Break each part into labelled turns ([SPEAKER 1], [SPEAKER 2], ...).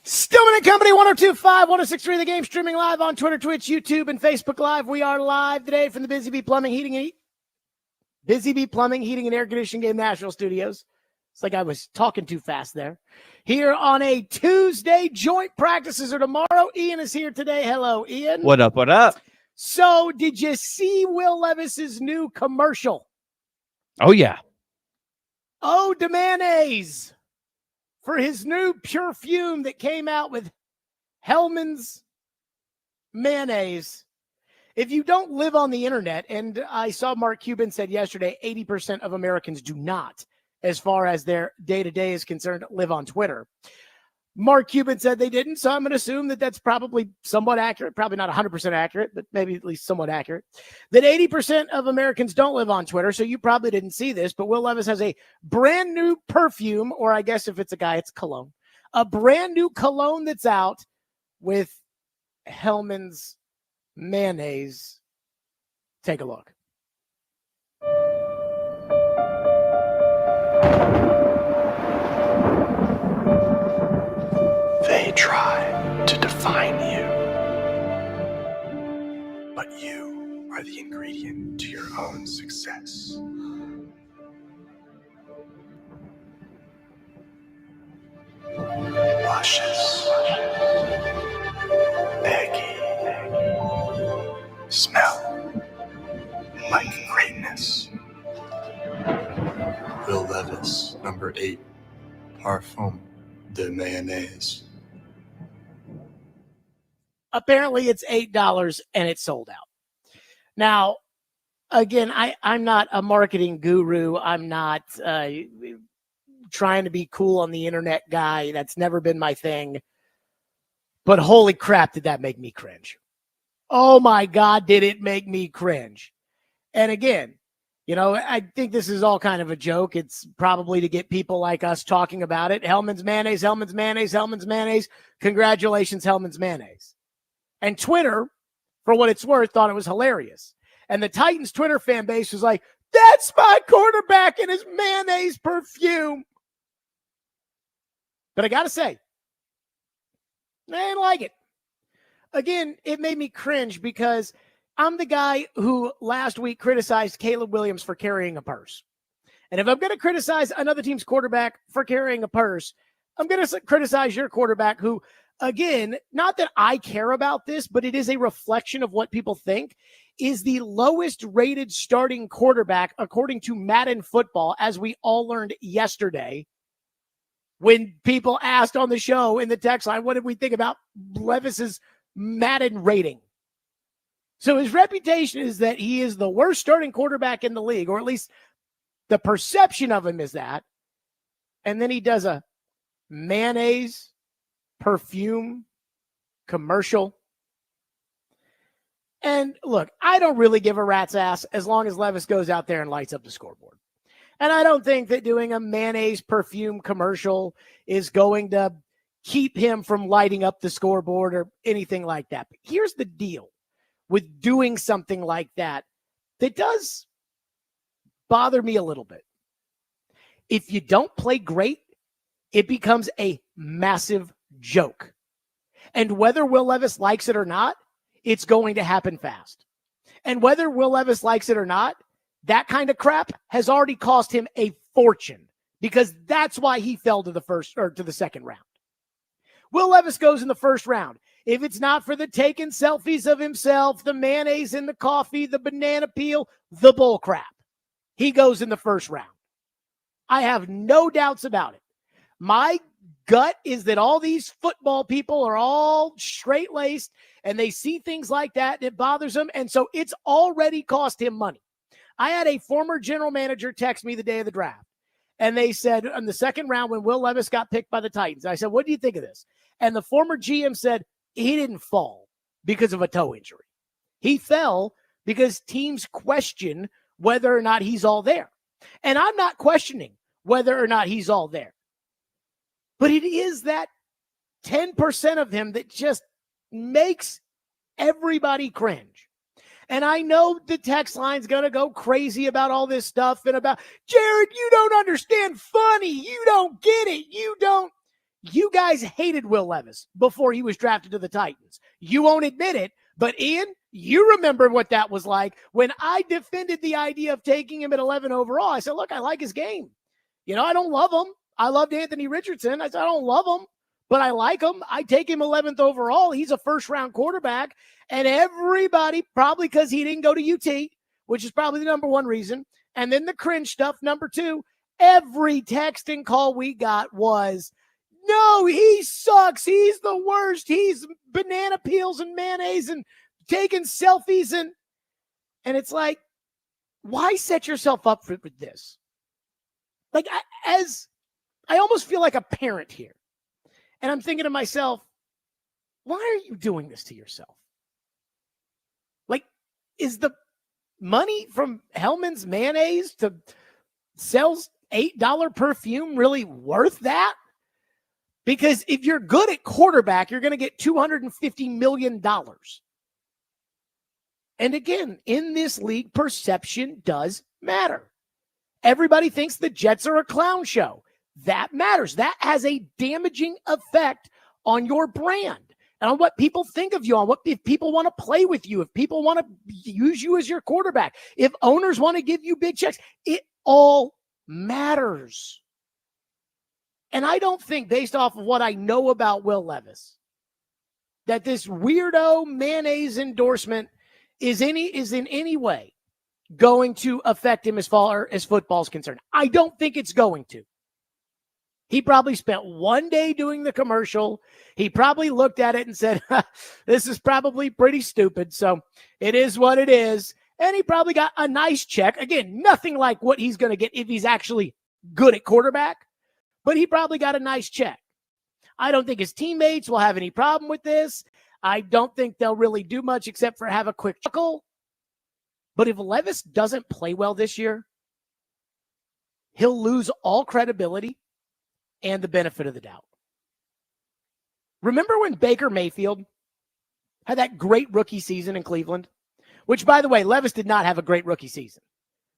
[SPEAKER 1] Stillman and Company, 102.5, 106.3 The Game, streaming live on Twitter, Twitch, YouTube, and Facebook Live. We are live today from the Busy Bee Plumbing, Heating, and Air Conditioning Game National Studios. It's like I was talking too fast there. Here on a Tuesday, joint practices are tomorrow. Ian is here today. Hello, Ian.
[SPEAKER 2] What up, what up?
[SPEAKER 1] So, did you see Will Levis's new commercial?
[SPEAKER 2] Oh, yeah.
[SPEAKER 1] Oh, de mayonnaise. For his new perfume that came out with Hellman's mayonnaise. If you don't live on the internet, and I saw Mark Cuban said yesterday, 80% of Americans do not, as far as their day-to-day is concerned, live on Twitter. Mark Cuban said they didn't, so I'm going to assume that that's probably somewhat accurate, probably not 100% accurate, but maybe at least somewhat accurate, that 80% of Americans don't live on Twitter, so you probably didn't see this, but Will Levis has a brand new perfume, or I guess if it's a guy, it's cologne, a brand new cologne that's out with Hellman's mayonnaise. Take a look.
[SPEAKER 3] They try to define you, but you are the ingredient to your own success. Luscious, eggy, smell like greatness. Will Levis, number 8, Parfum de Mayonnaise.
[SPEAKER 1] Apparently it's $8 and it's sold out. Now, again, I'm not a marketing guru. I'm not trying to be cool on the internet guy. That's never been my thing. But holy crap, did that make me cringe. Oh my God, did it make me cringe. And again, you know, I think this is all kind of a joke. It's probably to get people like us talking about it. Hellman's mayonnaise, Hellman's mayonnaise, Hellman's mayonnaise. Congratulations, Hellman's mayonnaise. And Twitter, for what it's worth, thought it was hilarious. And the Titans Twitter fan base was like, that's my quarterback and his mayonnaise perfume. But I got to say, I didn't like it. Again, it made me cringe because I'm the guy who last week criticized Caleb Williams for carrying a purse. And if I'm going to criticize another team's quarterback for carrying a purse, I'm going to criticize your quarterback who, again, not that I care about this, but it is a reflection of what people think, is the lowest rated starting quarterback according to Madden Football, as we all learned yesterday when people asked on the show in the text line, what did we think about Levis's Madden rating? So his reputation is that he is the worst starting quarterback in the league, or at least the perception of him is that. And then he does a mayonnaise perfume commercial. And look, I don't really give a rat's ass as long as Levis goes out there and lights up the scoreboard. And I don't think that doing a mayonnaise perfume commercial is going to keep him from lighting up the scoreboard or anything like that. But here's the deal with doing something like that that does bother me a little bit. If you don't play great, it becomes a massive joke. And whether Will Levis likes it or not, it's going to happen fast. And whether Will Levis likes it or not, that kind of crap has already cost him a fortune, because that's why he fell to the second round. Will Levis goes in the first round. If it's not for the taking selfies of himself, the mayonnaise in the coffee, the banana peel, the bull crap, he goes in the first round. I have no doubts about it. My gut is that all these football people are all straight-laced and they see things like that and it bothers them. And so it's already cost him money. I had a former general manager text me the day of the draft, and they said in the second round when Will Levis got picked by the Titans, I said, what do you think of this? And the former GM said he didn't fall because of a toe injury. He fell because teams question whether or not he's all there. And I'm not questioning whether or not he's all there. But it is that 10% of him that just makes everybody cringe. And I know the text line's going to go crazy about all this stuff and about, Jared, you don't understand funny. You don't get it. You guys hated Will Levis before he was drafted to the Titans. You won't admit it, but Ian, you remember what that was like when I defended the idea of taking him at 11 overall. I said, look, I like his game. I don't love him. I loved Anthony Richardson. I said, I don't love him, but I like him. I take him 11th overall. He's a first-round quarterback. And everybody, probably because he didn't go to UT, which is probably the number one reason, and then the cringe stuff, number two, every text and call we got was, no, he sucks. He's the worst. He's banana peels and mayonnaise and taking selfies. And it's like, why set yourself up for this? Like, I almost feel like a parent here. And I'm thinking to myself, why are you doing this to yourself? Like, is the money from Hellman's mayonnaise to sells $8 perfume really worth that? Because if you're good at quarterback, you're going to get $250 million. And again, in this league, perception does matter. Everybody thinks the Jets are a clown show. That matters. That has a damaging effect on your brand and on what people think of you, on what if people want to play with you, if people want to use you as your quarterback, if owners want to give you big checks, it all matters. And I don't think, based off of what I know about Will Levis, that this weirdo mayonnaise endorsement is in any way going to affect him as far as football's concerned. I don't think it's going to. He probably spent one day doing the commercial. He probably looked at it and said, this is probably pretty stupid, so it is what it is. And he probably got a nice check. Again, nothing like what he's going to get if he's actually good at quarterback, but he probably got a nice check. I don't think his teammates will have any problem with this. I don't think they'll really do much except for have a quick chuckle. But if Levis doesn't play well this year, he'll lose all credibility and the benefit of the doubt. Remember when Baker Mayfield had that great rookie season in Cleveland? Which, by the way, Levis did not have a great rookie season.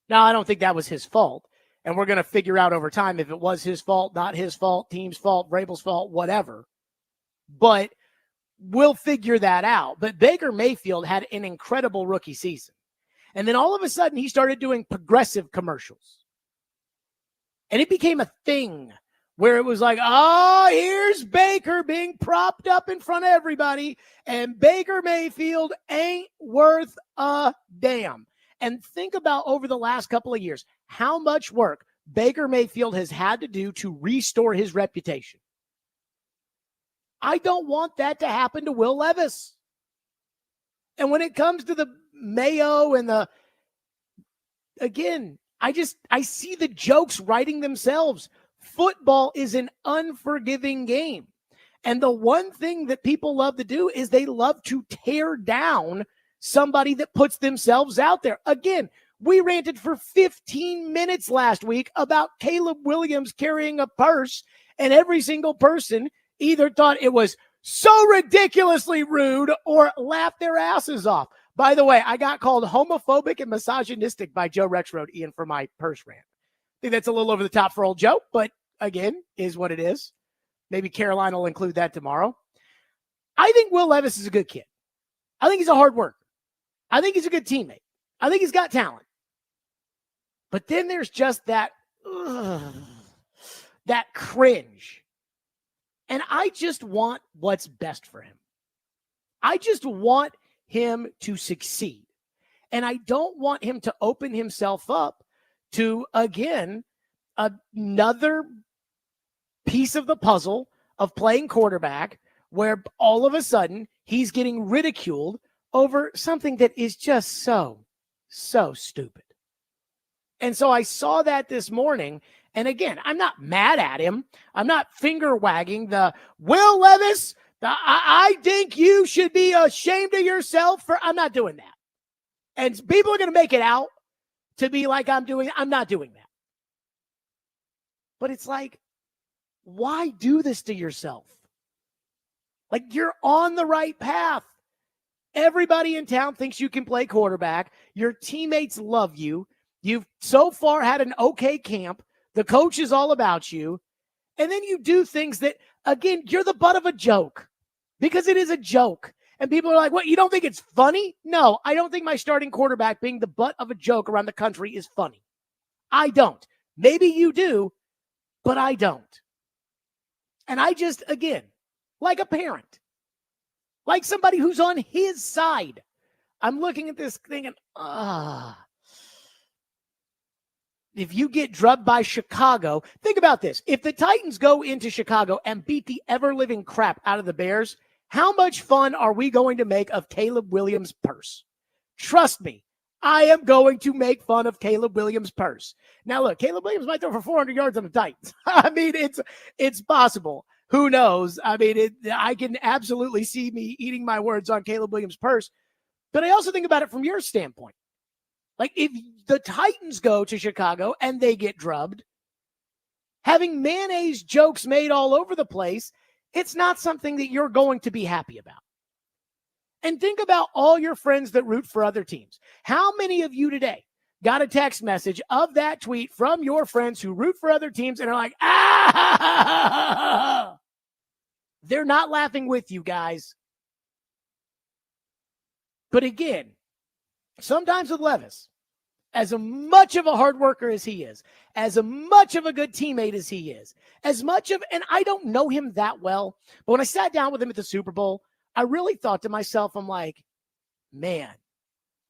[SPEAKER 1] Now, I don't think that was his fault. And we're going to figure out over time if it was his fault, not his fault, team's fault, Vrabel's fault, whatever. But we'll figure that out. But Baker Mayfield had an incredible rookie season. And then all of a sudden, he started doing progressive commercials. And it became a thing where it was like, oh, here's Baker being propped up in front of everybody, and Baker Mayfield ain't worth a damn. And think about over the last couple of years, how much work Baker Mayfield has had to do to restore his reputation. I don't want that to happen to Will Levis. And when it comes to the Mayo and again, I see the jokes writing themselves. Football is an unforgiving game. And the one thing that people love to do is they love to tear down somebody that puts themselves out there. Again, we ranted for 15 minutes last week about Caleb Williams carrying a purse, and every single person either thought it was so ridiculously rude or laughed their asses off. By the way, I got called homophobic and misogynistic by Joe Rexroad, Ian, for my purse rant. I think that's a little over the top for old Joe, but again, is what it is. Maybe Caroline will include that tomorrow. I think Will Levis is a good kid. I think he's a hard worker. I think he's a good teammate. I think he's got talent. But then there's just that cringe. And I just want what's best for him. I just want him to succeed. And I don't want him to open himself up to, again, another piece of the puzzle of playing quarterback where all of a sudden he's getting ridiculed over something that is just so stupid. And so I saw that this morning. And again, I'm not mad at him. I'm not finger wagging the Will Levis. I think you should be ashamed of yourself I'm not doing that. And people are going to make it out to be like I'm not doing that. But it's like, why do this to yourself? Like, you're on the right path. Everybody in town thinks you can play quarterback. Your teammates love you. You've so far had an okay camp. The coach is all about you. And then you do things that, again, you're the butt of a joke because it is a joke. And people are like, what, you don't think it's funny? No, I don't think my starting quarterback being the butt of a joke around the country is funny. I don't. Maybe you do, but I don't. And I just, again, like a parent, like somebody who's on his side, I'm looking at this thing and, if you get drubbed by Chicago, think about this. If the Titans go into Chicago and beat the ever-living crap out of the Bears, how much fun are we going to make of Caleb Williams' purse? Trust me, I am going to make fun of Caleb Williams' purse. Now, look, Caleb Williams might throw for 400 yards on the Titans. I mean, it's possible. Who knows? I mean, I can absolutely see me eating my words on Caleb Williams' purse. But I also think about it from your standpoint. Like, if the Titans go to Chicago and they get drubbed, having mayonnaise jokes made all over the place, it's not something that you're going to be happy about. And think about all your friends that root for other teams. How many of you today got a text message of that tweet from your friends who root for other teams and are like, ah? They're not laughing with you guys. But again, sometimes with Levis, as much of a hard worker as he is, as much of a good teammate as he is, as much of, and I don't know him that well, but when I sat down with him at the Super Bowl, I really thought to myself, I'm like, man,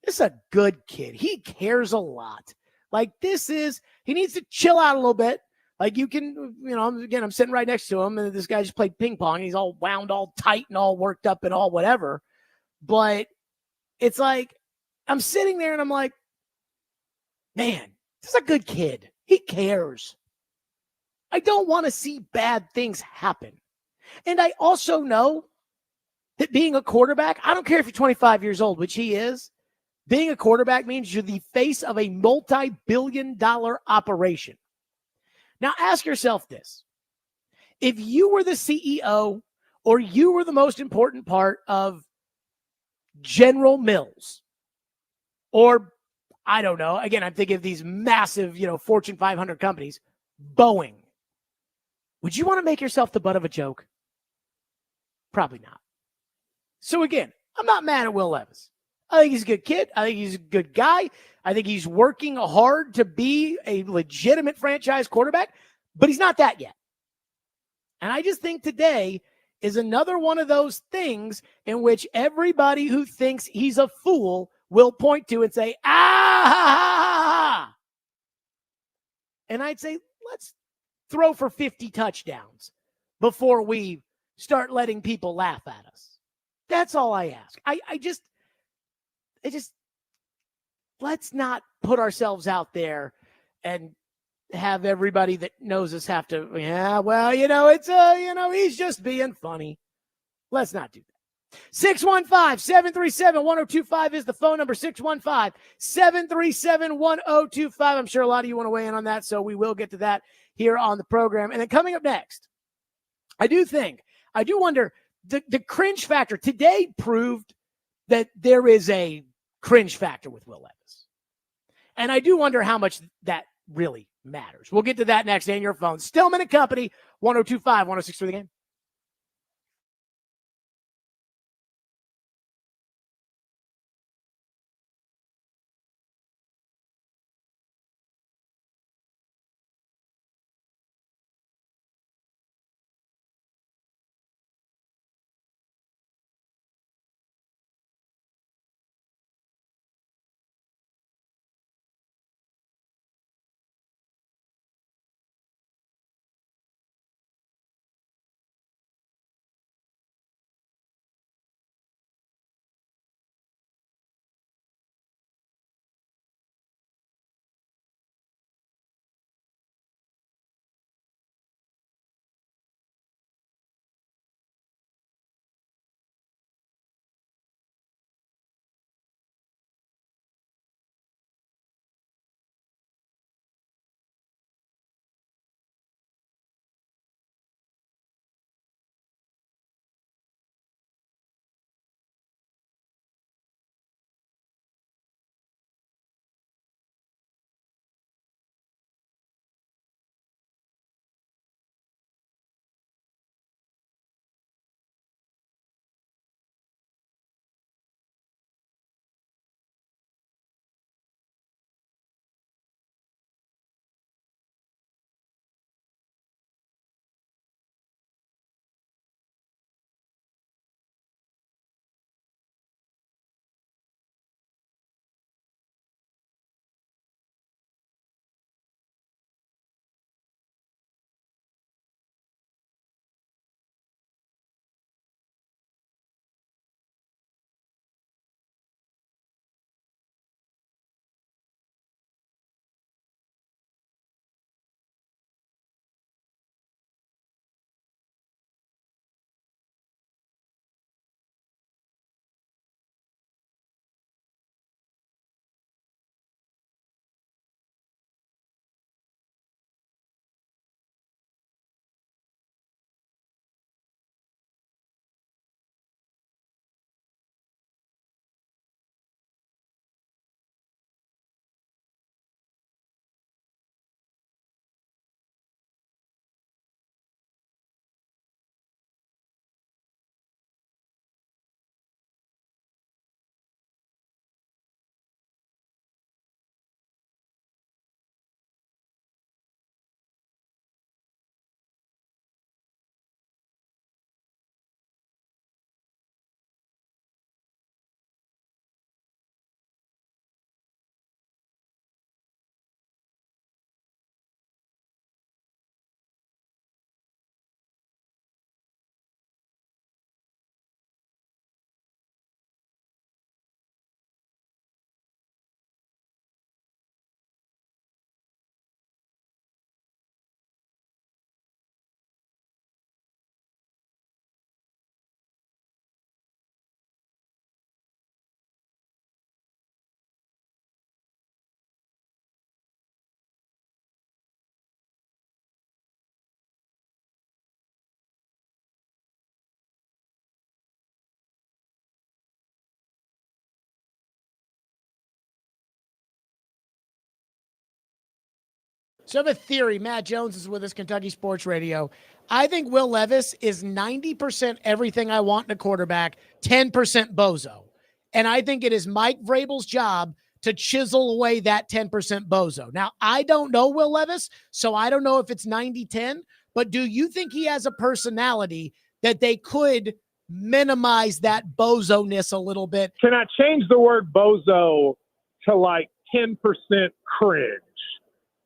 [SPEAKER 1] this is a good kid. He cares a lot. Like, he needs to chill out a little bit. Like, you can, again, I'm sitting right next to him, and this guy just played ping pong, and he's all wound, all tight, and all worked up, and all whatever. But it's like, I'm sitting there, and I'm like, man, this is a good kid. He cares. I don't want to see bad things happen. And I also know that being a quarterback, I don't care if you're 25 years old, which he is, being a quarterback means you're the face of a multi-billion-dollar operation. Now ask yourself this. If you were the CEO or you were the most important part of General Mills, or I don't know, again, I'm thinking of these massive, Fortune 500 companies, Boeing, would you want to make yourself the butt of a joke? Probably not. So again, I'm not mad at Will Levis. I think he's a good kid. I think he's a good guy. I think he's working hard to be a legitimate franchise quarterback, but he's not that yet. And I just think today is another one of those things in which everybody who thinks he's a fool will point to and say, ah! And I'd say, let's throw for 50 touchdowns before we start letting people laugh at us. That's all I ask. I just let's not put ourselves out there and have everybody that knows us have to, he's just being funny. Let's not do that. 615-737-1025 is the phone number. 615-737-1025. I'm sure a lot of you want to weigh in on that, so we will get to that here on the program. And then coming up next, I do wonder, the cringe factor today proved that there is a cringe factor with Will Levis. And I do wonder how much that really matters. We'll get to that next in your phone. Stillman and Company, 1025, 1063 The Game. So I have a theory. Matt Jones is with us, Kentucky Sports Radio. I think Will Levis is 90% everything I want in a quarterback, 10% bozo. And I think it is Mike Vrabel's job to chisel away that 10% bozo. Now, I don't know Will Levis, so I don't know if it's 90-10, but do you think he has a personality that they could minimize that bozo-ness a little bit?
[SPEAKER 4] Can I change the word bozo to like 10% cringe?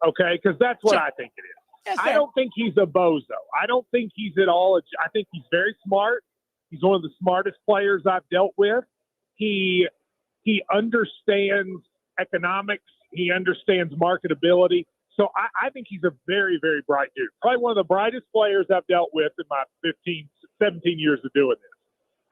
[SPEAKER 4] Okay, because that's what
[SPEAKER 1] Sure.
[SPEAKER 4] I think it is.
[SPEAKER 1] Yes,
[SPEAKER 4] I don't think he's a bozo. I don't think he's at all. I think he's very smart. He's one of the smartest players I've dealt with. He understands economics. He understands marketability. So I think he's a very, very bright dude. Probably one of the brightest players I've dealt with in my 17 years of doing this.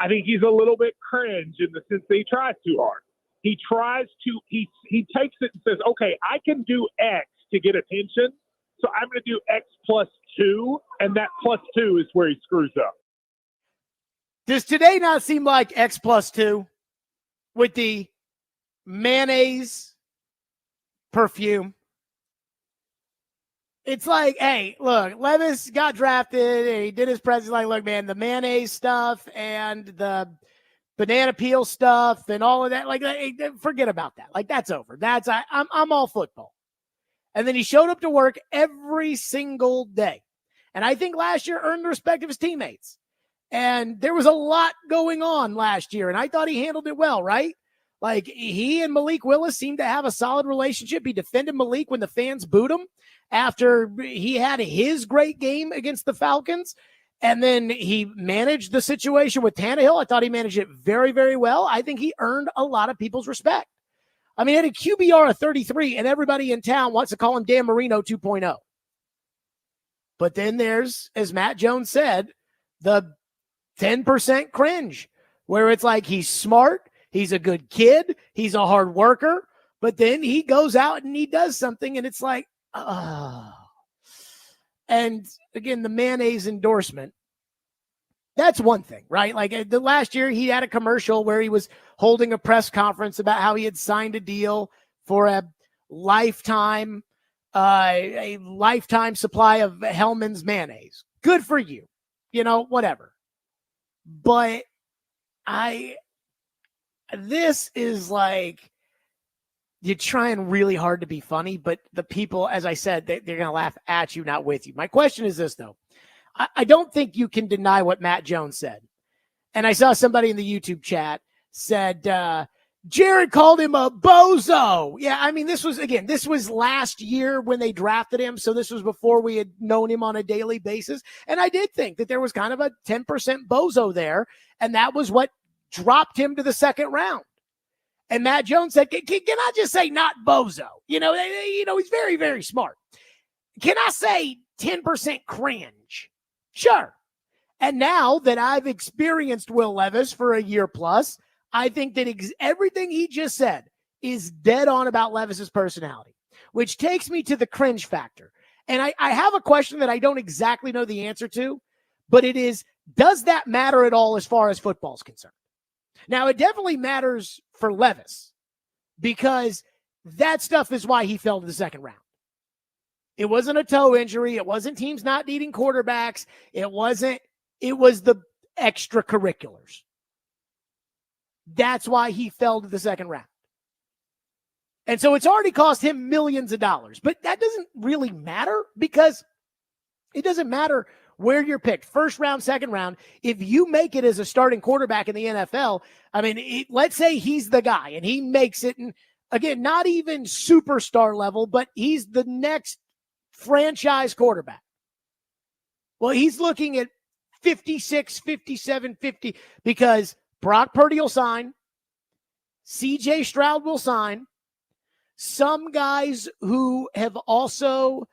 [SPEAKER 4] I think he's a little bit cringe in the sense that he tries too hard. He takes it and says, okay, I can do X to get attention, so I'm going to do X plus 2, and that plus 2 is where he screws up.
[SPEAKER 1] Does today not seem like X plus 2 with the mayonnaise perfume? It's like, hey, look, Levis got drafted and he did his press. He's like, look, man, the mayonnaise stuff and the banana peel stuff and all of that, like, forget about that. Like, that's over. I'm all football. And then he showed up to work every single day. And I think last year earned the respect of his teammates. And there was a lot going on last year, and I thought he handled it well, right? Like, he and Malik Willis seemed to have a solid relationship. He defended Malik when the fans booed him after he had his great game against the Falcons. And then he managed the situation with Tannehill. I thought he managed it very, very well. I think he earned a lot of people's respect. I mean, he had a QBR of 33, and everybody in town wants to call him Dan Marino 2.0. But then there's, as Matt Jones said, the 10% cringe, where it's like he's smart, he's a good kid, he's a hard worker, but then he goes out and he does something, and it's like, oh. And again, the mayonnaise endorsement, that's one thing, right? Like the last year he had a commercial where he was holding a press conference about how he had signed a deal for a lifetime supply of Hellman's mayonnaise. Good for you. You know, whatever. But this is like, you're trying really hard to be funny, but the people, as I said, they're going to laugh at you, not with you. My question is this, though. I don't think you can deny what Matt Jones said. And I saw somebody in the YouTube chat said, Jared called him a bozo. Yeah, I mean, this was last year when they drafted him. So this was before we had known him on a daily basis. And I did think that there was kind of a 10% bozo there. And that was what dropped him to the second round. And Matt Jones said, can I just say not bozo? You know, he's very, very smart. Can I say 10% cringe? Sure. And now that I've experienced Will Levis for a year plus, I think that everything he just said is dead on about Levis's personality, which takes me to the cringe factor. And I have a question that I don't exactly know the answer to, but it is, does that matter at all as far as football is concerned? Now, it definitely matters for Levis because that stuff is why he fell to the second round. It wasn't a toe injury. It wasn't teams not needing quarterbacks. It was the extracurriculars. That's why he fell to the second round. And so it's already cost him millions of dollars. But that doesn't really matter because it doesn't matter where you're picked, first round, second round. If you make it as a starting quarterback in the NFL, I mean, let's say he's the guy and he makes it. And again, not even superstar level, but he's the next franchise quarterback. Well, he's looking at 56, 57, 50 because Brock Purdy will sign. CJ Stroud will sign. Some guys who have also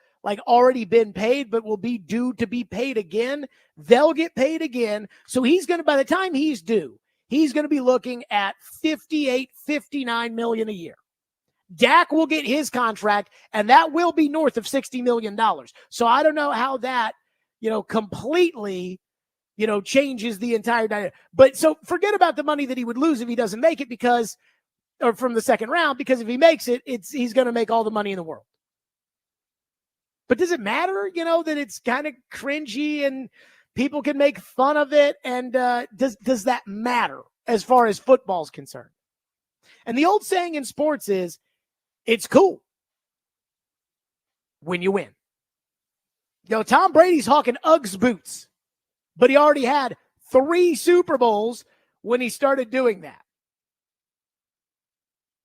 [SPEAKER 1] already been paid, but will be due to be paid again, they'll get paid again. So he's going to, by the time he's due, he's going to be looking at 58, 59 million a year. Dak will get his contract, and that will be north of $60 million. So I don't know how that, completely, changes the entire dynamic. But so forget about the money that he would lose if he doesn't make it or from the second round, because if he makes it, he's going to make all the money in the world. But does it matter, that it's kind of cringy and people can make fun of it? And does that matter as far as football's concerned? And the old saying in sports is, it's cool when you win. Tom Brady's hawking Uggs boots, but he already had 3 Super Bowls when he started doing that.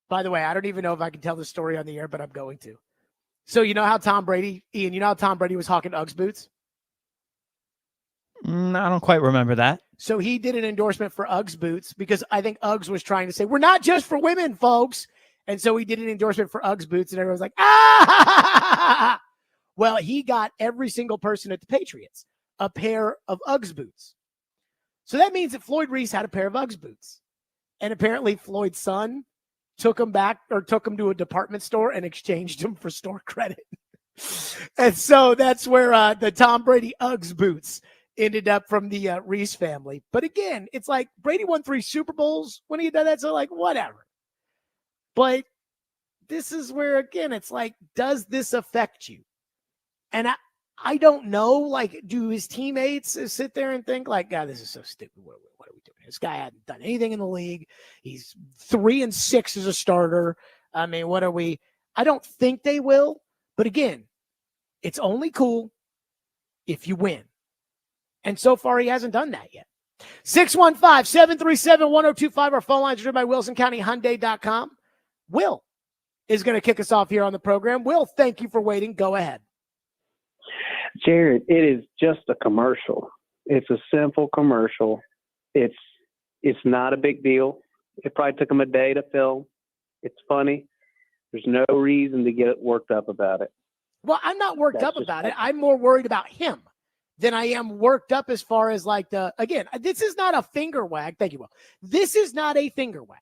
[SPEAKER 1] By the way, I don't even know if I can tell this story on the air, but I'm going to. So Ian, how Tom Brady was hawking Uggs boots?
[SPEAKER 2] I don't quite remember that.
[SPEAKER 1] So he did an endorsement for Uggs boots because I think Uggs was trying to say, we're not just for women, folks. And so he did an endorsement for Uggs boots, and everyone's like, ah! Well, he got every single person at the Patriots a pair of Uggs boots. So that means that Floyd Reese had a pair of Uggs boots. And apparently Floyd's son took him to a department store and exchanged them for store credit. And so that's where the Tom Brady Uggs boots ended up from the Reese family. But again, it's like Brady won 3 Super Bowls when he did that. So like, whatever. But this is where, again, it's like, does this affect you? And I don't know, like, do his teammates sit there and think like, God, this is so stupid. What are we doing? This guy hadn't done anything in the league. He's 3-6 as a starter. I mean, what are we? I don't think they will. But again, it's only cool if you win. And so far, he hasn't done that yet. 615-737-1025. Our phone lines are driven by WilsonCountyHyundai.com. Will is going to kick us off here on the program. Will, thank you for waiting. Go ahead.
[SPEAKER 5] Jared, it is just a commercial. It's a simple commercial. It's not a big deal. It probably took them a day to film. It's funny. There's no reason to get worked up about it.
[SPEAKER 1] Well, I'm not worked up about it. I'm more worried about him than I am worked up as far as like this is not a finger wag. Thank you, Will. This is not a finger wag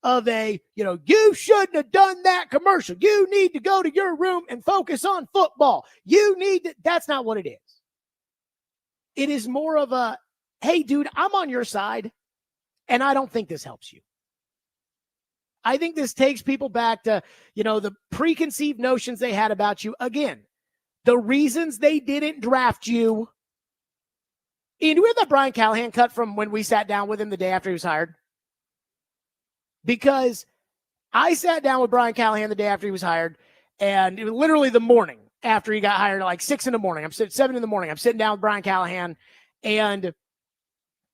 [SPEAKER 1] of you shouldn't have done that commercial. You need to go to your room and focus on football. That's not what it is. It is more of a, hey, dude, I'm on your side, and I don't think this helps you. I think this takes people back to, the preconceived notions they had about you. Again, the reasons they didn't draft you. Ian, do we have that Brian Callahan cut from when we sat down with him the day after he was hired? Because I sat down with Brian Callahan the day after he was hired, and it was literally the morning after he got hired, like 6 a.m. I'm sitting 7 a.m. I'm sitting down with Brian Callahan, and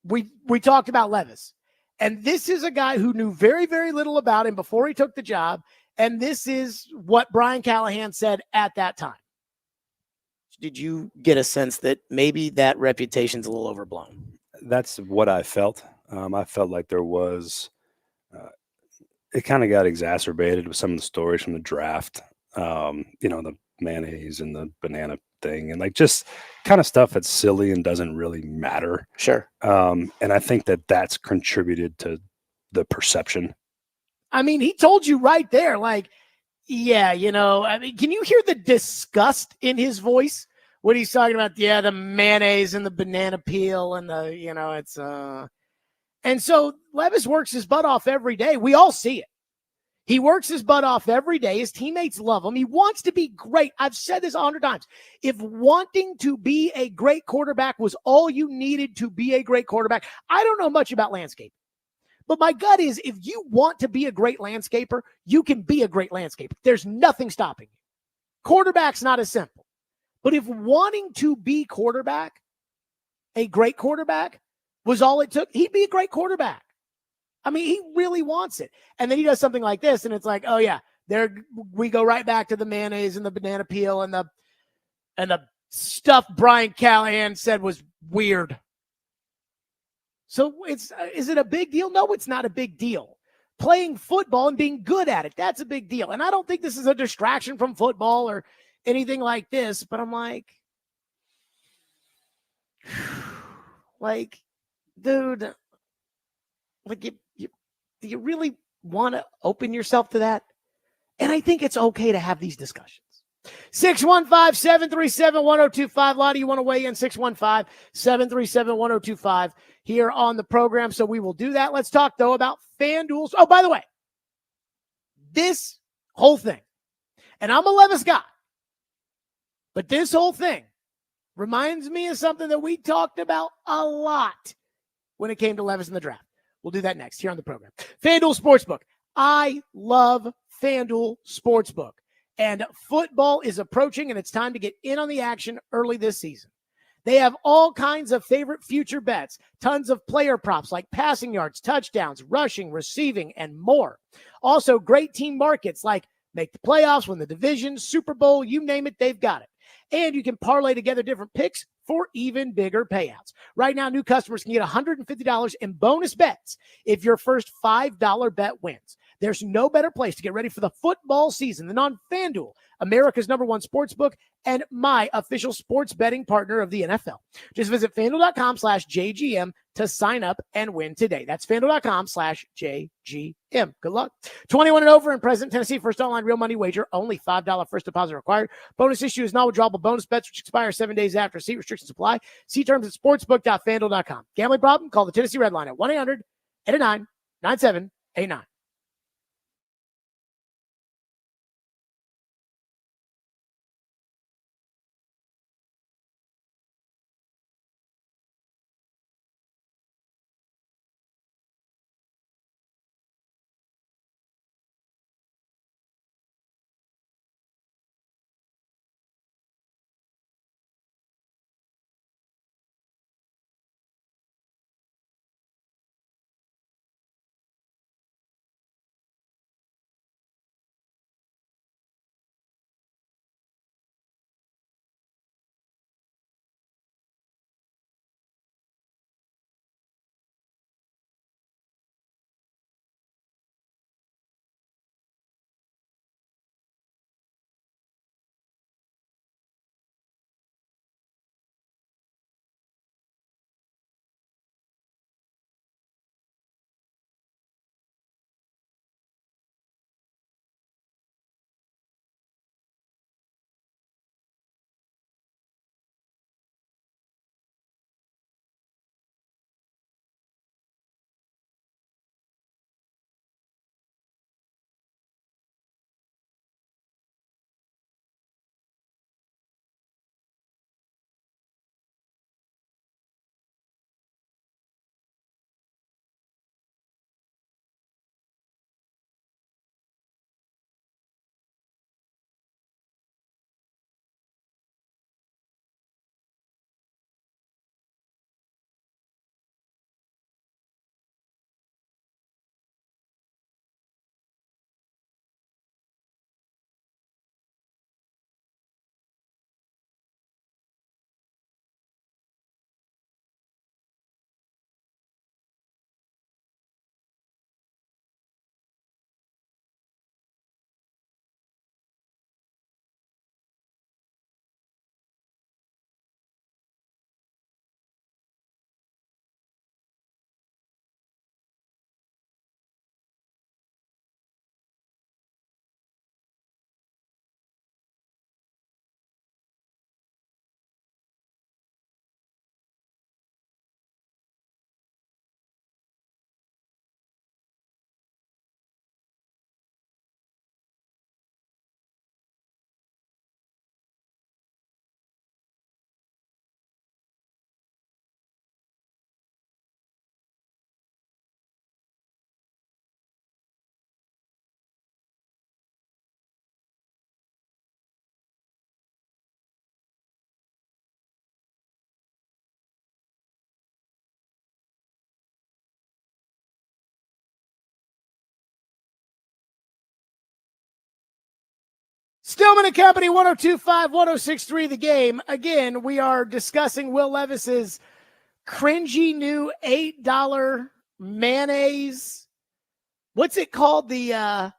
[SPEAKER 1] we talked about Levis. And this is a guy who knew very, very little about him before he took the job. And this is what Brian Callahan said at that time. Did you get a sense that maybe that reputation's a little overblown?
[SPEAKER 3] That's what I felt. I felt like there was, it kind of got exacerbated with some of the stories from the draft, the mayonnaise and the banana thing and like just kind of stuff that's silly and doesn't really matter.
[SPEAKER 1] Sure.
[SPEAKER 3] And I think that's contributed to the perception.
[SPEAKER 1] I mean, he told you right there, like, yeah, can you hear the disgust in his voice when he's talking about, the mayonnaise and the banana peel and and so Levis works his butt off every day. We all see it. He works his butt off every day. His teammates love him. He wants to be great. I've said this 100 times. If wanting to be a great quarterback was all you needed to be a great quarterback, I don't know much about landscape. But my gut is if you want to be a great landscaper, you can be a great landscaper. There's nothing stopping you. Quarterback's not as simple. But if wanting to be a great quarterback, was all it took, he'd be a great quarterback. I mean, he really wants it. And then he does something like this, and it's like, oh, yeah, there we go right back to the mayonnaise and the banana peel and the stuff Brian Callahan said was weird. So is it a big deal? No, it's not a big deal. Playing football and being good at it, that's a big deal. And I don't think this is a distraction from football or anything like this, but I'm like, dude, do you really want to open yourself to that? And I think it's okay to have these discussions. 615-737-1025. A lot of you want to weigh in. 615-737-1025 here on the program. So we will do that. Let's talk, though, about FanDuel. Oh, by the way, this whole thing, and I'm a Levis guy, But this whole thing reminds me of something that we talked about a lot when it came to Levis in the draft. We'll do that next here on the program. FanDuel Sportsbook. I love FanDuel Sportsbook. And football is approaching, and it's time to get in on the action early this season. They have all kinds of favorite future bets, tons of player props like passing yards, touchdowns, rushing, receiving, and more. Also, great team markets like make the playoffs, win the division, Super Bowl, you name it, they've got it. And you can parlay together different picks for even bigger payouts. Right now, new customers can get $150 in bonus bets if your first $5 bet wins. There's no better place to get ready for the football season than on FanDuel, America's #1 sportsbook and my official sports betting partner of the NFL. Just visit FanDuel.com/JGM to sign up and win today. That's FanDuel.com/JGM. Good luck. 21 and over in present Tennessee. First online real money wager. Only $5 first deposit required. Bonus issue is non-withdrawable bonus bets which expire 7 days after. See restrictions apply. See terms at sportsbook.fanduel.com. Gambling problem? Call the Tennessee Red Line at 1-800-889-9789. Stillman and Company, 102.5, 106.3 The Game. Again, we are discussing Will Levis's cringy new $8 mayonnaise. What's it called? The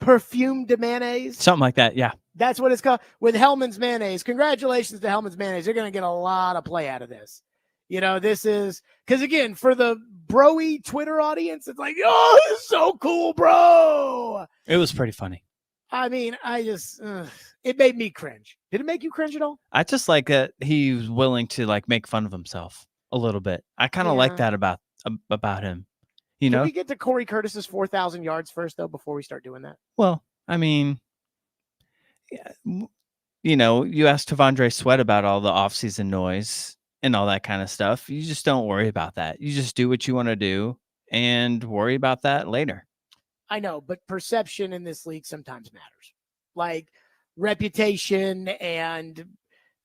[SPEAKER 1] perfumed mayonnaise?
[SPEAKER 2] Something like that, yeah.
[SPEAKER 1] That's what it's called, with Hellman's Mayonnaise. Congratulations to Hellman's Mayonnaise. They're going to get a lot of play out of this. You know, this is, because again, for the bro-y Twitter audience, it's like, oh, this is so cool, bro.
[SPEAKER 2] It was pretty funny.
[SPEAKER 1] I mean, it made me cringe. Did it make you cringe at all?
[SPEAKER 2] I just like that he was willing to like make fun of himself a little bit. I kind of like that about him. You know,
[SPEAKER 1] Can we get to Corey Curtis's 4,000 yards first, though, before we start doing that?
[SPEAKER 2] well, I mean, you asked Tavondre Sweat about all the offseason noise and all that kind of stuff. You just don't worry about that. You just do what you want to do and worry about that later.
[SPEAKER 1] I know, but perception in this league sometimes matters. Like reputation, and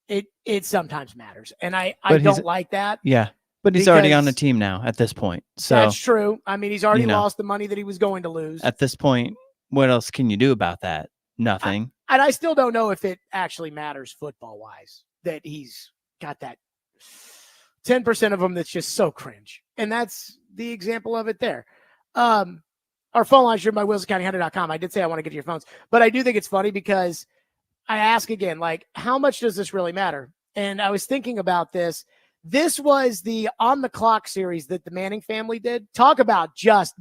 [SPEAKER 1] it sometimes matters. And I don't like that.
[SPEAKER 2] Yeah. But he's already on the team now at this point. So
[SPEAKER 1] that's true. I mean, he's already lost the money that he was going to lose.
[SPEAKER 2] At this point, what else can you do about that? Nothing.
[SPEAKER 1] And I still don't know if it actually matters football-wise that he's got that 10% of them that's just so cringe. And that's the example of it there. Our phone line is driven by WilsonCountyHunter.com. I did say I want to get to your phones, but I do think it's funny because I ask again, like, how much does this really matter? And I was thinking about this. This was the On the Clock series that the Manning family did. Talk about just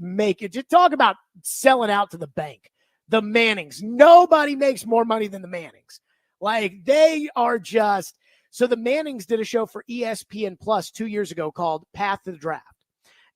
[SPEAKER 1] talk about selling out to the bank. The Mannings. Nobody makes more money than the Mannings. Like, they are just. So the Mannings did a show for ESPN Plus 2 years ago called Path to the Draft.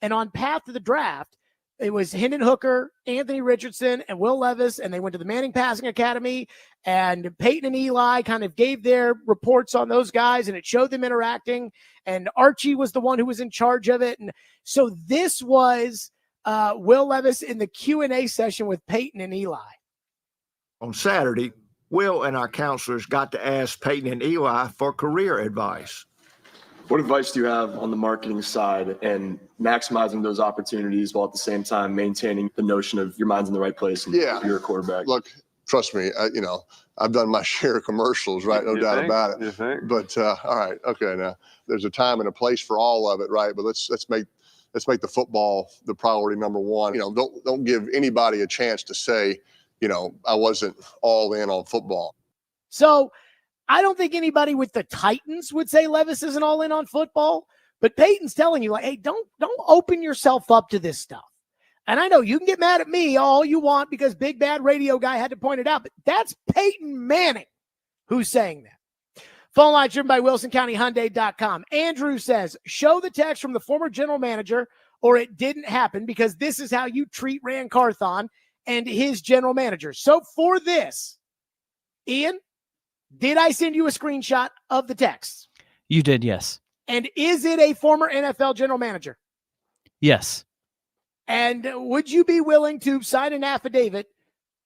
[SPEAKER 1] And on Path to the Draft, it was Hendon Hooker, Anthony Richardson, and Will Levis, and they went to the Manning Passing Academy, and Peyton and Eli kind of gave their reports on those guys, and it showed them interacting, and Archie was the one who was in charge of it. And so this was Will Levis in the Q&A session with Peyton and Eli.
[SPEAKER 6] On Saturday, Will and our counselors got to ask Peyton and Eli for career advice.
[SPEAKER 7] What advice do you have on the marketing side and maximizing those opportunities while at the same time maintaining the notion of your mind's in the right place and you're a quarterback?
[SPEAKER 8] Look, trust me, I've done my share of commercials, right? No doubt about it.
[SPEAKER 9] You think?
[SPEAKER 8] But all right, okay. Now there's a time and a place for all of it, right? But let's make the football the priority number one. Don't give anybody a chance to say, I wasn't all in on football.
[SPEAKER 1] So I don't think anybody with the Titans would say Levis isn't all in on football, but Peyton's telling you, like, hey, don't open yourself up to this stuff. And I know you can get mad at me all you want because Big Bad Radio Guy had to point it out, but that's Peyton Manning who's saying that. Phone line driven by WilsonCountyHyundai.com. Andrew says, show the text from the former general manager or it didn't happen because this is how you treat Ran Carthon and his general manager. So for this, Ian, did I send you a screenshot of the text?
[SPEAKER 2] You did, yes.
[SPEAKER 1] And is it a former NFL general manager?
[SPEAKER 2] Yes.
[SPEAKER 1] And would you be willing to sign an affidavit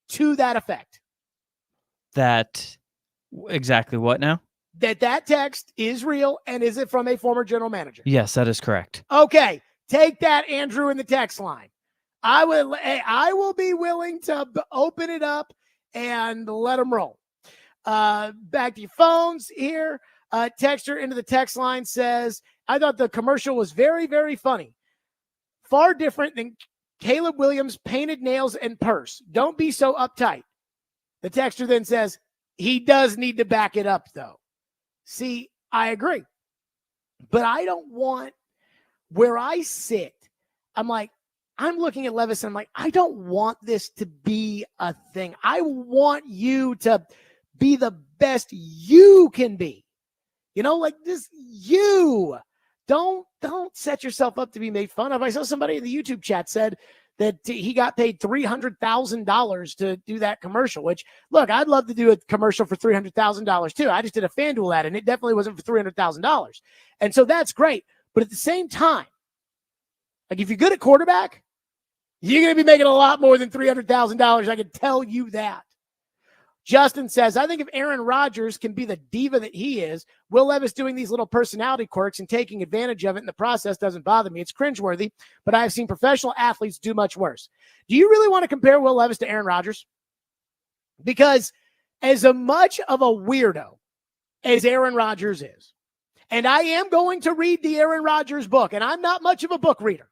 [SPEAKER 1] to that effect?
[SPEAKER 2] That exactly what now?
[SPEAKER 1] That text is real, and is it from a former general manager?
[SPEAKER 2] Yes, that is correct.
[SPEAKER 1] Okay, take that, Andrew, in the text line. I will be willing to open it up and let them roll. Back to your phones here. Texter into the text line says, I thought the commercial was very, very funny. Far different than Caleb Williams' painted nails and purse. Don't be so uptight. The texter then says, he does need to back it up, though. See, I agree. But I don't want, where I sit, I'm looking at Levis and I'm like, I don't want this to be a thing. I want you to be the best you can be. Like this, you don't set yourself up to be made fun of. I saw somebody in the YouTube chat said that he got paid $300,000 to do that commercial, which, look, I'd love to do a commercial for $300,000 too. I just did a FanDuel ad and it definitely wasn't for $300,000. And so that's great. But at the same time, like if you're good at quarterback, you're going to be making a lot more than $300,000. I can tell you that. Justin says, I think if Aaron Rodgers can be the diva that he is, Will Levis doing these little personality quirks and taking advantage of it in the process doesn't bother me. It's cringeworthy, but I have seen professional athletes do much worse. Do you really want to compare Will Levis to Aaron Rodgers? Because as much of a weirdo as Aaron Rodgers is, and I am going to read the Aaron Rodgers book, and I'm not much of a book reader.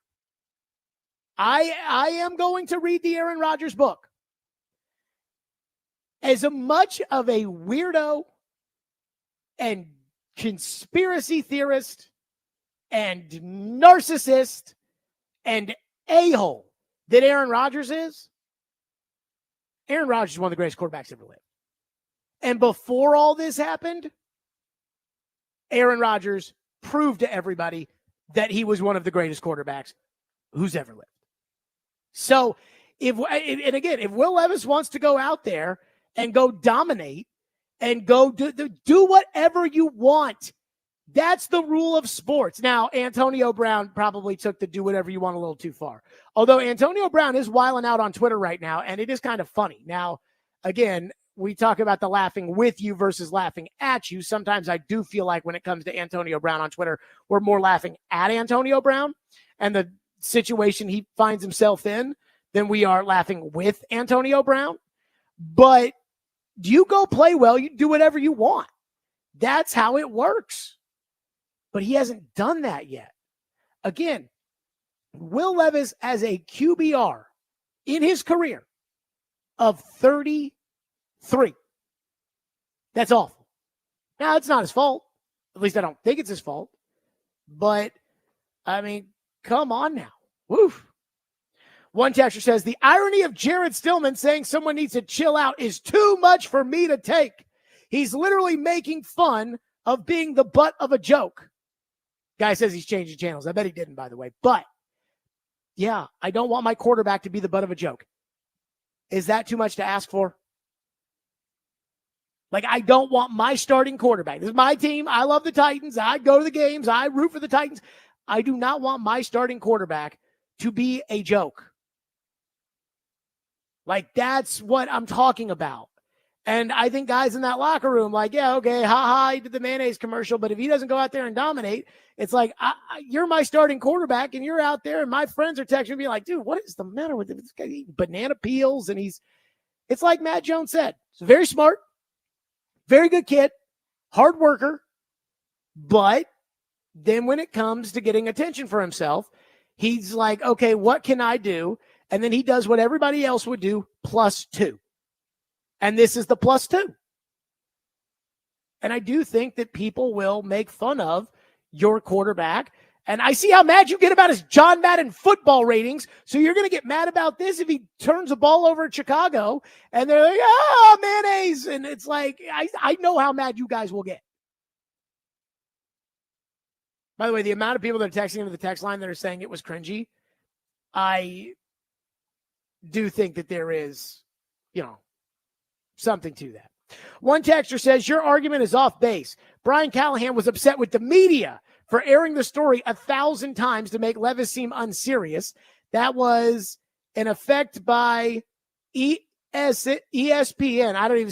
[SPEAKER 1] I am going to read the Aaron Rodgers book. As much of a weirdo and conspiracy theorist and narcissist and a-hole that Aaron Rodgers is, Aaron Rodgers is one of the greatest quarterbacks ever lived. And before all this happened, Aaron Rodgers proved to everybody that he was one of the greatest quarterbacks who's ever lived. So, if Will Levis wants to go out there and go dominate and go do whatever you want. That's the rule of sports. Now, Antonio Brown probably took the do whatever you want a little too far. Although Antonio Brown is wilding out on Twitter right now, and it is kind of funny. Now, again, we talk about the laughing with you versus laughing at you. Sometimes I do feel like when it comes to Antonio Brown on Twitter, we're more laughing at Antonio Brown and the situation he finds himself in than we are laughing with Antonio Brown. But you go play well, you do whatever you want. That's how it works. But he hasn't done that yet. Again, Will Levis as a QBR in his career of 33. That's awful. Now, it's not his fault. At least I don't think it's his fault. But, I mean, come on now. Woof. One texter says, the irony of Jared Stillman saying someone needs to chill out is too much for me to take. He's literally making fun of being the butt of a joke. Guy says he's changing channels. I bet he didn't, by the way. But, yeah, I don't want my quarterback to be the butt of a joke. Is that too much to ask for? Like, I don't want my starting quarterback. This is my team. I love the Titans. I go to the games. I root for the Titans. I do not want my starting quarterback to be a joke. Like, that's what I'm talking about. And I think guys in that locker room, like, yeah, okay, ha, he did the mayonnaise commercial, but if he doesn't go out there and dominate, it's like, you're my starting quarterback, and you're out there, and my friends are texting me like, dude, what is the matter with this guy eating banana peels? And it's like Matt Jones said, he's very smart, very good kid, hard worker, but then when it comes to getting attention for himself, he's like, okay, what can I do? And then he does what everybody else would do, +2. And this is the +2. And I do think that people will make fun of your quarterback. And I see how mad you get about his John Madden football ratings. So you're going to get mad about this if he turns the ball over at Chicago and they're like, oh, mayonnaise. And it's like, I know how mad you guys will get. By the way, the amount of people that are texting into the text line that are saying it was cringy, I do think that there is, something to that. One texter says, your argument is off base. Brian Callahan was upset with the media for airing the story 1,000 times to make Levis seem unserious. That was an effect by ESPN.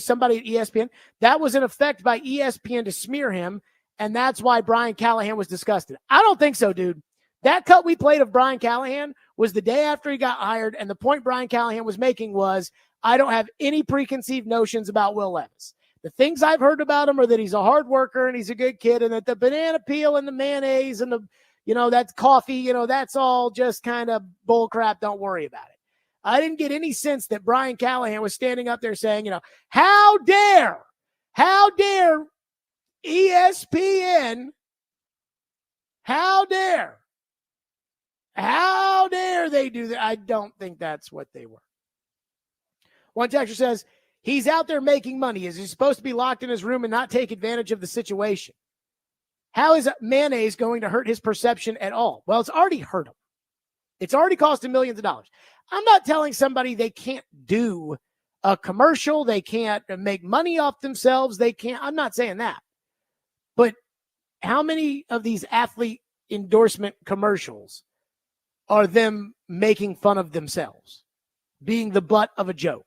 [SPEAKER 1] Somebody at ESPN. That was an effect by ESPN to smear him, and that's why Brian Callahan was disgusted. I don't think so, dude. That cut we played of Brian Callahan was the day after he got hired, and the point Brian Callahan was making was, I don't have any preconceived notions about Will Levis. The things I've heard about him are that he's a hard worker and he's a good kid, and that the banana peel and the mayonnaise and the, that's coffee, that's all just kind of bull crap. Don't worry about it. I didn't get any sense that Brian Callahan was standing up there saying, how dare ESPN, how dare they do that? I don't think that's what they were. One texter says, he's out there making money. Is he supposed to be locked in his room and not take advantage of the situation? How is mayonnaise going to hurt his perception at all? Well, it's already hurt him. It's already cost him millions of dollars. I'm not telling somebody they can't do a commercial. They can't make money off themselves. I'm not saying that. But how many of these athlete endorsement commercials are them making fun of themselves, being the butt of a joke?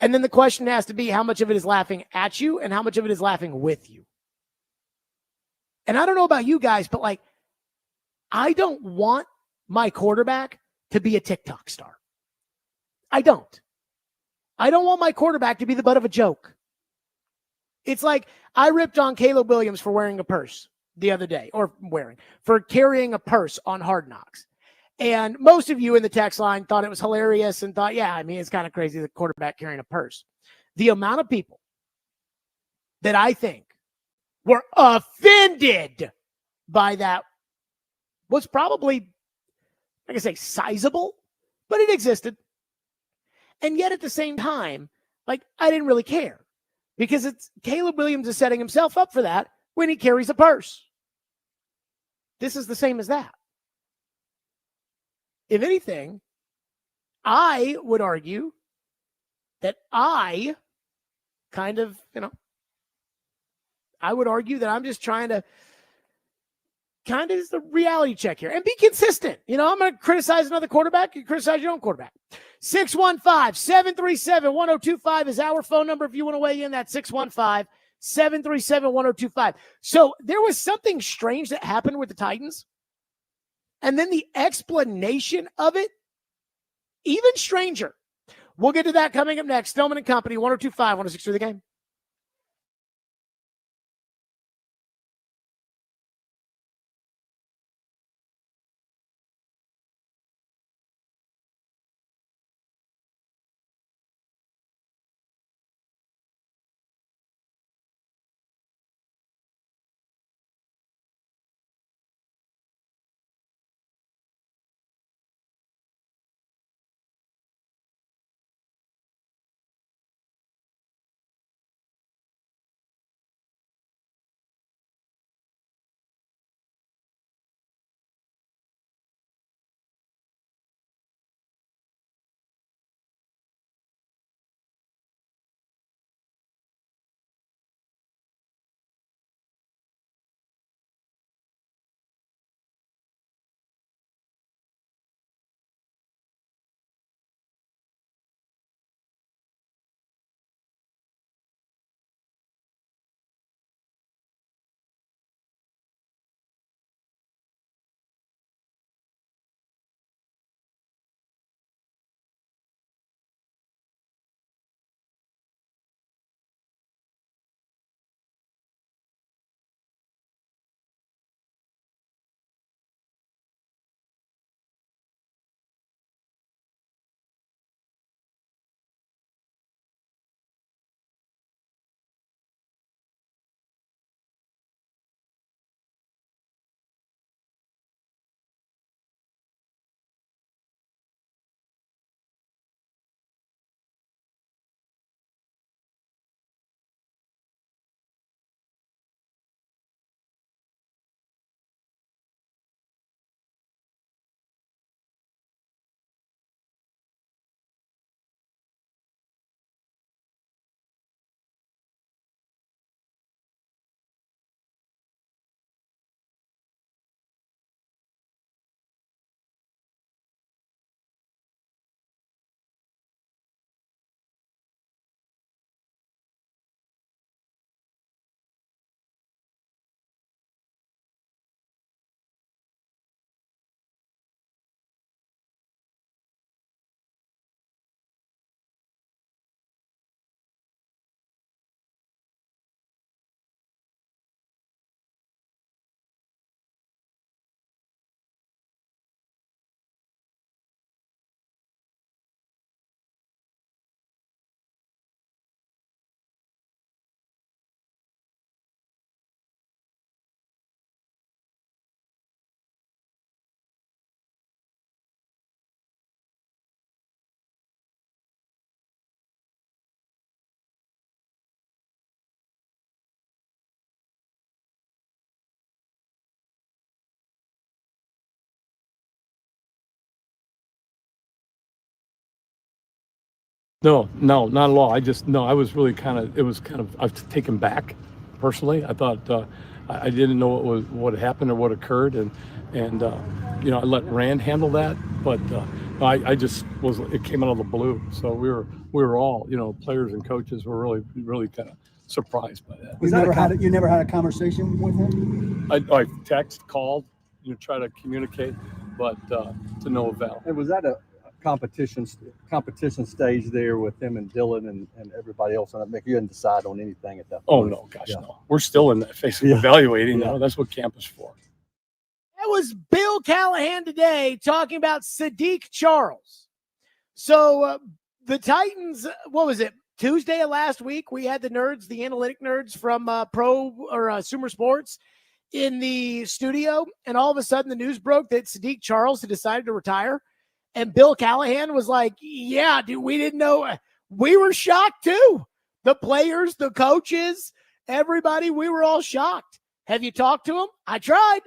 [SPEAKER 1] And then the question has to be, how much of it is laughing at you and how much of it is laughing with you? And I don't know about you guys, but I don't want my quarterback to be a TikTok star. I don't want my quarterback to be the butt of a joke. It's like I ripped on Caleb Williams for wearing a purse the other day, for carrying a purse on Hard Knocks. And most of you in the text line thought it was hilarious and thought, yeah, it's kind of crazy, the quarterback carrying a purse. The amount of people that I think were offended by that was probably, like I say, sizable, but it existed. And yet at the same time, I didn't really care, because it's Caleb Williams is setting himself up for that when he carries a purse. This is the same as that. If anything, I would argue that I kind of, I would argue that I'm just trying to kind of is the reality check here and be consistent. I'm going to criticize another quarterback. You criticize your own quarterback. 615-737-1025 is our phone number. If you want to weigh in, that's 615-737-1025. So there was something strange that happened with the Titans. And then the explanation of it, even stranger. We'll get to that coming up next. Stillman and Company, 1025, 106 through the game.
[SPEAKER 9] No, not at all. I was really I was taken back personally. I thought I didn't know what happened or what occurred. And I let Rand handle that, but it came out of the blue. So we were all, players and coaches were really kind of surprised by that.
[SPEAKER 10] You never had a conversation with him?
[SPEAKER 9] I called, try to communicate, but to no avail.
[SPEAKER 10] And was that a competition stage there with him and Dylan and everybody else? And you didn't decide on anything at that point?
[SPEAKER 9] Oh no, gosh, no. We're still in that phase of evaluating. That's what camp is for.
[SPEAKER 1] That was Bill Callahan today talking about Sadiq Charles. So the Titans, what was it? Tuesday of last week, we had the analytic nerds from Sumer Sports in the studio, and all of a sudden the news broke that Sadiq Charles had decided to retire. And Bill Callahan was like, yeah, dude, we didn't know. We were shocked too. The players, the coaches, everybody, we were all shocked. Have you talked to him? I tried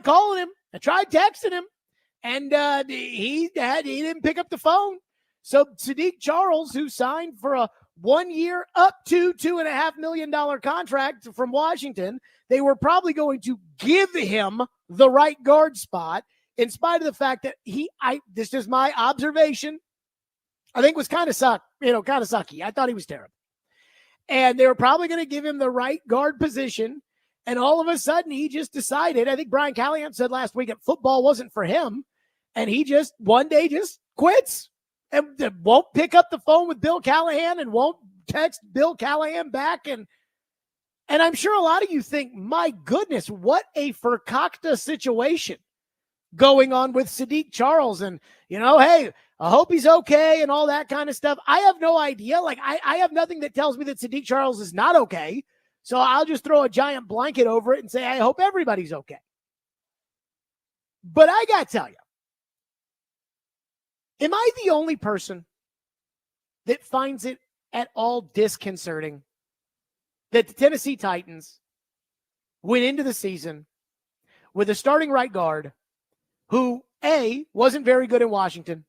[SPEAKER 1] calling him. I tried texting him. And he didn't pick up the phone. So Sadiq Charles, who signed for a 1 year up to $2.5 million contract from Washington. They were probably going to give him the right guard spot, in spite of the fact that this is my observation, I think was kind of sucky. I thought he was terrible. And they were probably going to give him the right guard position. And all of a sudden, he just decided, I think Brian Callahan said last week that football wasn't for him. And he just one day just quits and won't pick up the phone with Bill Callahan and won't text Bill Callahan back. And I'm sure a lot of you think, my goodness, what a Fakakta situation going on with Sadiq Charles. And, hey, I hope he's okay and all that kind of stuff. I have no idea. Like, I have nothing that tells me that Sadiq Charles is not okay. So I'll just throw a giant blanket over it and say, I hope everybody's okay. But I got to tell you, am I the only person that finds it at all disconcerting that the Tennessee Titans went into the season with a starting right guard who, A, wasn't very good in Washington,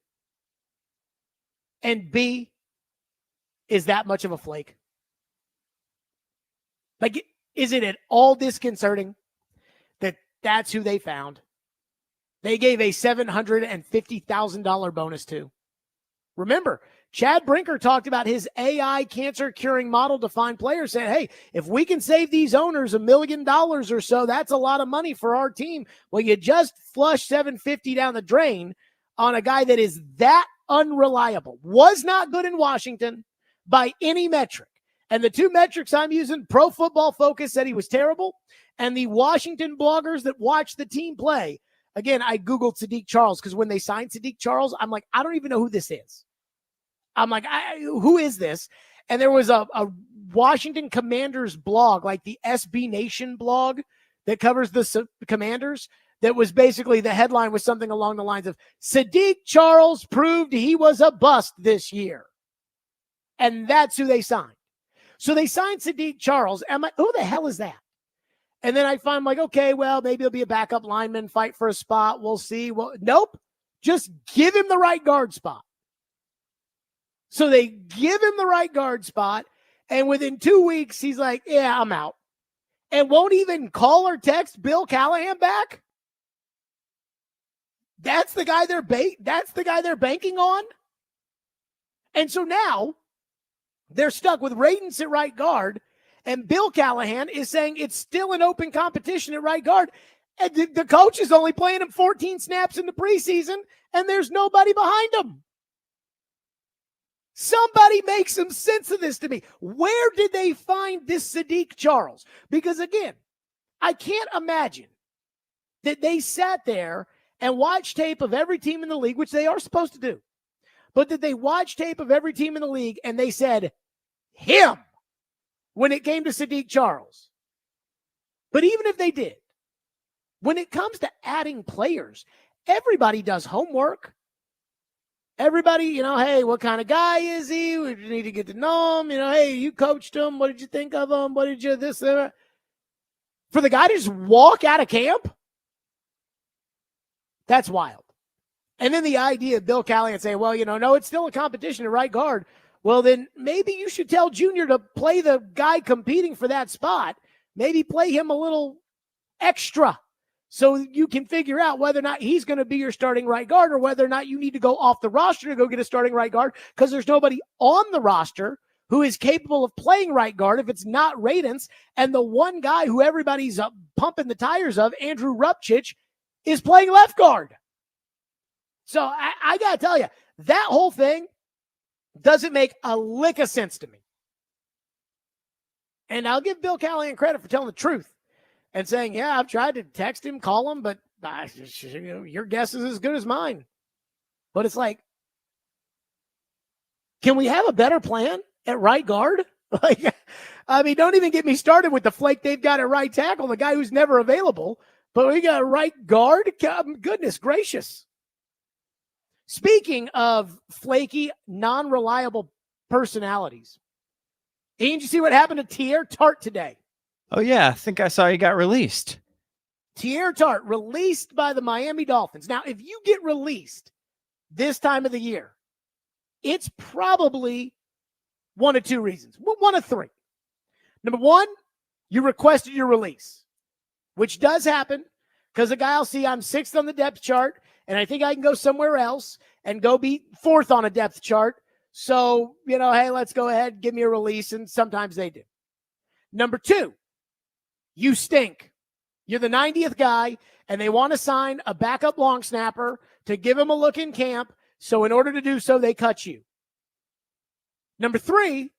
[SPEAKER 1] and B, is that much of a flake? Like, is it at all disconcerting that that's who they found? They gave a $750,000 bonus to. Remember, Chad Brinker talked about his AI cancer curing model to find players, saying, hey, if we can save these owners $1 million or so, that's a lot of money for our team. Well, you just flush $750 down the drain on a guy that is that unreliable, was not good in Washington by any metric. And the two metrics I'm using, Pro Football Focus said he was terrible, and the Washington bloggers that watch the team play. Again, I Googled Sadiq Charles because when they signed Sadiq Charles, I'm like, I don't even know who this is. I'm like, who is this? And there was a Washington Commanders blog, like the SB Nation blog that covers the Commanders, that was basically, the headline was something along the lines of, Sadiq Charles proved he was a bust this year. And that's who they signed. So they signed Sadiq Charles. I'm like, who the hell is that? And then I find, like, okay, well, maybe he'll be a backup lineman, fight for a spot. We'll see. Well, nope. Just give him the right guard spot. So they give him the right guard spot. And within 2 weeks, he's like, yeah, I'm out. And won't even call or text Bill Callahan back. That's the guy they're banking on. And so now they're stuck with Radens at right guard, and Bill Callahan is saying it's still an open competition at right guard. And the coach is only playing him 14 snaps in the preseason, and there's nobody behind him. Somebody make some sense of this to me. Where did they find this Sadiq Charles? Because, again, I can't imagine that they sat there and watched tape of every team in the league, which they are supposed to do. But that they watched tape of every team in the league and they said, him, when it came to Sadiq Charles. But even if they did, when it comes to adding players, everybody does homework. Everybody, hey, what kind of guy is he? We need to get to know him. Hey, you coached him. What did you think of him? What did you this, that? For the guy to just walk out of camp? That's wild. And then the idea of Bill Callahan saying, well, no, it's still a competition at right guard. Well, then maybe you should tell Junior to play the guy competing for that spot. Maybe play him a little extra so you can figure out whether or not he's going to be your starting right guard or whether or not you need to go off the roster to go get a starting right guard because there's nobody on the roster who is capable of playing right guard if it's not Radens. And the one guy who everybody's pumping the tires of, Andrew Rupchich, is playing left guard. So I got to tell you, that whole thing doesn't make a lick of sense to me. And I'll give Bill Callahan credit for telling the truth and saying, yeah, I've tried to text him, call him, but your guess is as good as mine. But it's like, can we have a better plan at right guard? Don't even get me started with the flake they've got at right tackle, the guy who's never available. But we got a right guard? Goodness gracious. Speaking of flaky, non-reliable personalities, did you see what happened to Teair Tart today?
[SPEAKER 2] Oh, yeah. I think I saw he got released.
[SPEAKER 1] Teair Tart released by the Miami Dolphins. Now, if you get released this time of the year, it's probably One of two reasons. One of three. Number one, you requested your release, which does happen because a guy will see I'm 6th on the depth chart and I think I can go somewhere else and go be 4th on a depth chart. So, hey, let's go ahead, give me a release. And sometimes they do. Number two, you stink. You're the 90th guy and they want to sign a backup long snapper to give him a look in camp. So in order to do so, they cut you. Number three,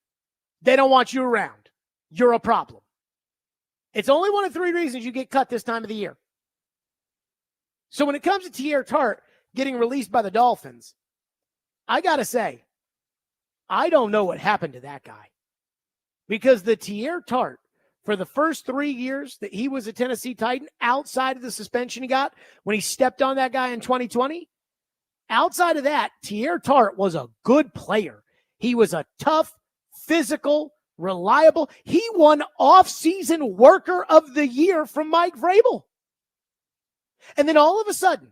[SPEAKER 1] they don't want you around. You're a problem. It's only one of three reasons you get cut this time of the year. So when it comes to Teair Tart getting released by the Dolphins, I got to say, I don't know what happened to that guy. Because the Teair Tart, for the first 3 years that he was a Tennessee Titan, outside of the suspension he got when he stepped on that guy in 2020, outside of that, Teair Tart was a good player. He was a tough, physical, reliable. He won off-season worker of the year from Mike Vrabel. And then all of a sudden,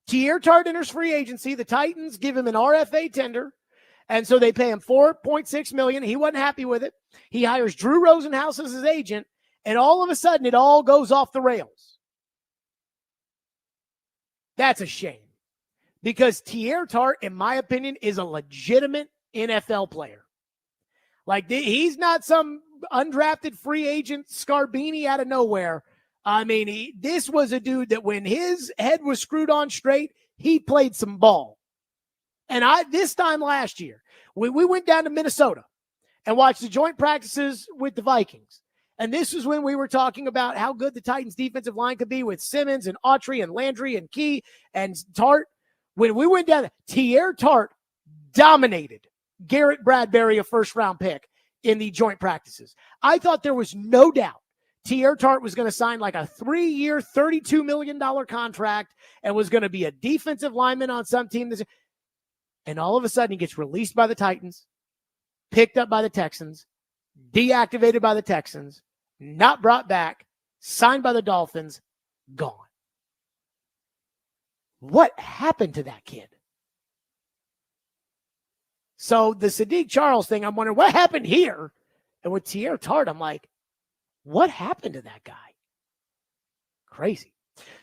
[SPEAKER 1] Teair Tart enters free agency. The Titans give him an RFA tender. And so they pay him $4.6 million. He wasn't happy with it. He hires Drew Rosenhaus as his agent. And all of a sudden, it all goes off the rails. That's a shame. Because Teair Tart, in my opinion, is a legitimate NFL player. Like, he's not some undrafted free agent Scarbini out of nowhere. I mean, this was a dude that when his head was screwed on straight, he played some ball. And this time last year, we went down to Minnesota and watched the joint practices with the Vikings. And this is when we were talking about how good the Titans defensive line could be with Simmons and Autry and Landry and Key and Tart. When we went down, Teair Tart dominated Garrett Bradbury, a first-round pick, in the joint practices. I thought there was no doubt Teair Tart was going to sign like a 3-year, $32 million contract and was going to be a defensive lineman on some team. And all of a sudden, he gets released by the Titans, picked up by the Texans, deactivated by the Texans, not brought back, signed by the Dolphins, gone. What happened to that kid? So the Sadiq Charles thing, I'm wondering, what happened here? And with Teair Tart, I'm like, what happened to that guy? Crazy.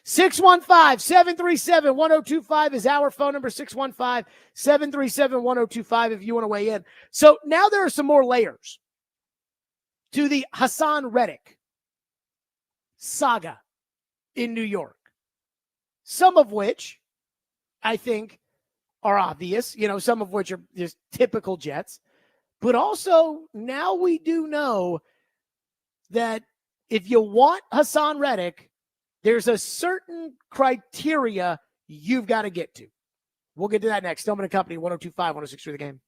[SPEAKER 1] 615-737-1025 is our phone number, 615-737-1025 if you want to weigh in. So now there are some more layers to the Hassan Reddick saga in New York. Some of which I think are obvious, some of which are just typical Jets. But also now we do know that if you want Hassan Reddick, there's a certain criteria you've got to get to. We'll get to that next. Stillman & Company, 102.5, 106.3 The Game.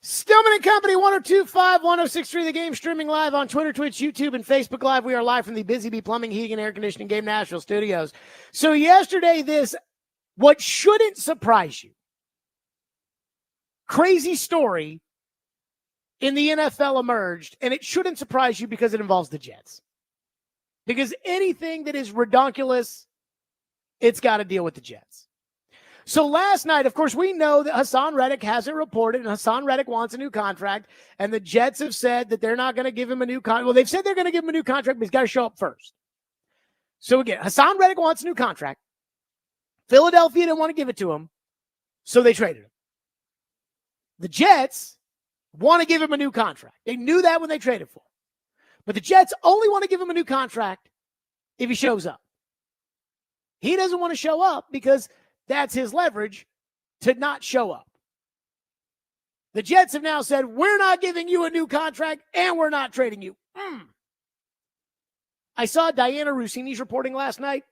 [SPEAKER 1] Stillman and Company, 102.5, 106.3, The Game, streaming live on Twitter, Twitch, YouTube, and Facebook Live. We are live from the Busy Bee Plumbing, Heating, and Air Conditioning Game Nashville studios. So yesterday, what shouldn't surprise you, crazy story in the NFL emerged, and it shouldn't surprise you because it involves the Jets. Because anything that is redonkulous, it's got to deal with the Jets. So last night, of course, we know that Hassan Reddick hasn't reported, and Hassan Reddick wants a new contract, and the Jets have said that they're not going to give him a new contract. Well, they've said they're going to give him a new contract, but he's got to show up first. So again, Hassan Reddick wants a new contract. Philadelphia didn't want to give it to him, so they traded him. The Jets want to give him a new contract. They knew that when they traded for him. But the Jets only want to give him a new contract if he shows up. He doesn't want to show up because that's his leverage to not show up. The Jets have now said, we're not giving you a new contract and we're not trading you. I saw Diana Rossini's reporting last night.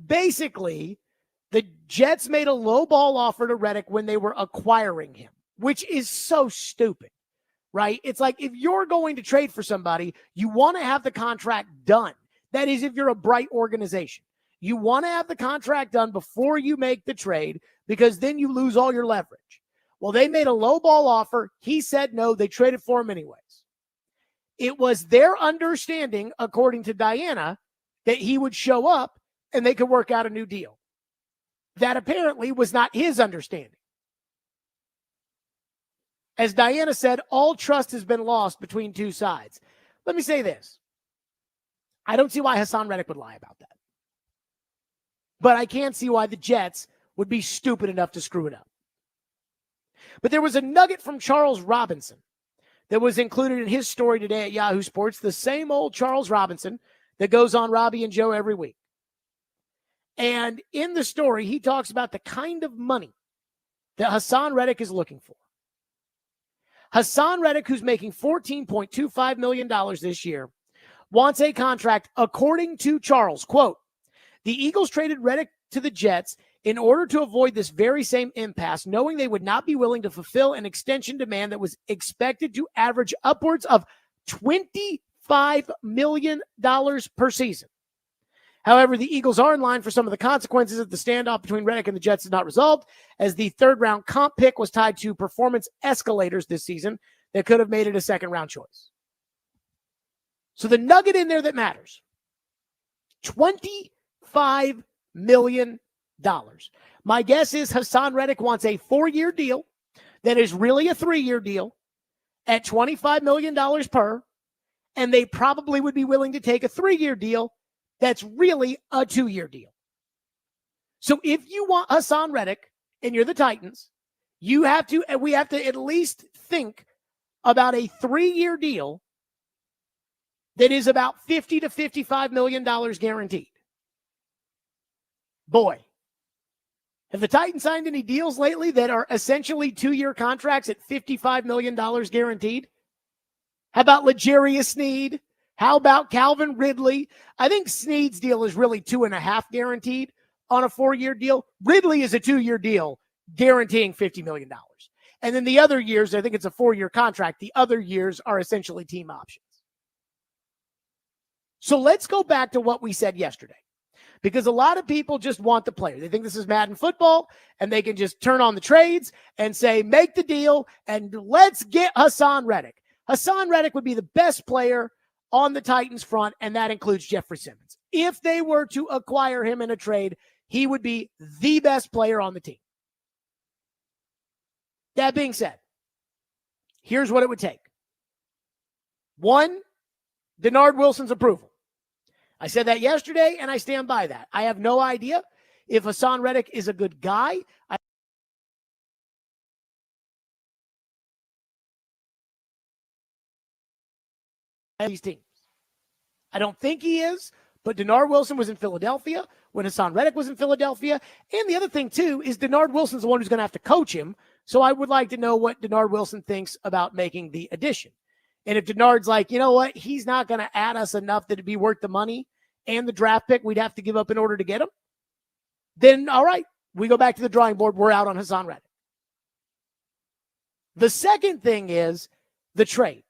[SPEAKER 1] Basically, the Jets made a low ball offer to Reddick when they were acquiring him, which is so stupid, right? It's like if you're going to trade for somebody, you want to have the contract done. That is if you're a bright organization. You want to have the contract done before you make the trade because then you lose all your leverage. Well, they made a low ball offer. He said no. They traded for him anyways. It was their understanding, according to Diana, that he would show up and they could work out a new deal. That apparently was not his understanding. As Diana said, all trust has been lost between two sides. Let me say this. I don't see why Hassan Reddick would lie about that. But I can't see why the Jets would be stupid enough to screw it up. But there was a nugget from Charles Robinson that was included in his story today at Yahoo Sports, the same old Charles Robinson that goes on Robbie and Joe every week. And in the story, he talks about the kind of money that Hassan Reddick is looking for. Hassan Reddick, who's making $14.25 million this year, wants a contract, according to Charles, quote, the Eagles traded Reddick to the Jets in order to avoid this very same impasse, knowing they would not be willing to fulfill an extension demand that was expected to average upwards of $25 million per season. However, the Eagles are in line for some of the consequences of the standoff between Reddick and the Jets is not resolved, as the third-round comp pick was tied to performance escalators this season that could have made it a second-round choice. So the nugget in there that matters, $25 million. My guess is Hassan Reddick wants a 4-year deal that is really a 3-year deal at $25 million per, and they probably would be willing to take a 3-year deal that's really a 2-year deal. So if you want Hassan Reddick and you're the Titans, we have to at least think about a 3-year deal that is about $50 to $55 million guaranteed. Boy, have the Titans signed any deals lately that are essentially 2-year contracts at $55 million guaranteed? How about L'Jarius Sneed? How about Calvin Ridley? I think Sneed's deal is really 2.5 guaranteed on a 4-year deal. Ridley is a 2-year deal guaranteeing $50 million. And then the other years, I think it's a 4-year contract. The other years are essentially team options. So let's go back to what we said yesterday. Because a lot of people just want the player. They think this is Madden football, and they can just turn on the trades and say, make the deal, and let's get Hassan Reddick. Hassan Reddick would be the best player on the Titans front, and that includes Jeffrey Simmons. If they were to acquire him in a trade, he would be the best player on the team. That being said, here's what it would take. 1, Denard Wilson's approval. I said that yesterday, and I stand by that. I have no idea if Hassan Reddick is a good guy. These teams. I don't think he is, but Denard Wilson was in Philadelphia when Hassan Reddick was in Philadelphia. And the other thing, too, is Denard Wilson's the one who's going to have to coach him. So I would like to know what Denard Wilson thinks about making the addition. And if Denard's like, you know what, he's not going to add us enough that it'd be worth the money and the draft pick we'd have to give up in order to get him, then all right, we go back to the drawing board. We're out on Hassan Reddick. The second thing is the trade.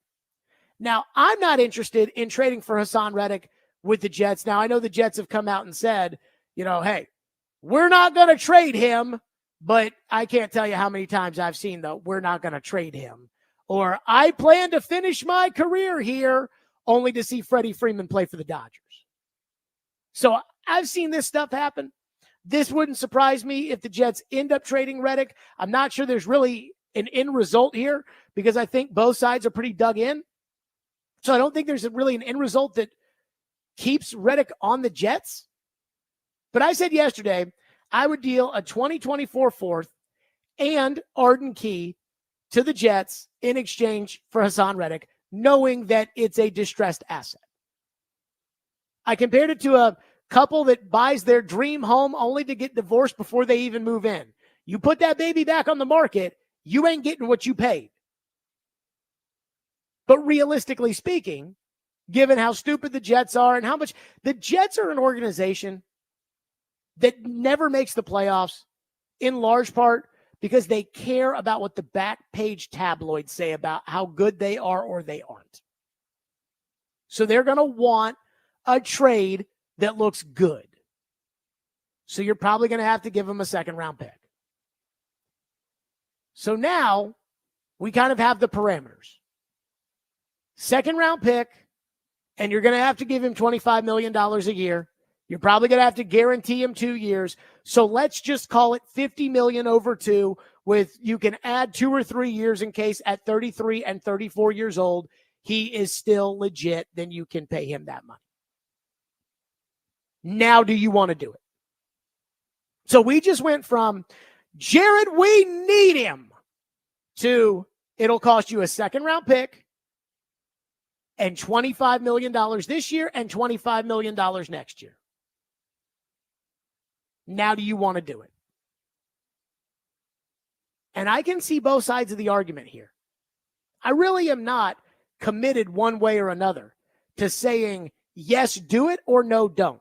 [SPEAKER 1] Now, I'm not interested in trading for Hassan Reddick with the Jets. Now, I know the Jets have come out and said, hey, we're not going to trade him, but I can't tell you how many times I've seen we're not going to trade him. Or I plan to finish my career here only to see Freddie Freeman play for the Dodgers. So I've seen this stuff happen. This wouldn't surprise me if the Jets end up trading Reddick. I'm not sure there's really an end result here because I think both sides are pretty dug in. So I don't think there's really an end result that keeps Reddick on the Jets. But I said yesterday I would deal a 2024 fourth and Arden Key to the Jets in exchange for Hassan Reddick, knowing that it's a distressed asset. I compared it to a couple that buys their dream home only to get divorced before they even move in. You put that baby back on the market, you ain't getting what you paid. But realistically speaking, given how stupid the Jets are and how much the Jets are an organization that never makes the playoffs, in large part because they care about what the back page tabloids say about how good they are or they aren't. So they're going to want a trade that looks good. So you're probably going to have to give them a second round pick. So now we kind of have the parameters. Second round pick, and you're going to have to give him $25 million a year. You're probably going to have to guarantee him 2 years. So let's just call it $50 million over 2 with you can add 2 or 3 years in case at 33 and 34 years old, he is still legit, then you can pay him that money. Now, do you want to do it? So we just went from, Jared, we need him, to it'll cost you a second round pick and $25 million this year and $25 million next year. Now, do you want to do it? And I can see both sides of the argument here. I really am not committed one way or another to saying, yes, do it, or no, don't.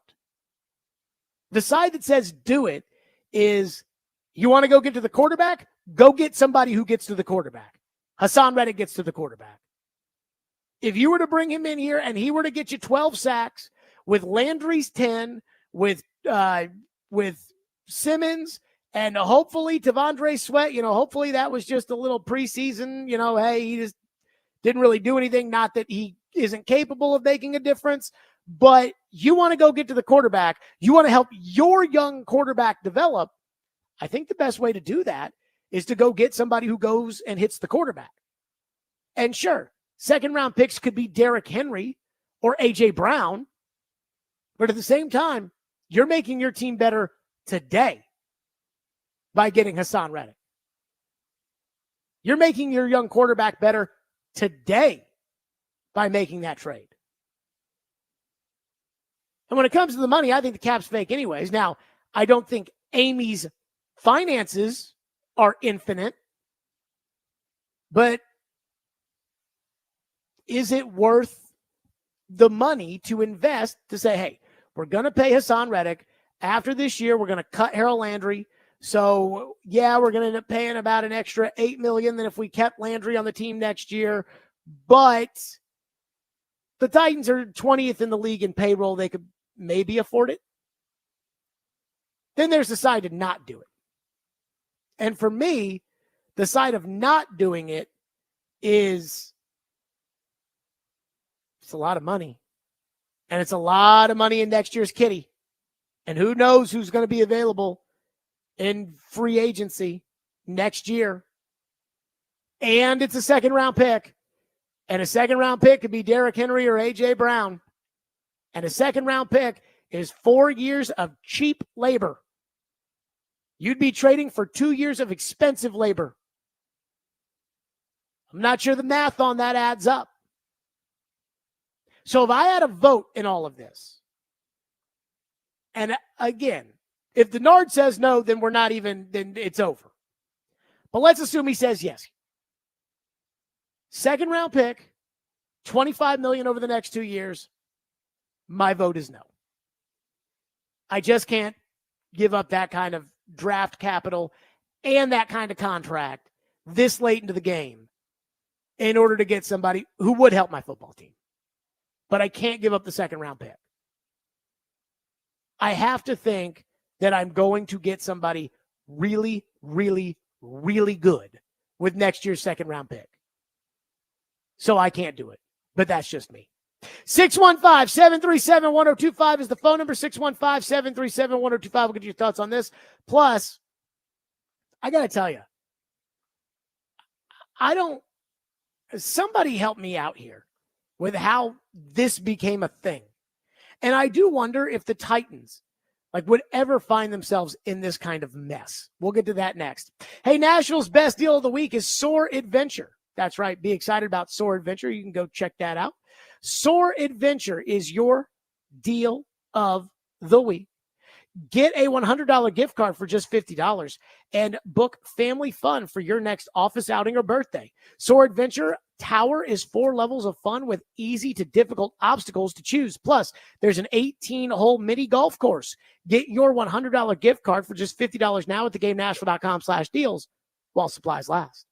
[SPEAKER 1] The side that says do it is, you want to go get to the quarterback? Go get somebody who gets to the quarterback. Hassan Reddick gets to the quarterback. If you were to bring him in here and he were to get you 12 sacks with Landry's 10, with Simmons, and hopefully Tavondre Sweat, hopefully that was just a little preseason, hey, he just didn't really do anything. Not that he isn't capable of making a difference, but you want to go get to the quarterback. You want to help your young quarterback develop. I think the best way to do that is to go get somebody who goes and hits the quarterback. And sure, second round picks could be Derrick Henry or A.J. Brown. But at the same time, you're making your team better today by getting Hassan Reddick. You're making your young quarterback better today by making that trade. And when it comes to the money, I think the cap's fake anyways. Now, I don't think Amy's finances are infinite, but is it worth the money to invest to say, hey, we're going to pay Hassan Reddick. After this year, we're going to cut Harold Landry. So, yeah, we're going to end up paying about an extra $8 million than if we kept Landry on the team next year. But the Titans are 20th in the league in payroll. They could maybe afford it. Then there's the side to not do it. And for me, the side of not doing it is, it's a lot of money. And it's a lot of money in next year's kitty. And who knows who's going to be available in free agency next year. And it's a second round pick. And a second round pick could be Derrick Henry or A.J. Brown. And a second round pick is 4 years of cheap labor. You'd be trading for 2 years of expensive labor. I'm not sure the math on that adds up. So if I had a vote in all of this, and again, if Denard says no, then then it's over. But let's assume he says yes. Second round pick, $25 million over the next 2 years. My vote is no. I just can't give up that kind of draft capital and that kind of contract this late into the game in order to get somebody who would help my football team. But I can't give up the second round pick. I have to think that I'm going to get somebody really, really, really good with next year's second round pick. So I can't do it, but that's just me. 615-737-1025 is the phone number. 615-737-1025. We'll get your thoughts on this. Plus, I got to tell you, somebody help me out here with how this became a thing. And I do wonder if the Titans would ever find themselves in this kind of mess. We'll get to that next. Hey, National's best deal of the week is Soar Adventure. That's right. Be excited about Soar Adventure. You can go check that out. Soar Adventure is your deal of the week. Get a $100 gift card for just $50 and book family fun for your next office outing or birthday. Soar Adventure Tower is 4 levels of fun with easy to difficult obstacles to choose. Plus, there's an 18-hole mini golf course. Get your $100 gift card for just $50 now at thegamenashville.com/deals while supplies last.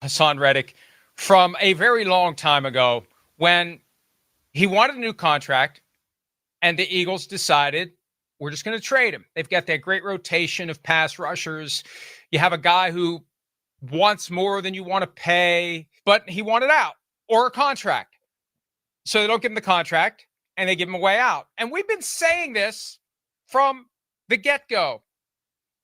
[SPEAKER 11] Hassan Reddick from a very long time ago when he wanted a new contract and the Eagles decided we're just going to trade him. They've got that great rotation of pass rushers. You have a guy who wants more than you want to pay, but he wanted out or a contract. So they don't give him the contract and they give him a way out. And we've been saying this from the get-go.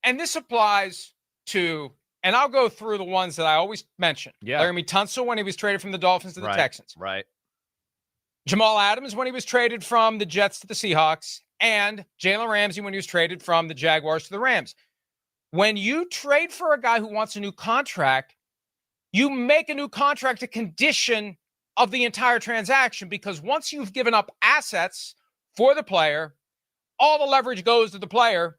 [SPEAKER 11] And this applies to, and I'll go through the ones that I always mention.
[SPEAKER 12] Yeah.
[SPEAKER 11] Laramie Tunsil when he was traded from the Dolphins to the Texans.
[SPEAKER 12] Right.
[SPEAKER 11] Jamal Adams when he was traded from the Jets to the Seahawks. And Jalen Ramsey when he was traded from the Jaguars to the Rams. When you trade for a guy who wants a new contract, you make a new contract a condition of the entire transaction, because once you've given up assets for the player, all the leverage goes to the player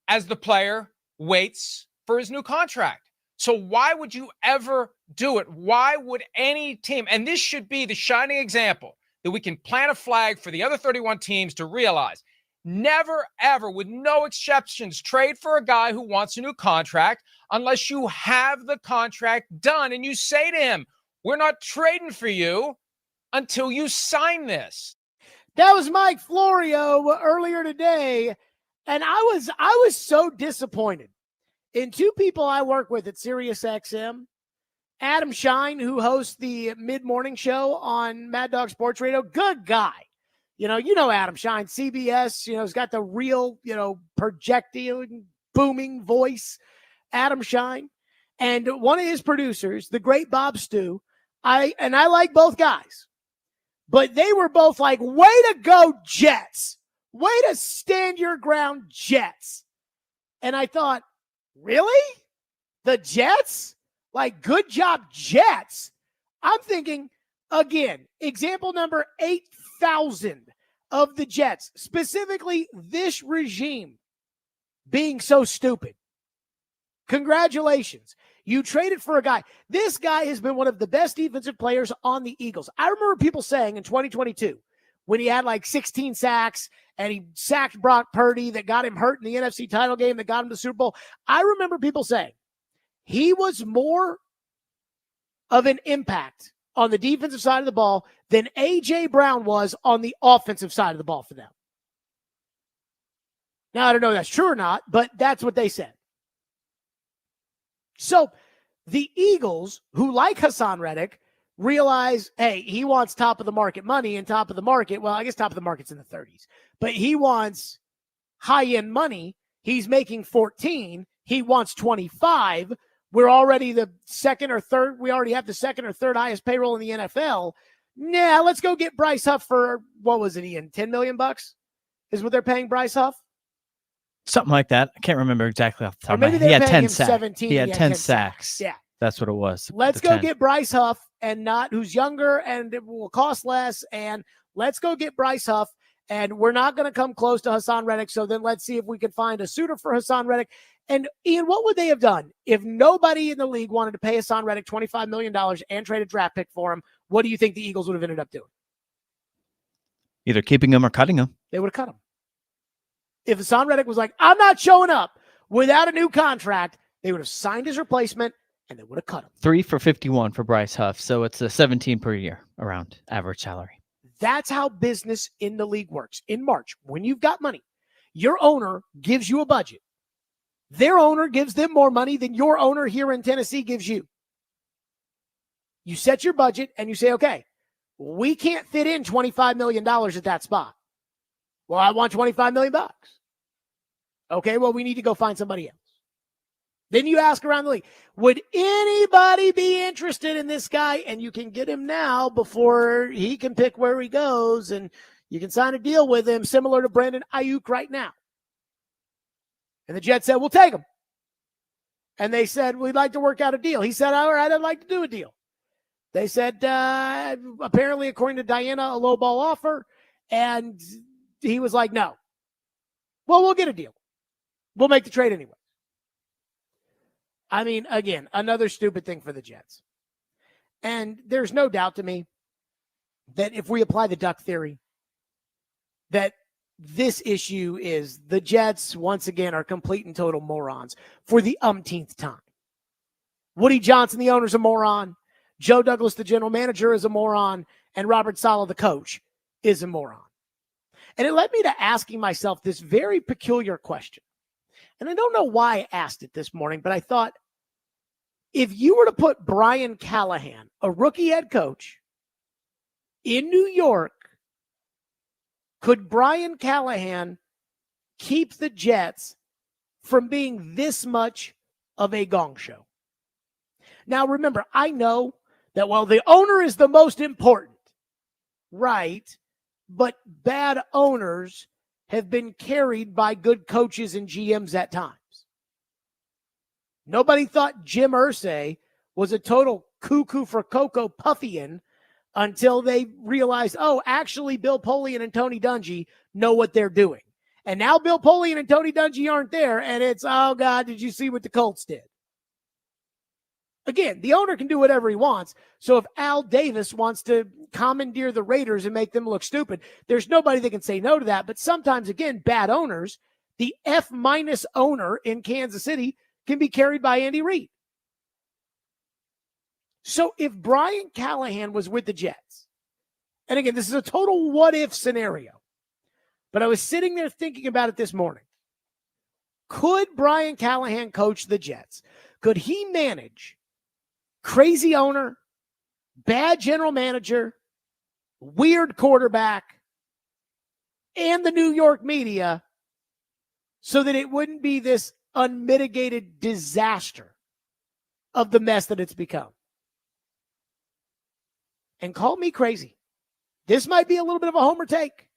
[SPEAKER 11] as the player waits for his new contract. So why would you ever do it? Why would any team, and this should be the shining example that we can plant a flag for the other 31 teams to realize, never, ever, with no exceptions, trade for a guy who wants a new contract unless you have the contract done and you say to him, we're not trading for you until you sign this.
[SPEAKER 1] That was Mike Florio earlier today, and I was so disappointed in two people I work with at SiriusXM. Adam Shine, who hosts the mid-morning show on Mad Dog Sports Radio, good guy. You know Adam Shine, CBS, he's got the real, projecting, booming voice, Adam Shine. And one of his producers, the great Bob Stew, I like both guys. But they were both like, way to go, Jets. Way to stand your ground, Jets. And I thought, really? The Jets? Like, good job, Jets. I'm thinking, again, example number 8,000 of the Jets, specifically this regime being so stupid. Congratulations. You traded for a guy. This guy has been one of the best defensive players on the Eagles. I remember people saying in 2022, when he had like 16 sacks and he sacked Brock Purdy that got him hurt in the NFC title game that got him to the Super Bowl. I remember people saying he was more of an impact on the defensive side of the ball than A.J. Brown was on the offensive side of the ball for them. Now, I don't know if that's true or not, but that's what they said. So the Eagles, who like Hassan Reddick, realize, hey, he wants top of the market money, and top of the market, well, I guess top of the market's in the 30s, but he wants high-end money. He's making 14. He wants 25. We're already the second or third. We already have the second or third highest payroll in the NFL. Nah, let's go get Bryce Huff for, what was it, Ian? $10 million is what they're paying Bryce Huff?
[SPEAKER 2] Something like that. I can't remember exactly off the top of my
[SPEAKER 1] maybe
[SPEAKER 2] head.
[SPEAKER 1] they're
[SPEAKER 2] He had
[SPEAKER 1] paying
[SPEAKER 2] 10
[SPEAKER 1] him
[SPEAKER 2] sacks.
[SPEAKER 1] 17.
[SPEAKER 2] He had 10 sacks.
[SPEAKER 1] Yeah.
[SPEAKER 2] That's what it was.
[SPEAKER 1] Let's go get Bryce Huff, and not who's younger and it will cost less. And let's go get Bryce Huff. And we're not going to come close to Hassan Reddick. So then let's see if we can find a suitor for Hassan Reddick. And Ian, what would they have done if nobody in the league wanted to pay Hassan Reddick $25 million and trade a draft pick for him? What do you think the Eagles would have ended up doing?
[SPEAKER 2] Either keeping him or cutting him.
[SPEAKER 1] They would have cut him. If Hassan Reddick was like, I'm not showing up without a new contract, they would have signed his replacement and they would have cut him.
[SPEAKER 2] 3 for 51 for Bryce Huff. So it's a 17 per year around average salary.
[SPEAKER 1] That's how business in the league works. In March, when you've got money, your owner gives you a budget. Their owner gives them more money than your owner here in Tennessee gives you. You set your budget and you say, okay, we can't fit in $25 million at that spot. Well, I want $25 million. Okay, well, we need to go find somebody else. Then you ask around the league, would anybody be interested in this guy? And you can get him now before he can pick where he goes, and you can sign a deal with him similar to Brandon Ayuk right now. And the Jets said, we'll take him. And they said, we'd like to work out a deal. He said, all right, I'd like to do a deal. They said, apparently, according to Diana, a low ball offer. And he was like, no. Well, we'll get a deal. We'll make the trade anyway. I mean, again, another stupid thing for the Jets. And there's no doubt to me that if we apply the duck theory, that this issue is the Jets, once again, are complete and total morons for the umpteenth time. Woody Johnson, the owner, is a moron. Joe Douglas, the general manager, is a moron. And Robert Saleh, the coach, is a moron. And it led me to asking myself this very peculiar question. And I don't know why I asked it this morning, but I thought, if you were to put Brian Callahan, a rookie head coach, in New York, could Brian Callahan keep the Jets from being this much of a gong show? Now, remember, I know that while the owner is the most important, right, but bad owners have been carried by good coaches and GMs at times. Nobody thought Jim Irsay was a total cuckoo for Cocoa Puffian until they realized, oh, actually, Bill Polian and Tony Dungy know what they're doing. And now Bill Polian and Tony Dungy aren't there, and it's, oh, God, did you see what the Colts did? Again, the owner can do whatever he wants. So if Al Davis wants to commandeer the Raiders and make them look stupid, there's nobody that can say no to that. But sometimes, again, bad owners, the F- owner in Kansas City can be carried by Andy Reid. So if Brian Callahan was with the Jets, and again, this is a total what-if scenario, but I was sitting there thinking about it this morning. Could Brian Callahan coach the Jets? Could he manage crazy owner, bad general manager, weird quarterback, and the New York media so that it wouldn't be this unmitigated disaster of the mess that it's become? And call me crazy. This might be a little bit of a homer take,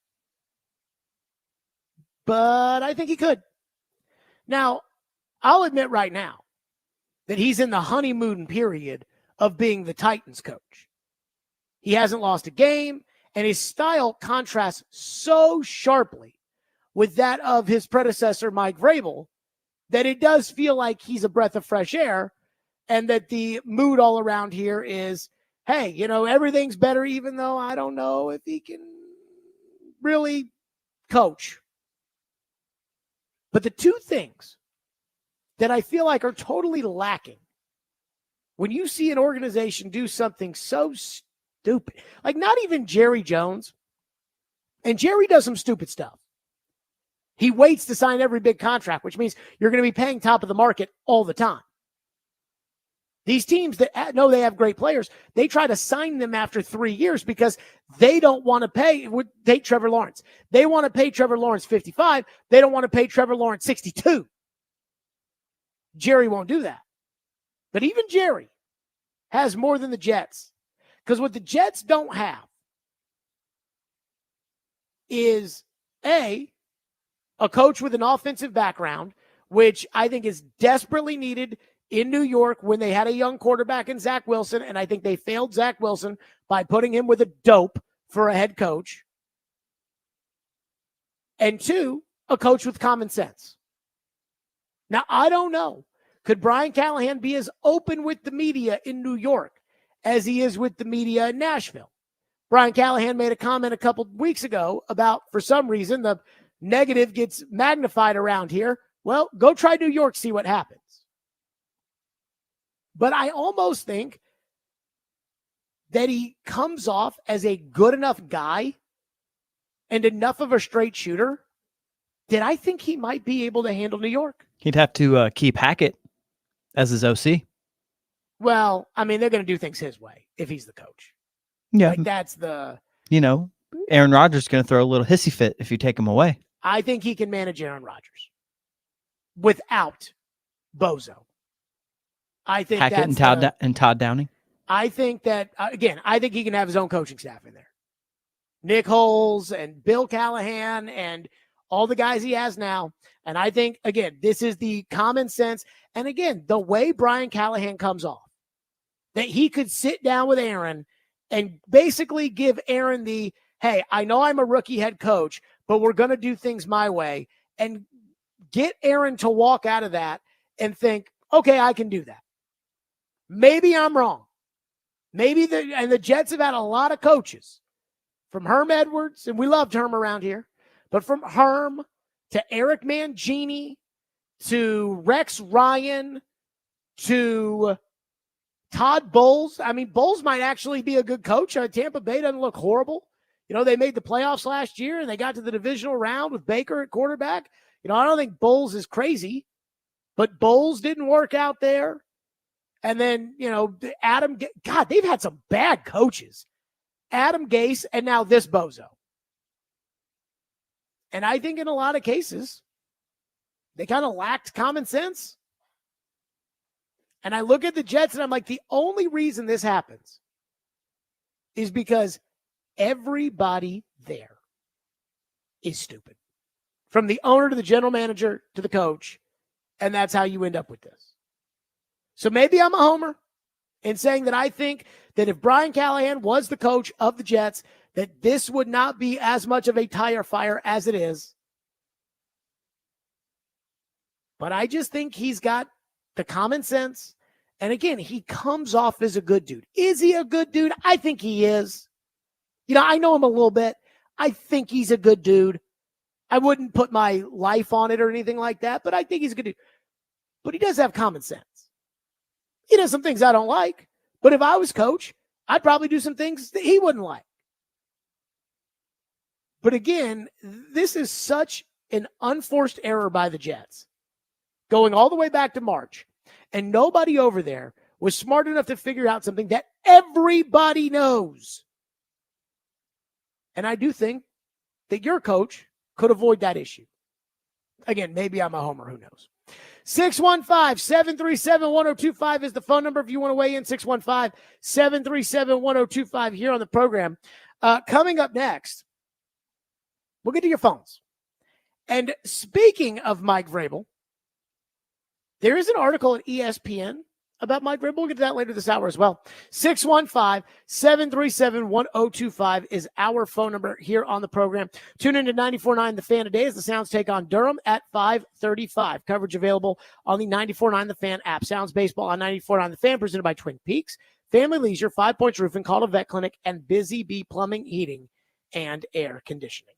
[SPEAKER 1] but I think he could. Now, I'll admit right now that he's in the honeymoon period of being the Titans coach. He hasn't lost a game, and his style contrasts so sharply with that of his predecessor, Mike Vrabel, that it does feel like he's a breath of fresh air, and that the mood all around here is, hey, you know, everything's better, even though I don't know if he can really coach. But the two things that I feel like are totally lacking when you see an organization do something so stupid, like not even Jerry Jones, and Jerry does some stupid stuff. He waits to sign every big contract, which means you're going to be paying top of the market all the time. These teams that know they have great players, they try to sign them after 3 years because they don't want to pay. Take Trevor Lawrence. They want to pay Trevor Lawrence 55. They don't want to pay Trevor Lawrence 62. Jerry won't do that. But even Jerry has more than the Jets. Because what the Jets don't have is, a coach with an offensive background, which I think is desperately needed in New York when they had a young quarterback in Zach Wilson, and I think they failed Zach Wilson by putting him with a dope for a head coach. And two, a coach with common sense. Now, I don't know. Could Brian Callahan be as open with the media in New York as he is with the media in Nashville? Brian Callahan made a comment a couple weeks ago about, for some reason, the negative gets magnified around here. Well, go try New York, see what happens. But I almost think that he comes off as a good enough guy and enough of a straight shooter that I think he might be able to handle New York.
[SPEAKER 2] He'd have to keep Hackett as his OC.
[SPEAKER 1] Well, I mean, they're going to do things his way if he's the coach.
[SPEAKER 2] Yeah.
[SPEAKER 1] Like that's the...
[SPEAKER 2] You know, Aaron Rodgers is going to throw a little hissy fit if you take him away.
[SPEAKER 1] I think he can manage Aaron Rodgers without Bozo. I think
[SPEAKER 2] Hackett and Todd Downing.
[SPEAKER 1] I think that, again, I think he can have his own coaching staff in there. Nick Holes and Bill Callahan and all the guys he has now. And I think, again, this is the common sense. And again, the way Brian Callahan comes off, that he could sit down with Aaron and basically give Aaron the, hey, I know I'm a rookie head coach, but we're going to do things my way, and get Aaron to walk out of that and think, okay, I can do that. Maybe I'm wrong. Maybe the Jets have had a lot of coaches, from Herm Edwards, and we loved Herm around here, but from Herm to Eric Mangini to Rex Ryan to Todd Bowles, I mean, Bowles might actually be a good coach. Tampa Bay doesn't look horrible. They made the playoffs last year and they got to the divisional round with Baker at quarterback. I don't think Bowles is crazy, but Bowles didn't work out there. And then, Adam, God, they've had some bad coaches. Adam Gase and now this bozo. And I think in a lot of cases, they kind of lacked common sense. And I look at the Jets and I'm like, the only reason this happens is because everybody there is stupid. From the owner to the general manager to the coach. And that's how you end up with this. So maybe I'm a homer in saying that I think that if Brian Callahan was the coach of the Jets, that this would not be as much of a tire fire as it is. But I just think he's got the common sense. And again, he comes off as a good dude. Is he a good dude? I think he is. I know him a little bit. I think he's a good dude. I wouldn't put my life on it or anything like that, but I think he's a good dude. But he does have common sense. He does some things I don't like. But if I was coach, I'd probably do some things that he wouldn't like. But again, this is such an unforced error by the Jets. Going all the way back to March. And nobody over there was smart enough to figure out something that everybody knows. And I do think that your coach could avoid that issue. Again, maybe I'm a homer. Who knows? 615-737-1025 is the phone number if you want to weigh in. 615-737-1025 here on the program. Coming up next, we'll get to your phones. And speaking of Mike Vrabel, there is an article at ESPN about Mike Vrabel. We'll get to that later this hour as well. 615-737-1025 is our phone number here on the program. Tune in to 94.9 The Fan today as the Sounds take on Durham at 5:35. Coverage available on the 94.9 The Fan app. Sounds baseball on 94.9 The Fan, presented by Twin Peaks, Family Leisure, 5 Points Roofing, Call to Vet Clinic, and Busy Bee Plumbing, Heating, and Air Conditioning.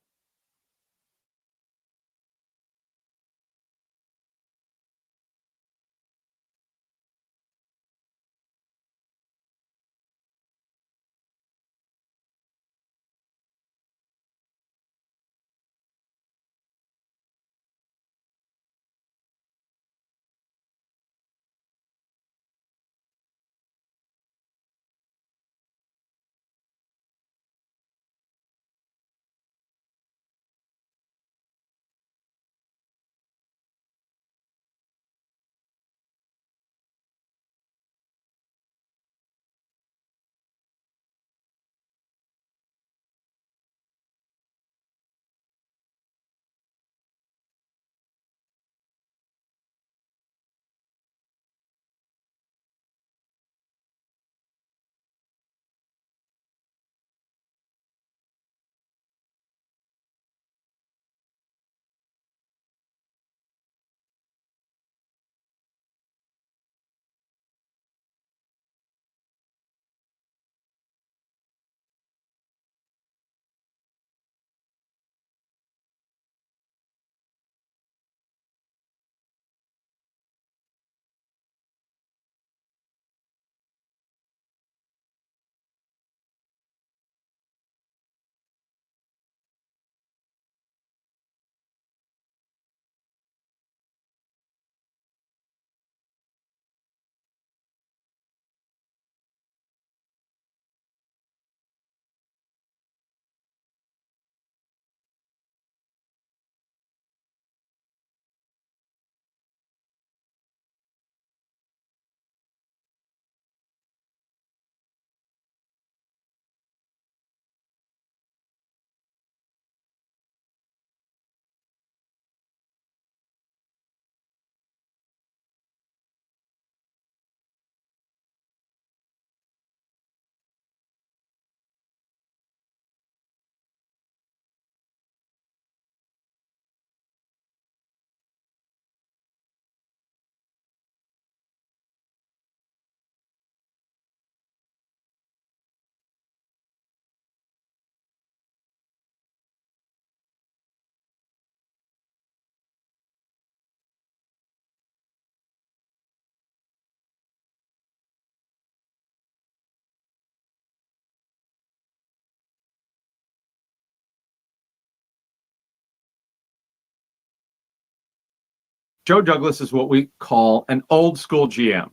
[SPEAKER 12] Joe Douglas is what we call an old school GM.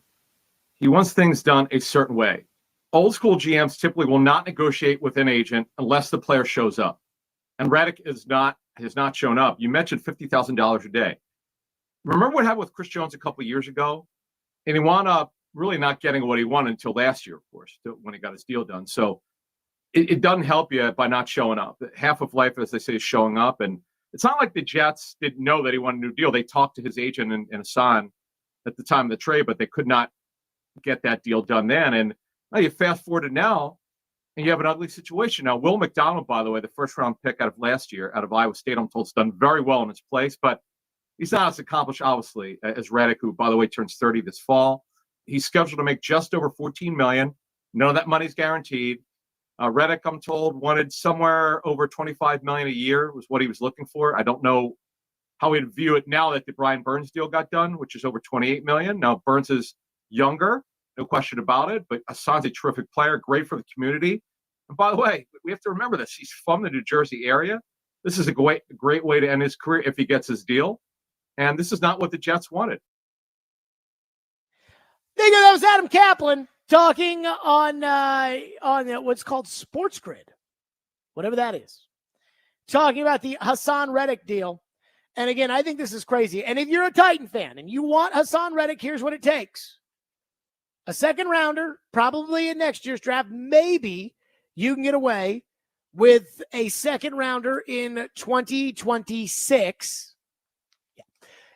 [SPEAKER 12] He wants things done a certain way. Old school GMs typically will not negotiate with an agent unless the player shows up. And Reddick has not shown up. You mentioned $50,000 a day. Remember what happened with Chris Jones a couple of years ago? And he wound up really not getting what he wanted until last year, of course, when he got his deal done. So it doesn't help you by not showing up. Half of life, as they say, is showing up. And it's not like the Jets didn't know that he wanted a new deal. They talked to his agent and Hassan at the time of the trade, but they could not get that deal done then. And now you fast forward to now, and you have an ugly situation. Now, Will McDonald, by the way, the first-round pick out of last year, out of Iowa State, I'm told, has done very well in his place, but he's not as accomplished, obviously, as Reddick, who, by the way, turns 30 this fall. He's scheduled to make just over $14 million. None of that money's guaranteed. Reddick, I'm told, wanted somewhere over $25 million a year was what he was looking for. I don't know how we'd view it now that the Brian Burns deal got done, which is over $28 million. Now, Burns is younger, no question about it, but Hassan's a terrific player, great for the community. And by the way, we have to remember this. He's from the New Jersey area. This is a great way to end his career if he gets his deal. And this is not what the Jets wanted.
[SPEAKER 1] That was Adam Kaplan talking on what's called Sports Grid, whatever that is, talking about the Hassan Reddick deal. And again, I think this is crazy. And if you're a Titan fan and you want Hassan Reddick, here's what it takes. A second rounder, probably in next year's draft. Maybe you can get away with a second rounder in 2026.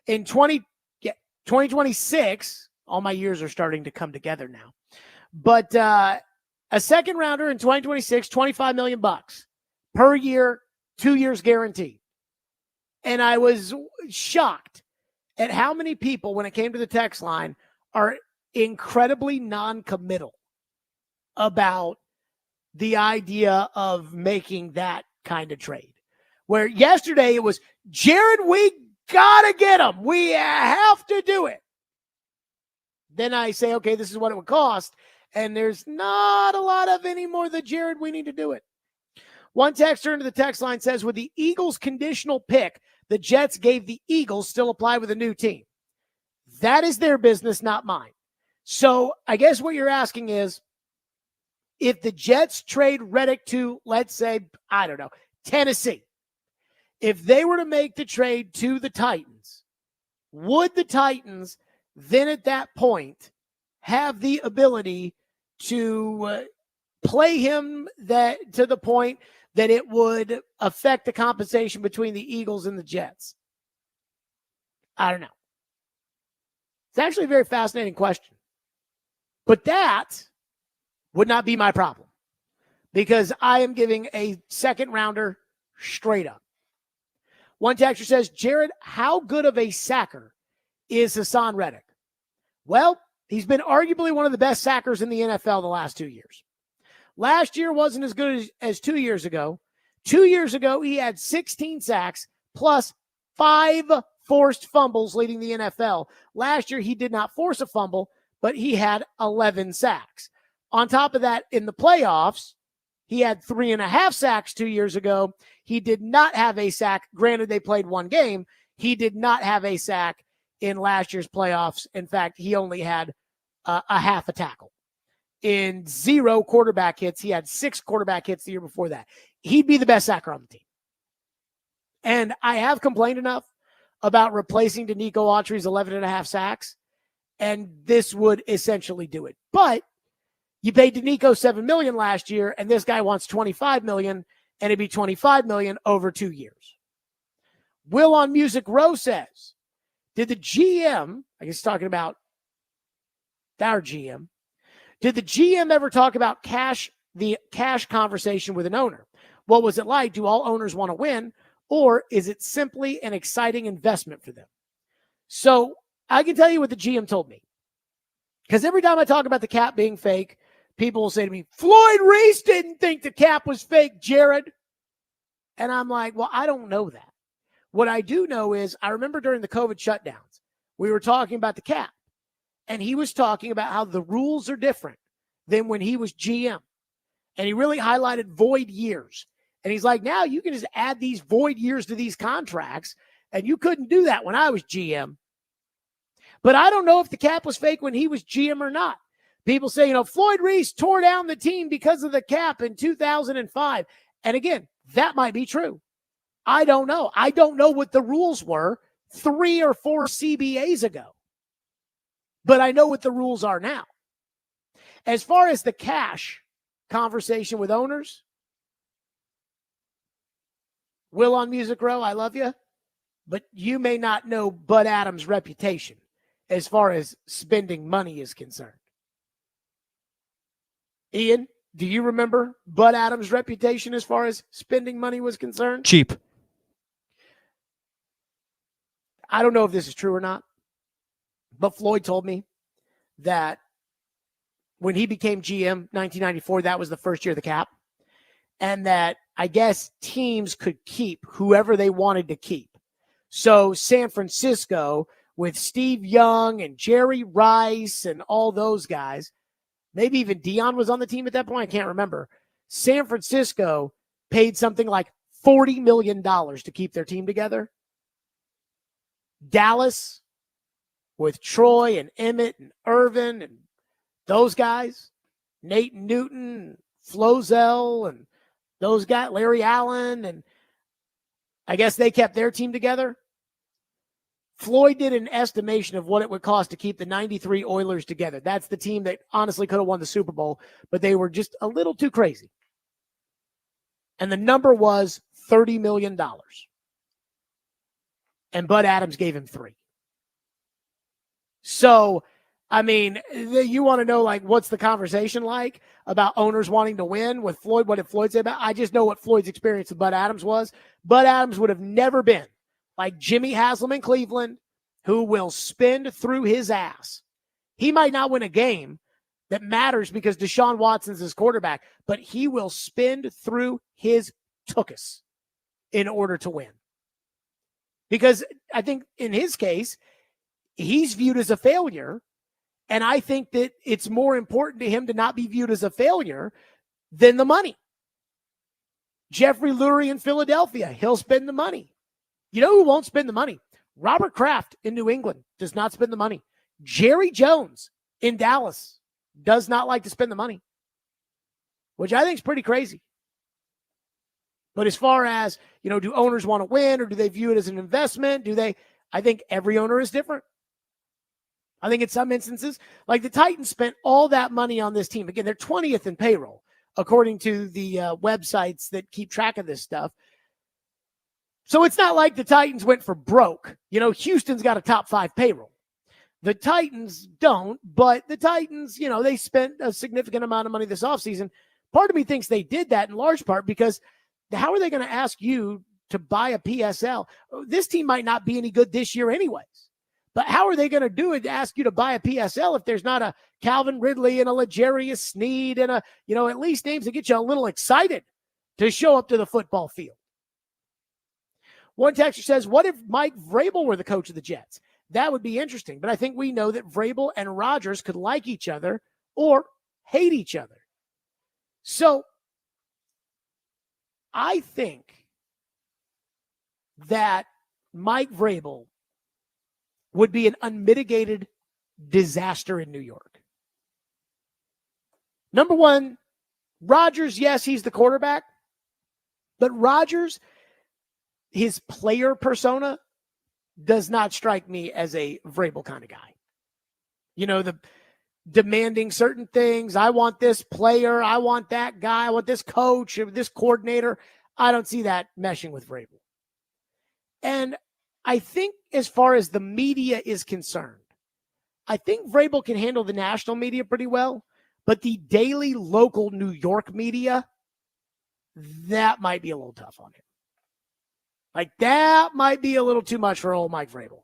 [SPEAKER 1] In 2026, all my years are starting to come together now. But a second rounder in 2026, $25 million per year, 2 years guaranteed. And I was shocked at how many people, when it came to the text line, are incredibly non-committal about the idea of making that kind of trade. Where yesterday it was, Jared, we got to get him. We have to do it. Then I say, okay, this is what it would cost. And there's not a lot of anymore the Jared, we need to do it. One texter into the text line says, with the Eagles' conditional pick, the Jets gave the Eagles still apply with a new team. That is their business, not mine. So I guess what you're asking is, if the Jets trade Reddick to, let's say, I don't know, Tennessee, if they were to make the trade to the Titans, would the Titans then at that point have the ability to play him that to the point that it would affect the compensation between the Eagles and the Jets? I don't know. It's actually a very fascinating question. But that would not be my problem, because I am giving a second rounder straight up. One texter says, Jared, how good of a sacker is Hassan Reddick? Well, he's been arguably one of the best sackers in the NFL the last 2 years. Last year wasn't as good as 2 years ago. 2 years ago, he had 16 sacks plus 5 forced fumbles leading the NFL. Last year, he did not force a fumble, but he had 11 sacks. On top of that, in the playoffs, he had 3.5 sacks 2 years ago. He did not have a sack. Granted, they played one game. He did not have a sack in last year's playoffs. In fact, he only had a half a tackle. In 0 quarterback hits, he had 6 quarterback hits the year before that. He'd be the best sacker on the team. And I have complained enough about replacing Danico Autry's 11.5 sacks, and this would essentially do it. But you paid Danico $7 million last year, and this guy wants $25 million, and it'd be $25 million over 2 years. Will on Music Row says, did the GM, I guess talking about our GM, did the GM ever talk about the cash conversation with an owner? What was it like? Do all owners want to win, or is it simply an exciting investment for them? So I can tell you what the GM told me. Because every time I talk about the cap being fake, people will say to me, Floyd Reese didn't think the cap was fake, Jared. And I'm like, well, I don't know that. What I do know is I remember during the COVID shutdowns, we were talking about the cap. And he was talking about how the rules are different than when he was GM. And he really highlighted void years. And he's like, now you can just add these void years to these contracts. And you couldn't do that when I was GM. But I don't know if the cap was fake when he was GM or not. People say, Floyd Reese tore down the team because of the cap in 2005. And again, that might be true. I don't know. I don't know what the rules were 3 or 4 CBAs ago. But I know what the rules are now. As far as the cash conversation with owners, Will on Music Row, I love you, but you may not know Bud Adams' reputation as far as spending money is concerned. Ian, do you remember Bud Adams' reputation as far as spending money was concerned?
[SPEAKER 2] Cheap.
[SPEAKER 1] I don't know if this is true or not, but Floyd told me that when he became GM, 1994, that was the first year of the cap, and that I guess teams could keep whoever they wanted to keep. So San Francisco, with Steve Young and Jerry Rice and all those guys, maybe even Dion was on the team at that point, I can't remember. San Francisco paid something like $40 million to keep their team together. Dallas, with Troy and Emmett and Irvin and those guys, Nate Newton, Flozell, and those guys, Larry Allen, and I guess they kept their team together. Floyd did an estimation of what it would cost to keep the 93 Oilers together. That's the team that honestly could have won the Super Bowl, but they were just a little too crazy. And the number was $30 million. And Bud Adams gave him $3 million. So, I mean, you want to know, what's the conversation like about owners wanting to win with Floyd? What did Floyd say about it? I just know what Floyd's experience with Bud Adams was. Bud Adams would have never been like Jimmy Haslam in Cleveland, who will spend through his ass. He might not win a game that matters because Deshaun Watson's his quarterback, but he will spend through his tuchus in order to win. Because I think in his case, he's viewed as a failure, and I think that it's more important to him to not be viewed as a failure than the money. Jeffrey Lurie in Philadelphia, he'll spend the money. You know who won't spend the money? Robert Kraft in New England does not spend the money. Jerry Jones in Dallas does not like to spend the money, which I think is pretty crazy. But as far as, do owners want to win, or do they view it as an investment? I think every owner is different. I think in some instances, like the Titans spent all that money on this team. Again, they're 20th in payroll, according to the websites that keep track of this stuff. So it's not like the Titans went for broke. Houston's got a top 5 payroll. The Titans don't, but the Titans, they spent a significant amount of money this offseason. Part of me thinks they did that in large part because how are they going to ask you to buy a PSL? This team might not be any good this year anyways. But how are they going to do it to ask you to buy a PSL if there's not a Calvin Ridley and a L'Jarius Sneed and at least names that get you a little excited to show up to the football field? One texter says, what if Mike Vrabel were the coach of the Jets? That would be interesting. But I think we know that Vrabel and Rodgers could like each other or hate each other. So I think that Mike Vrabel would be an unmitigated disaster in New York. Number one, Rodgers, yes, he's the quarterback, but Rodgers, his player persona does not strike me as a Vrabel kind of guy. The demanding certain things. I want this player. I want that guy. I want this coach, this coordinator. I don't see that meshing with Vrabel. And I think as far as the media is concerned, I think Vrabel can handle the national media pretty well, but the daily local New York media, that might be a little tough on him. That might be a little too much for old Mike Vrabel.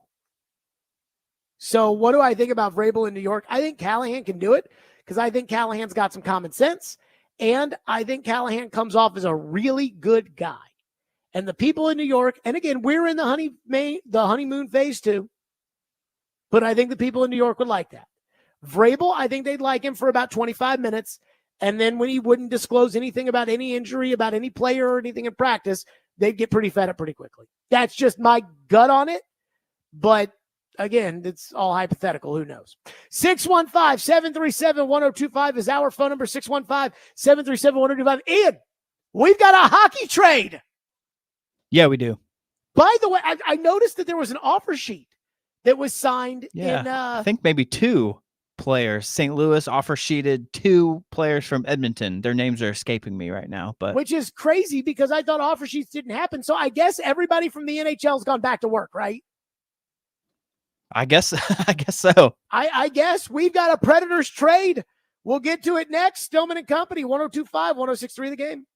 [SPEAKER 1] So what do I think about Vrabel in New York? I think Callahan can do it because I think Callahan's got some common sense, and I think Callahan comes off as a really good guy. And the people in New York, and again, we're in the honeymoon phase too, but I think the people in New York would like that. Vrabel, I think they'd like him for about 25 minutes, and then when he wouldn't disclose anything about any injury, about any player or anything in practice, they'd get pretty fed up pretty quickly. That's just my gut on it, but again, it's all hypothetical. Who knows? 615-737-1025 is our phone number. 615-737-1025. Ian, we've got a hockey trade.
[SPEAKER 2] Yeah, we do.
[SPEAKER 1] By the way, I noticed that there was an offer sheet that was signed in.
[SPEAKER 2] I think maybe 2 players. St. Louis offer sheeted 2 players from Edmonton. Their names are escaping me right now, but
[SPEAKER 1] which is crazy because I thought offer sheets didn't happen. So I guess everybody from the NHL has gone back to work, right?
[SPEAKER 2] I guess so.
[SPEAKER 1] I guess we've got a Predators trade. We'll get to it next. Stillman and Company, 102.5, 106.3 The Game.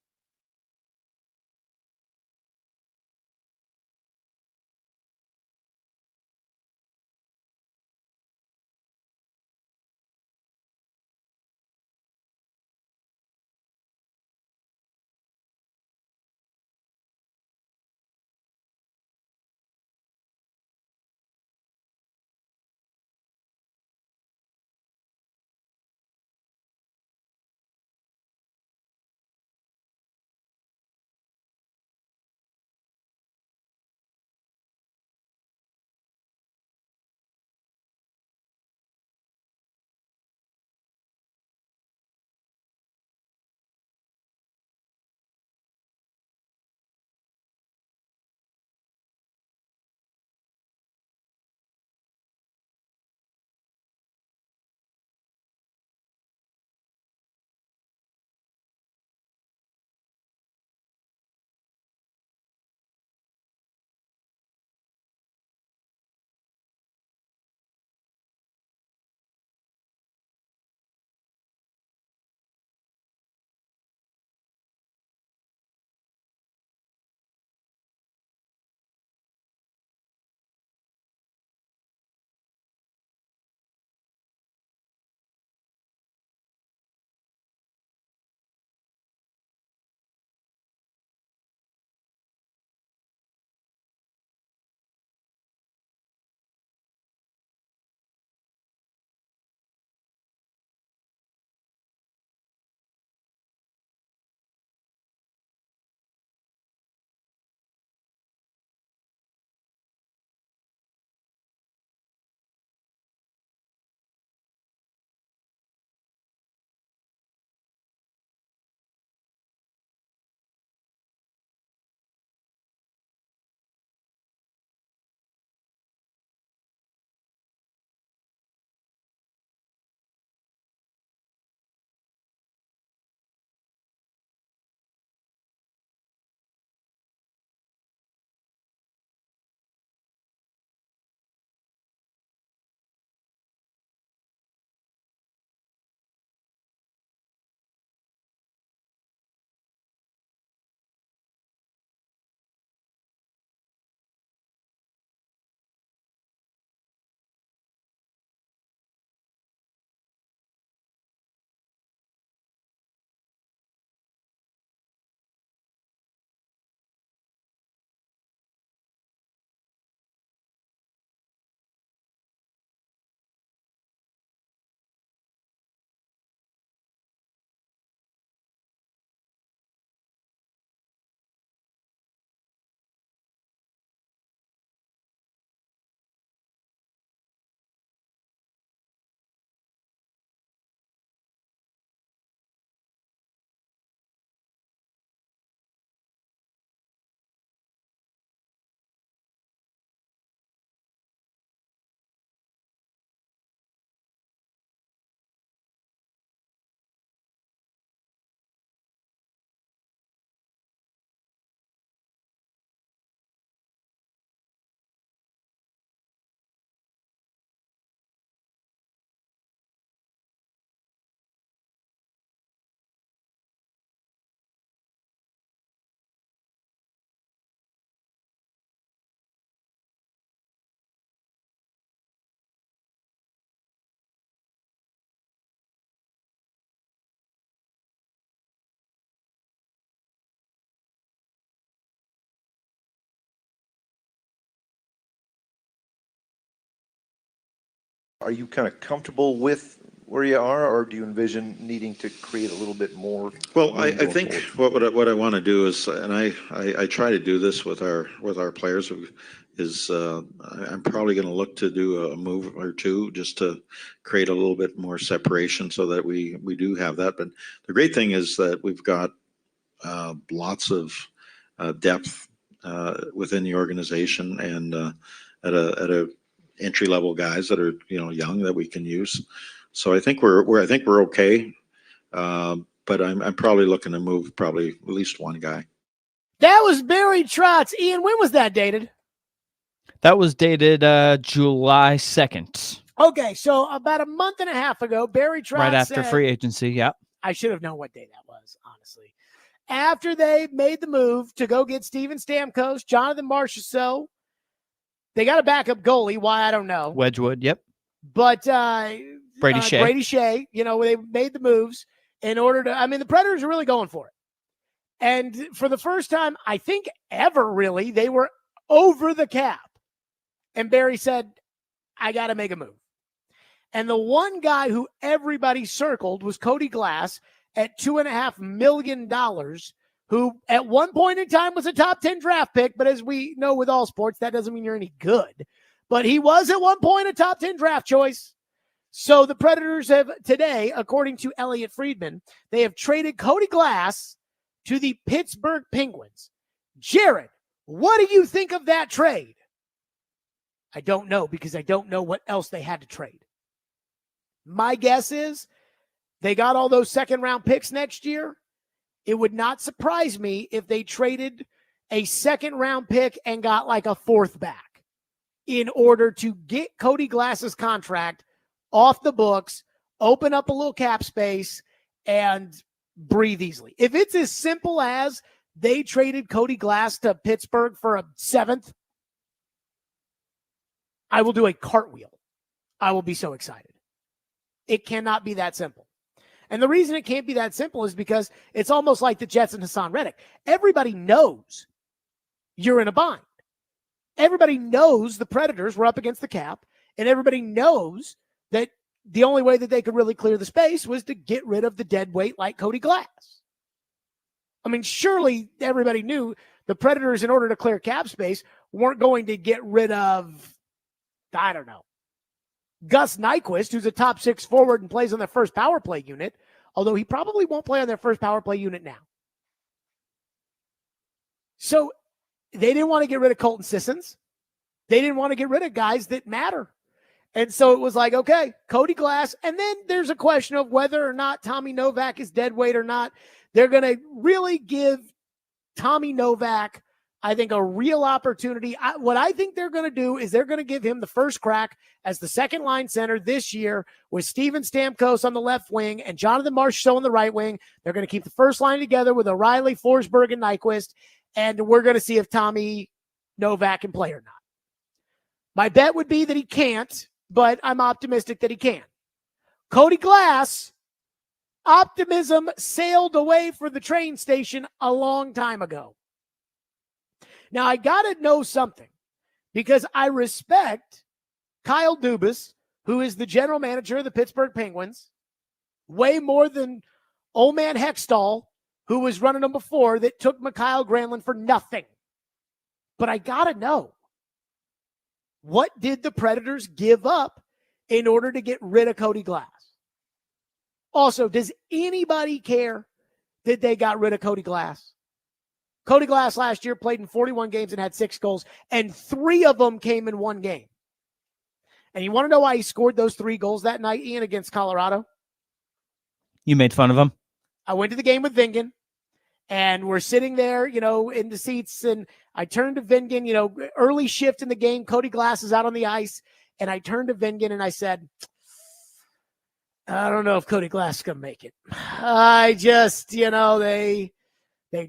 [SPEAKER 13] Are you kind of comfortable with where you are, or do you envision needing to create a little bit more?
[SPEAKER 14] Well, I think what I want to do is, and I try to do this with our players. I'm probably going to look to do a move or two just to create a little bit more separation so that we do have that. But the great thing is that we've got lots of depth within the organization, and at a entry level guys that are young that we can use. So I think we're okay. But I'm probably looking to move probably at least one guy.
[SPEAKER 1] That was Barry Trotz. Ian, when was that dated?
[SPEAKER 2] That was dated July 2nd.
[SPEAKER 1] Okay, so about a month and a half ago, Barry Trotz
[SPEAKER 2] Right after
[SPEAKER 1] said,
[SPEAKER 2] free agency, yep.
[SPEAKER 1] I should have known what day that was, honestly. After they made the move to go get Steven Stamkos, Jonathan Marchessault, they got a backup goalie. Why, I don't know.
[SPEAKER 2] Wedgwood, yep.
[SPEAKER 1] But
[SPEAKER 2] Brady Shea.
[SPEAKER 1] Brady Shea, they made the moves in order to, the Predators are really going for it. And for the first time, I think ever really, they were over the cap. And Barry said, I got to make a move. And the one guy who everybody circled was Cody Glass at $2.5 million, who at one point in time was a top 10 draft pick. But as we know with all sports, that doesn't mean you're any good. But he was at one point a top 10 draft choice. So the Predators have today, according to Elliot Friedman, they have traded Cody Glass to the Pittsburgh Penguins. Jared, what do you think of that trade? I don't know, because I don't know what else they had to trade. My guess is they got all those second-round picks next year. It would not surprise me if they traded a second-round pick and got like a fourth back in order to get Cody Glass's contract off the books, open up a little cap space, and breathe easily. If it's as simple as they traded Cody Glass to Pittsburgh for a seventh, I will do a cartwheel. I will be so excited. It cannot be that simple. And the reason it can't be that simple is because it's almost like the Jets and Hassan Reddick. Everybody knows you're in a bind. Everybody knows the Predators were up against the cap, and everybody knows that the only way that they could really clear the space was to get rid of the dead weight like Cody Glass. Surely everybody knew the Predators, in order to clear cap space, weren't going to get rid of, I don't know, Gus Nyquist, who's a top 6 forward and plays on their first power play unit, although he probably won't play on their first power play unit now. So they didn't want to get rid of Colton Sissons. They didn't want to get rid of guys that matter. And so it was like, okay, Cody Glass. And then there's a question of whether or not Tommy Novak is dead weight or not. They're going to really give Tommy Novak, I think, a real opportunity. What I think they're going to do is they're going to give him the first crack as the second line center this year with Steven Stamkos on the left wing and Jonathan Marchessault on the right wing. They're going to keep the first line together with O'Reilly, Forsberg, and Nyquist. And we're going to see if Tommy Novak can play or not. My bet would be that he can't, but I'm optimistic that he can. Cody Glass, optimism sailed away for the train station a long time ago. Now, I got to know something, because I respect Kyle Dubas, who is the general manager of the Pittsburgh Penguins, way more than old man Hextall, who was running them before, that took Mikhail Granlund for nothing. But I got to know, what did the Predators give up in order to get rid of Cody Glass? Also, does anybody care that they got rid of Cody Glass? Cody Glass last year played in 41 games and had 6 goals, and 3 of them came in one game. And you want to know why he scored those 3 goals that night, Ian, against Colorado?
[SPEAKER 2] You made fun of him?
[SPEAKER 1] I went to the game with Vingan, and we're sitting there, in the seats, and I turned to Vingan, early shift in the game, Cody Glass is out on the ice, and I turned to Vingan and I said, I don't know if Cody Glass is going to make it. I just, they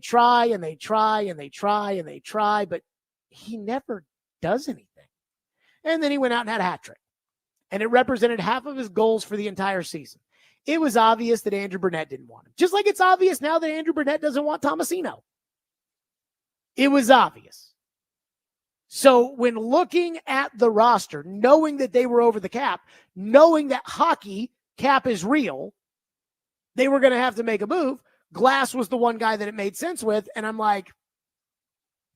[SPEAKER 1] try and they try and they try and they try, but he never does anything. And then he went out and had a hat trick, and it represented half of his goals for the entire season. It was obvious that Andrew Burnett didn't want him. Just like it's obvious now that Andrew Burnett doesn't want Tomasino. It was obvious. So when looking at the roster, knowing that they were over the cap, knowing that hockey cap is real, they were going to have to make a move. Glass was the one guy that it made sense with, and I'm like,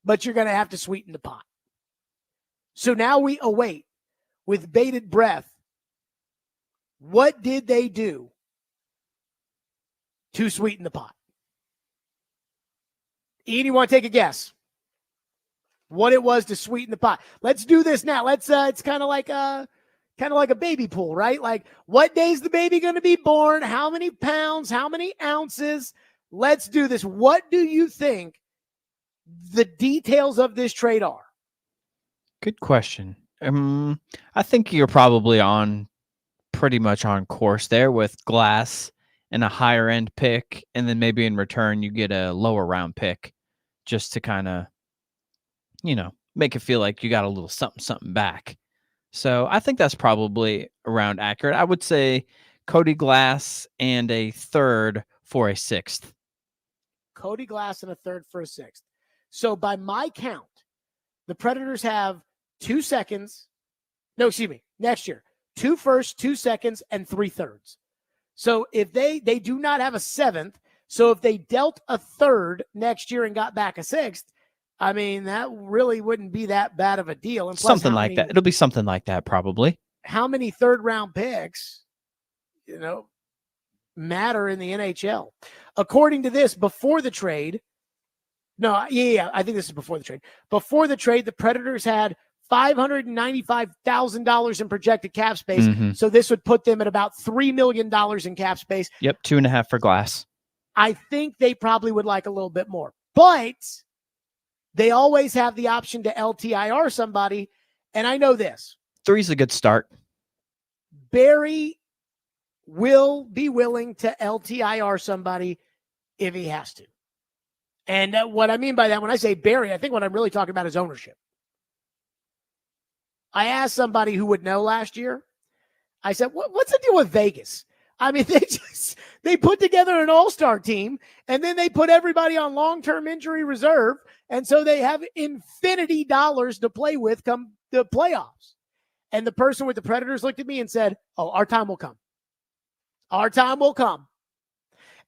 [SPEAKER 1] but you're going to have to sweeten the pot. So now we await with bated breath. What did they do to sweeten the pot? Ian, you want to take a guess? What it was to sweeten the pot? Let's do this now. Let's. It's kind of like a baby pool, right? Like, what day is the baby going to be born? How many pounds? How many ounces? Let's do this. What do you think the details of this trade are?
[SPEAKER 2] Good question. I think you're probably pretty much on course there with Glass and a higher end pick, and then maybe in return you get a lower round pick just to kind of, make it feel like you got a little something back. So I think that's probably around accurate. I would say Cody Glass and a third for a sixth.
[SPEAKER 1] Cody Glass and a third for a sixth. So by my count, the Predators have 2 seconds. No, excuse me. Next year, 2 firsts, 2 seconds, and 3 thirds. So if they do not have a seventh, so if they dealt a third next year and got back a sixth, I mean, that really wouldn't be that bad of a deal. And plus,
[SPEAKER 2] something like that. It'll be something like that probably.
[SPEAKER 1] How many third round picks, matter in the NHL? According to this, before the trade, I think this is before the trade. Before the trade, the Predators had $595,000 in projected cap space.
[SPEAKER 2] Mm-hmm.
[SPEAKER 1] So this would put them at about $3 million in cap space.
[SPEAKER 2] Yep, 2.5 for Glass.
[SPEAKER 1] I think they probably would like a little bit more, but they always have the option to LTIR somebody. And I know this.
[SPEAKER 2] 3's a good start.
[SPEAKER 1] Barry will be willing to LTIR somebody if he has to. And what I mean by that, when I say Barry, I think what I'm really talking about is ownership. I asked somebody who would know last year. I said, what's the deal with Vegas? I mean, they put together an all-star team, and then they put everybody on long-term injury reserve, and so they have infinity dollars to play with come the playoffs. And the person with the Predators looked at me and said, "Oh, our time will come. Our time will come."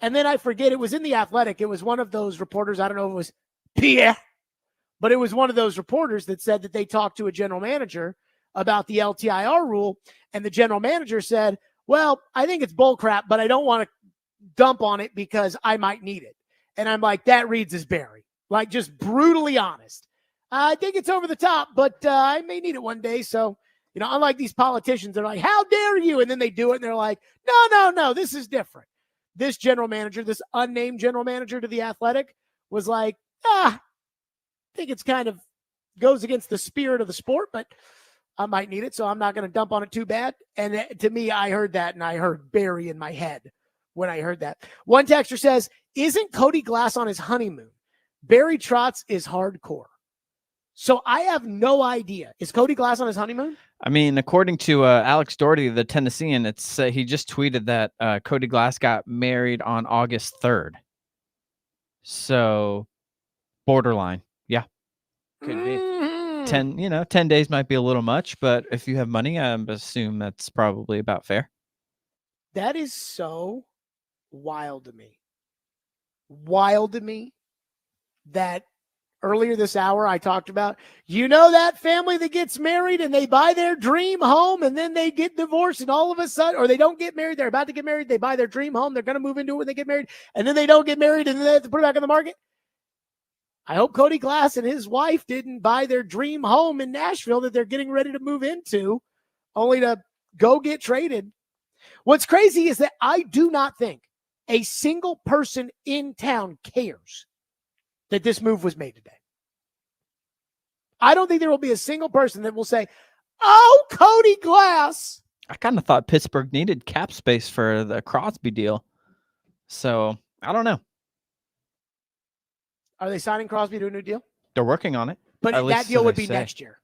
[SPEAKER 1] And then I forget, it was in The Athletic. It was one of those reporters, I don't know if it was Pierre, but it was one of those reporters that said that they talked to a general manager about the LTIR rule, and the general manager said, "Well, I think it's bullcrap, but I don't want to dump on it because I might need it." And I'm like, that reads as Barry. Like, just brutally honest. I think it's over the top, but I may need it one day. So, unlike these politicians, they're like, "How dare you?" And then they do it, and they're like, no, this is different. This general manager, this unnamed general manager to The Athletic, was like, I think it's kind of goes against the spirit of the sport, but I might need it, so I'm not going to dump on it too bad. And to me, I heard that, and I heard Barry in my head when I heard that. One texter says, "Isn't Cody Glass on his honeymoon? Barry Trotz is hardcore." So I have no idea. Is Cody Glass on his honeymoon?
[SPEAKER 2] I mean, according to Alex Doherty, the Tennessean, it's he just tweeted that Cody Glass got married on August 3rd. So borderline. Yeah. Could be. 10 days might be a little much, but if you have money, I assume that's probably about fair.
[SPEAKER 1] That is so wild to me. Wild to me that earlier this hour I talked about, that family that gets married and they buy their dream home and then they get divorced and all of a sudden, or they don't get married, they're about to get married, they buy their dream home, they're going to move into it when they get married, and then they don't get married and then they have to put it back on the market. I hope Cody Glass and his wife didn't buy their dream home in Nashville that they're getting ready to move into, only to go get traded. What's crazy is that I do not think a single person in town cares that this move was made today. I don't think there will be a single person that will say, "Oh, Cody Glass."
[SPEAKER 2] I kind of thought Pittsburgh needed cap space for the Crosby deal. So, I don't know.
[SPEAKER 1] Are they signing Crosby to a new deal?
[SPEAKER 2] They're working on it.
[SPEAKER 1] But that deal would be next year.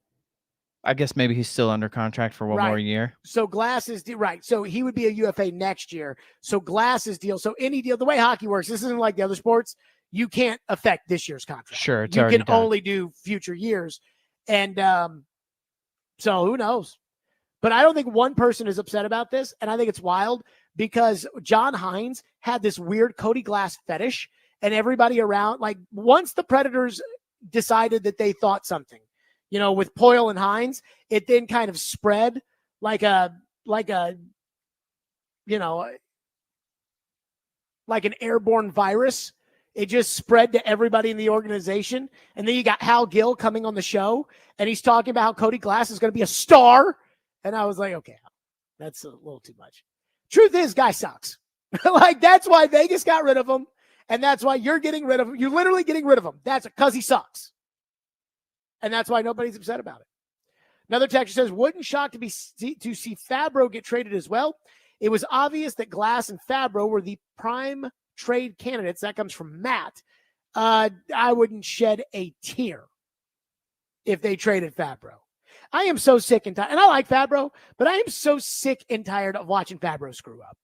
[SPEAKER 2] I guess maybe he's still under contract for one more year.
[SPEAKER 1] So Glass is right. So he would be a UFA next year. So Glass's deal. So any deal, the way hockey works, this isn't like the other sports. You can't affect this year's contract.
[SPEAKER 2] Sure, it's
[SPEAKER 1] you
[SPEAKER 2] already
[SPEAKER 1] can
[SPEAKER 2] done.
[SPEAKER 1] only do future years. And so who knows? But I don't think one person is upset about this. And I think it's wild because John Hines had this weird Cody Glass fetish, and everybody around, like once the Predators decided that they thought something, with Poyle and Hines, it then kind of spread like an airborne virus. It just spread to everybody in the organization. And then you got Hal Gill coming on the show, and he's talking about how Cody Glass is going to be a star. And I was like, okay, that's a little too much. Truth is, guy sucks. That's why Vegas got rid of him, and that's why you're getting rid of him. You're literally getting rid of him. That's because he sucks. And that's why nobody's upset about it. Another texter says, wouldn't shock to see Fabro get traded as well. It was obvious that Glass and Fabro were the prime trade candidates. That comes from Matt. I wouldn't shed a tear if they traded Fabro. I am so sick and tired, and I like Fabro, but I am so sick and tired of watching Fabro screw up.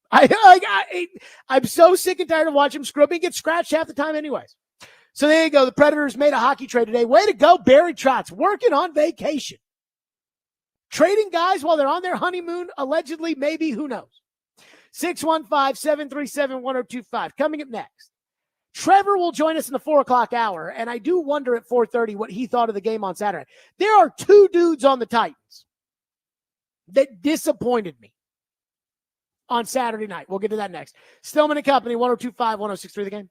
[SPEAKER 1] I'm so sick and tired of watching him screw up. He gets scratched half the time anyways. So there you go. The Predators made a hockey trade today. Way to go, Barry Trotz, working on vacation. Trading guys while they're on their honeymoon, allegedly, maybe, who knows. 615-737-1025. Coming up next, Trevor will join us in the 4 o'clock hour, and I do wonder at 4:30 what he thought of the game on Saturday. There are two dudes on the Titans that disappointed me on Saturday night. We'll get to that next. Stillman and Company, 102.5, 106.3 The Game.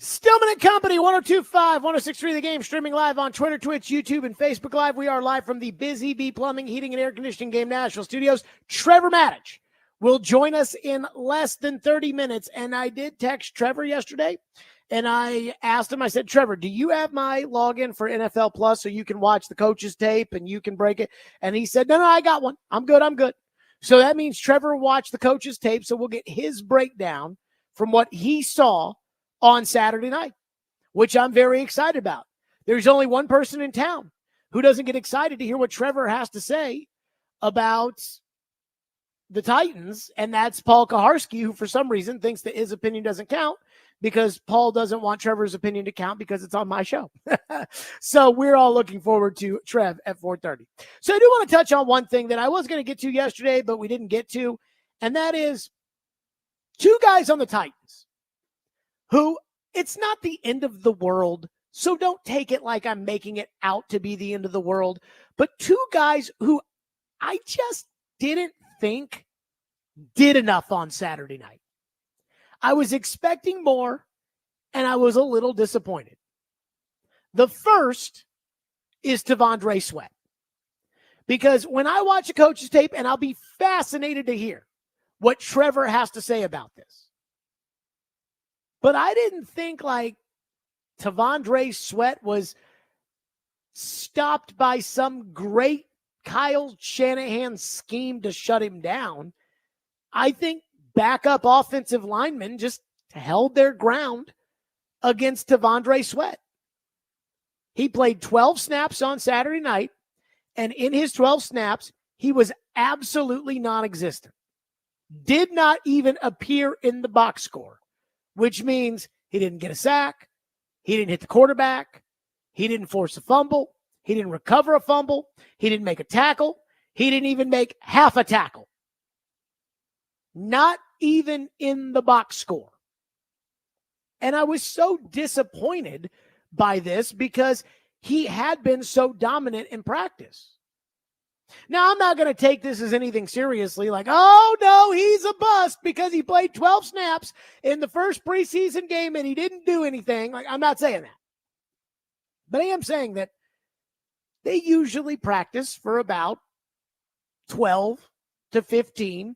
[SPEAKER 1] Stillman and Company, 102.5, 106.3 The Game, streaming live on Twitter, Twitch, YouTube, and Facebook Live. We are live from the Busy Bee Plumbing, Heating, and Air Conditioning Game National Studios. Trevor Maddich will join us in less than 30 minutes. And I did text Trevor yesterday, and I asked him, I said, Trevor, do you have my login for NFL Plus so you can watch the coach's tape and you can break it? And he said, no, I got one. I'm good. So that means Trevor watched the coach's tape, so we'll get his breakdown from what he saw on Saturday night, which I'm very excited about. There's only one person in town who doesn't get excited to hear what Trevor has to say about the Titans, and that's Paul Kaharski, who for some reason thinks that his opinion doesn't count because Paul doesn't want Trevor's opinion to count because it's on my show. So we're all looking forward to Trev at 4:30. So I do want to touch on one thing that I was going to get to yesterday, but we didn't get to, and that is two guys on the Titans who it's not the end of the world, so don't take it like I'm making it out to be the end of the world, but two guys who I just didn't think did enough on Saturday night. I was expecting more, and I was a little disappointed. The first is T'Vondre Sweat, because when I watch a coach's tape, and I'll be fascinated to hear what Trevor has to say about this, but I didn't think like T'Vondre Sweat was stopped by some great Kyle Shanahan scheme to shut him down. I think backup offensive linemen just held their ground against T'Vondre Sweat. He played 12 snaps on Saturday night, and in his 12 snaps, he was absolutely non-existent. Did not even appear in the box score, which means he didn't get a sack, he didn't hit the quarterback, he didn't force a fumble, he didn't recover a fumble, he didn't make a tackle, he didn't even make half a tackle. Not even in the box score. And I was so disappointed by this because he had been so dominant in practice. Now, I'm not going to take this as anything seriously, like, oh, no, he's a bust because he played 12 snaps in the first preseason game and he didn't do anything. Like, I'm not saying that. But I am saying that they usually practice for about 12 to 15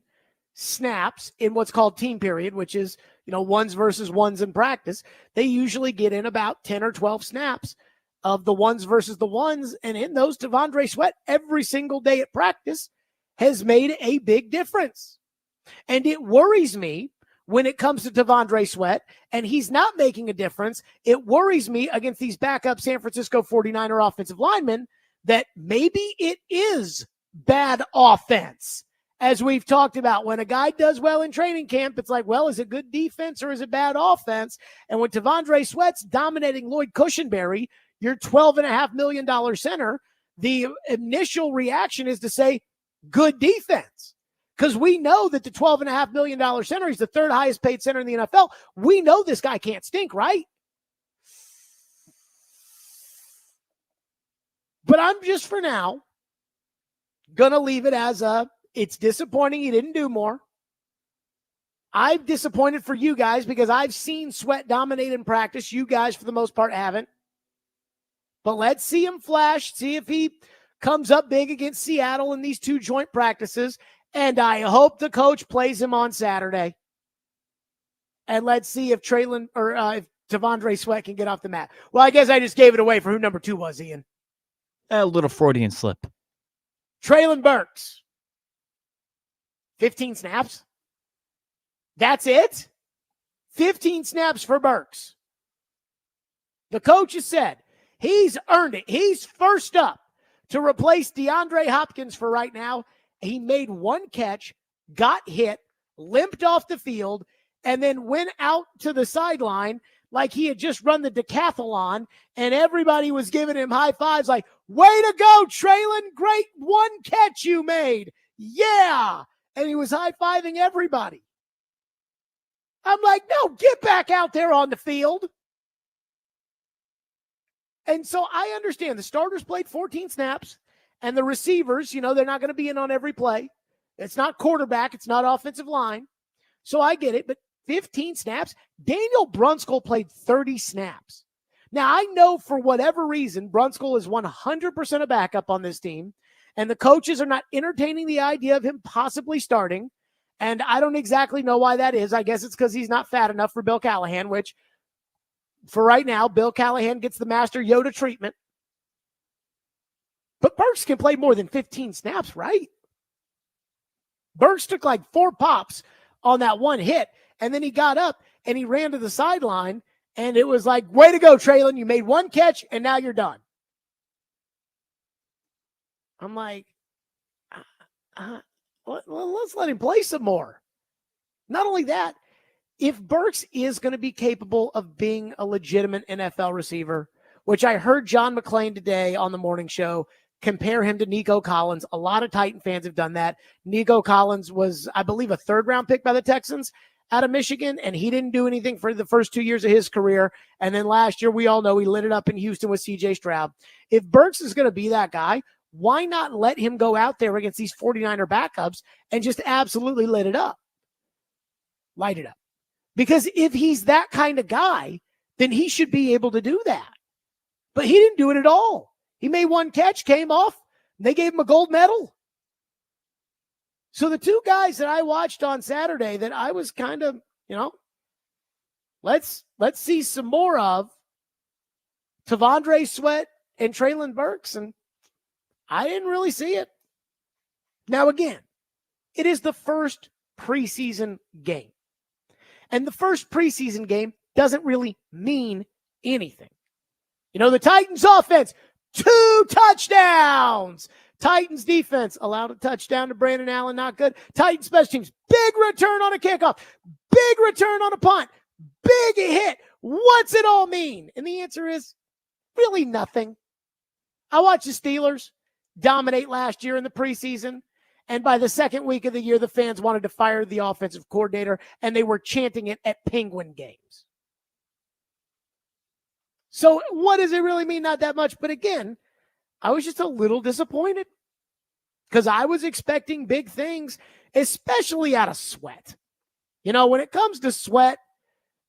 [SPEAKER 1] snaps in what's called team period, which is, ones versus ones in practice. They usually get in about 10 or 12 snaps of the ones versus the ones, and in those, T'Vondre Sweat every single day at practice has made a big difference. And it worries me when it comes to T'Vondre Sweat, and he's not making a difference. It worries me against these backup San Francisco 49er offensive linemen that maybe it is bad offense. As we've talked about, when a guy does well in training camp, it's like, well, is it good defense or is it bad offense? And when T'Vondre Sweat's dominating Lloyd Cushenberry, your $12.5 million center, the initial reaction is to say good defense. Because we know that the $12.5 million center, he's the third highest paid center in the NFL. We know this guy can't stink, right? But I'm just for now going to leave it as it's disappointing he didn't do more. I'm disappointed for you guys because I've seen Sweat dominate in practice. You guys, for the most part, haven't. But let's see him flash, see if he comes up big against Seattle in these two joint practices. And I hope the coach plays him on Saturday. And let's see if if T'Vondre Sweat can get off the mat. Well, I guess I just gave it away for who number 2 was, Ian.
[SPEAKER 2] A little Freudian slip.
[SPEAKER 1] Treylon Burks. 15 snaps. That's it? 15 snaps for Burks. The coach has said he's earned it. He's first up to replace DeAndre Hopkins for right now. He made one catch, got hit, limped off the field, and then went out to the sideline like he had just run the decathlon, and everybody was giving him high fives like, way to go, Treylon, great one catch you made. Yeah. And he was high-fiving everybody. I'm like, no, get back out there on the field. And so I understand the starters played 14 snaps, and the receivers, they're not going to be in on every play. It's not quarterback. It's not offensive line. So I get it. But 15 snaps. Daniel Brunskill played 30 snaps. Now, I know for whatever reason, Brunskill is 100% a backup on this team, and the coaches are not entertaining the idea of him possibly starting, and I don't exactly know why that is. I guess it's because he's not fat enough for Bill Callahan, which for right now, Bill Callahan gets the Master Yoda treatment. But Burks can play more than 15 snaps, right? Burks took like 4 pops on that one hit, and then he got up and he ran to the sideline, and it was like, way to go, Traylon. You made 1 catch, and now you're done. I'm like, let's let him play some more. Not only that, if Burks is going to be capable of being a legitimate NFL receiver, which I heard John McClain today on the morning show compare him to Nico Collins. A lot of Titan fans have done that. Nico Collins was, I believe, a 3rd-round pick by the Texans out of Michigan, and he didn't do anything for the first 2 years of his career. And then last year, we all know he lit it up in Houston with C.J. Stroud. If Burks is going to be that guy, why not let him go out there against these 49er backups and just absolutely light it up? Because if he's that kind of guy, then he should be able to do that. But he didn't do it at all. He made 1 catch, came off, and they gave him a gold medal. So the 2 guys that I watched on Saturday that I was kind of, let's see some more of, T'Vondre Sweat and Treylon Burks, and I didn't really see it. Now, again, it is the first preseason game. And the first preseason game doesn't really mean anything. The Titans offense, 2 touchdowns. Titans defense allowed a touchdown to Brandon Allen, not good. Titans special teams, big return on a kickoff, big return on a punt, big hit. What's it all mean? And the answer is really nothing. I watched the Steelers dominate last year in the preseason. And by the second week of the year, the fans wanted to fire the offensive coordinator, and they were chanting it at Penguin games. So what does it really mean? Not that much. But again, I was just a little disappointed because I was expecting big things, especially out of Sweat. When it comes to Sweat,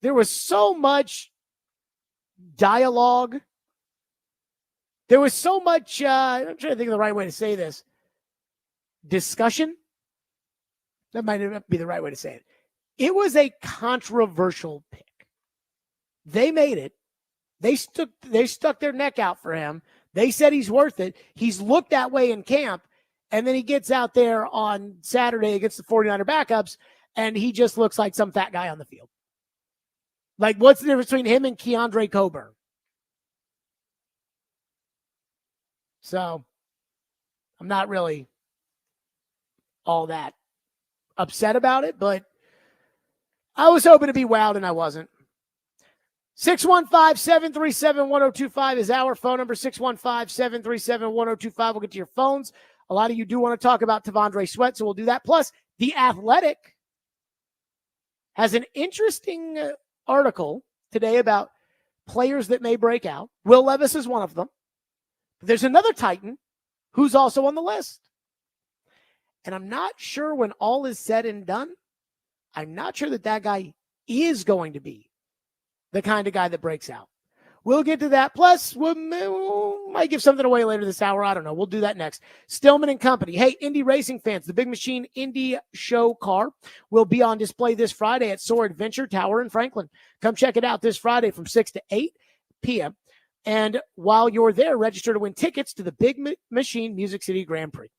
[SPEAKER 1] there was so much dialogue. There was so much, I'm trying to think of the right way to say this, discussion. That might not be the right way to say it. It was a controversial pick. They made it. They stuck their neck out for him. They said he's worth it. He's looked that way in camp, and then he gets out there on Saturday against the 49er backups, and he just looks like some fat guy on the field. Like, what's the difference between him and Keandre Coburn? So, I'm not really all that upset about it, but I was hoping to be wowed, and I wasn't. 615-737-1025 is our phone number, 615-737-1025. We'll get to your phones. A lot of you do want to talk about T'Vondre Sweat, so we'll do that. Plus, The Athletic has an interesting article today about players that may break out. Will Levis is one of them. But there's another Titan who's also on the list. And I'm not sure when all is said and done, I'm not sure that guy is going to be the kind of guy that breaks out. We'll get to that. Plus, we might give something away later this hour. I don't know. We'll do that next. Stillman and Company. Hey, Indy racing fans, the Big Machine Indy Show car will be on display this Friday at Soar Adventure Tower in Franklin. Come check it out this Friday from 6 to 8 p.m. And while you're there, register to win tickets to the Big Machine Music City Grand Prix.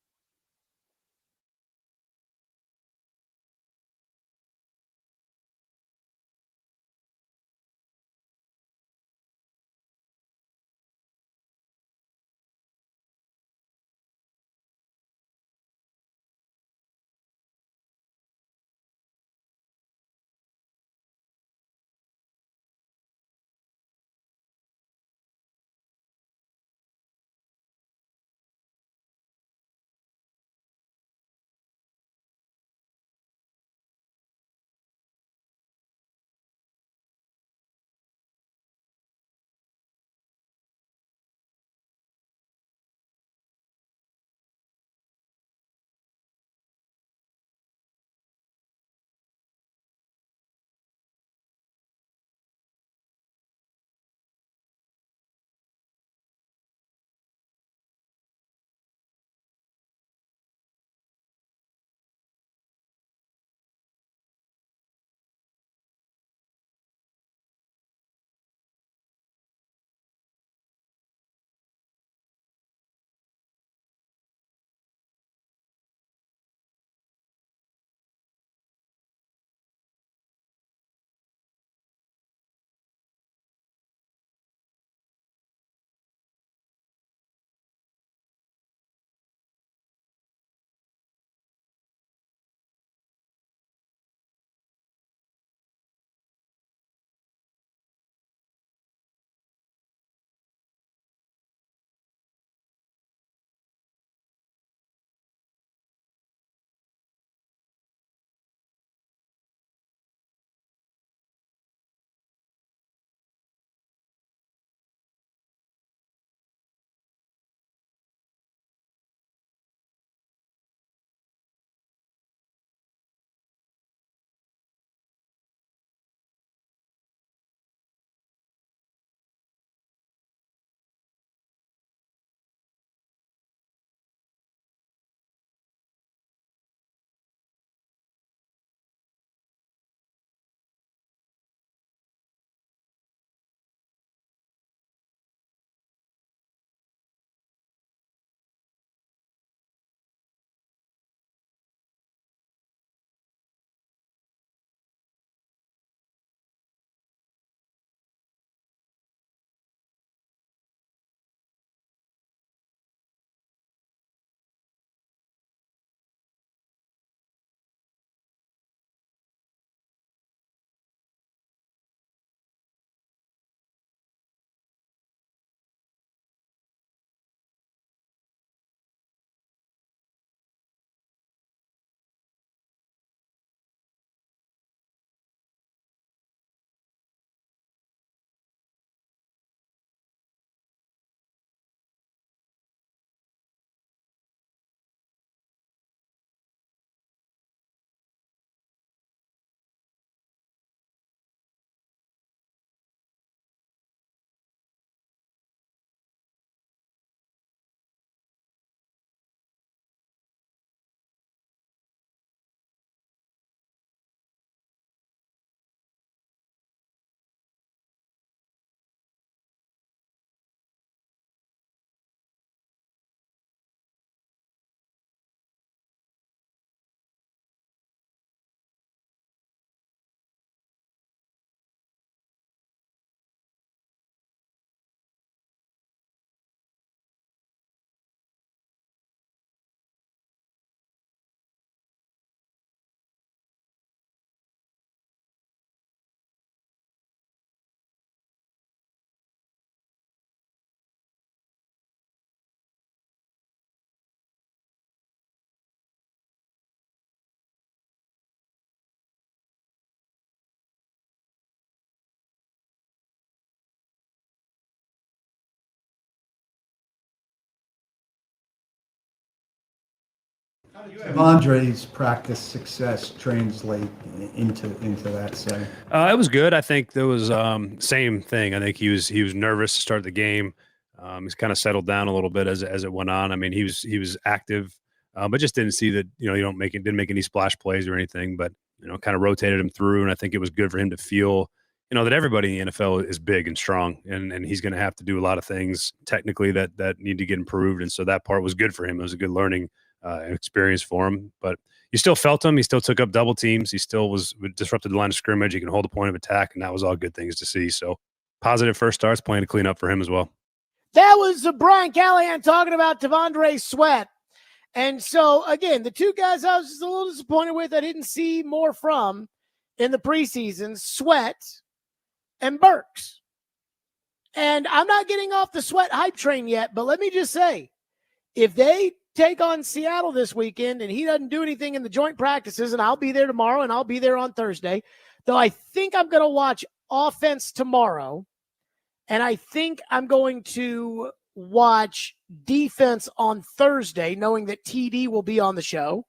[SPEAKER 15] Andre's practice success translate into that setting?
[SPEAKER 3] It was good. I think there was same thing. I think he was nervous to start the game. He's kind of settled down a little bit as it went on. I mean, he was active, but just didn't see that. You didn't make any splash plays or anything. But kind of rotated him through, and I think it was good for him to feel that everybody in the NFL is big and strong, and he's going to have to do a lot of things technically that need to get improved. And so that part was good for him. It was a good learning experience for him. But you still felt him. He still took up double teams. He still disrupted the line of scrimmage. He can hold a point of attack, and that was all good things to see. So positive first starts, playing to clean up for him as well.
[SPEAKER 1] That was Brian Callahan talking about T'Vondre Sweat. And so, again, the two guys I was just a little disappointed with, I didn't see more from in the preseason, Sweat and Burks. And I'm not getting off the Sweat hype train yet, but let me just say, if they take on Seattle this weekend and he doesn't do anything in the joint practices, and I'll be there tomorrow and I'll be there on Thursday, though I think I'm going to watch offense tomorrow, and I think I'm going to watch defense on Thursday, knowing that TD will be on the show.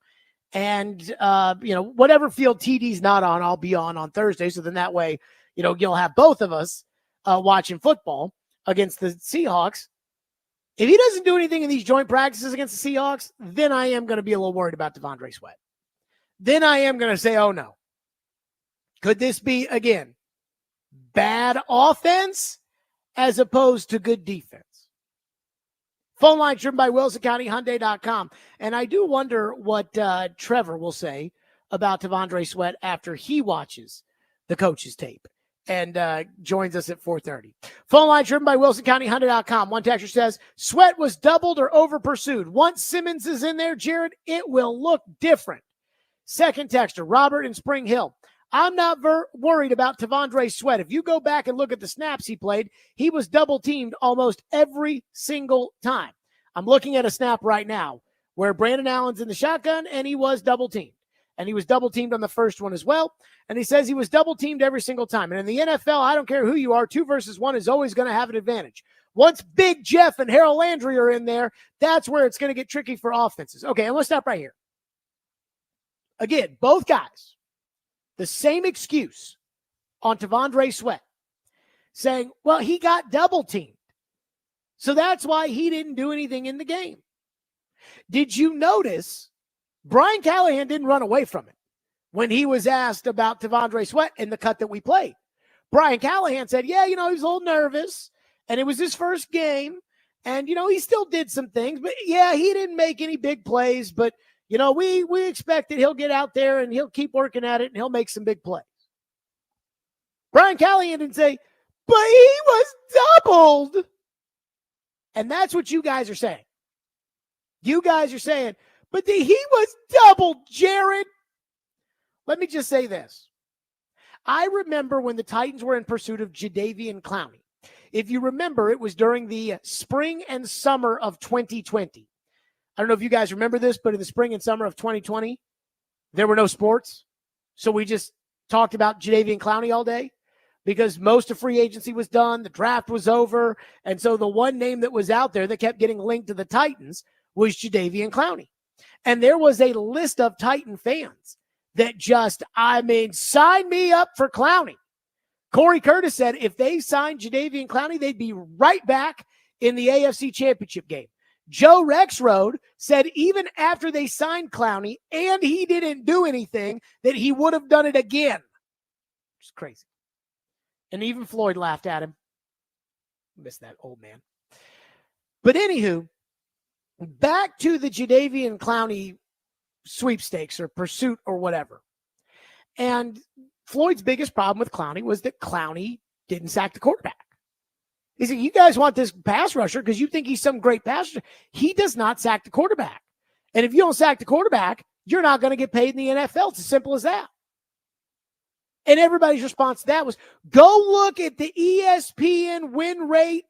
[SPEAKER 1] And, whatever field TD's not on, I'll be on Thursday. So then that way, you'll have both of us watching football against the Seahawks. If he doesn't do anything in these joint practices against the Seahawks, then I am going to be a little worried about T'Vondre Sweat. Then I am going to say, oh no. Could this be, again, bad offense as opposed to good defense? Phone line driven by WilsonCountyHyundai.com. And I do wonder what Trevor will say about T'Vondre Sweat after he watches the coach's tape and joins us at 4:30. Phone line driven by WilsonCountyHyundai.com. One texter says, Sweat was doubled or over pursued. Once Simmons is in there, Jared, it will look different. Second texter, Robert in Spring Hill. I'm not worried about T'Vondre Sweat. If you go back and look at the snaps he played, he was double-teamed almost every single time. I'm looking at a snap right now where Brandon Allen's in the shotgun, and he was double-teamed. And he was double-teamed on the first one as well. And he says he was double-teamed every single time. And in the NFL, I don't care who you are, 2 versus 1 is always going to have an advantage. Once Big Jeff and Harold Landry are in there, that's where it's going to get tricky for offenses. Okay, and let's stop right here. Again, both guys, the same excuse on T'Vondre Sweat, saying, well, he got double-teamed. So that's why he didn't do anything in the game. Did you notice Brian Callahan didn't run away from it when he was asked about T'Vondre Sweat in the cut that we played? Brian Callahan said, yeah, he was a little nervous, and it was his first game, and, he still did some things, but, yeah, he didn't make any big plays, but, we expect that he'll get out there and he'll keep working at it and he'll make some big plays. Brian Callahan didn't say, but he was doubled. And that's what you guys are saying. You guys are saying, but he was doubled, Jared. Let me just say this. I remember when the Titans were in pursuit of Jadeveon Clowney. If you remember, it was during the spring and summer of 2020. I don't know if you guys remember this, but in the spring and summer of 2020, there were no sports. So we just talked about Jadeveon Clowney all day because most of free agency was done. The draft was over. And so the one name that was out there that kept getting linked to the Titans was Jadeveon Clowney. And there was a list of Titan fans that just, sign me up for Clowney. Corey Curtis said if they signed Jadeveon Clowney, they'd be right back in the AFC Championship game. Joe Rexroad said even after they signed Clowney and he didn't do anything, that he would have done it again. It's crazy. And even Floyd laughed at him. Miss that old man. But anywho, back to the Jadeveon Clowney sweepstakes or pursuit or whatever. And Floyd's biggest problem with Clowney was that Clowney didn't sack the quarterback. He said, you guys want this pass rusher because you think he's some great pass rusher. He does not sack the quarterback. And if you don't sack the quarterback, you're not going to get paid in the NFL. It's as simple as that. And everybody's response to that was, go look at the ESPN win rate,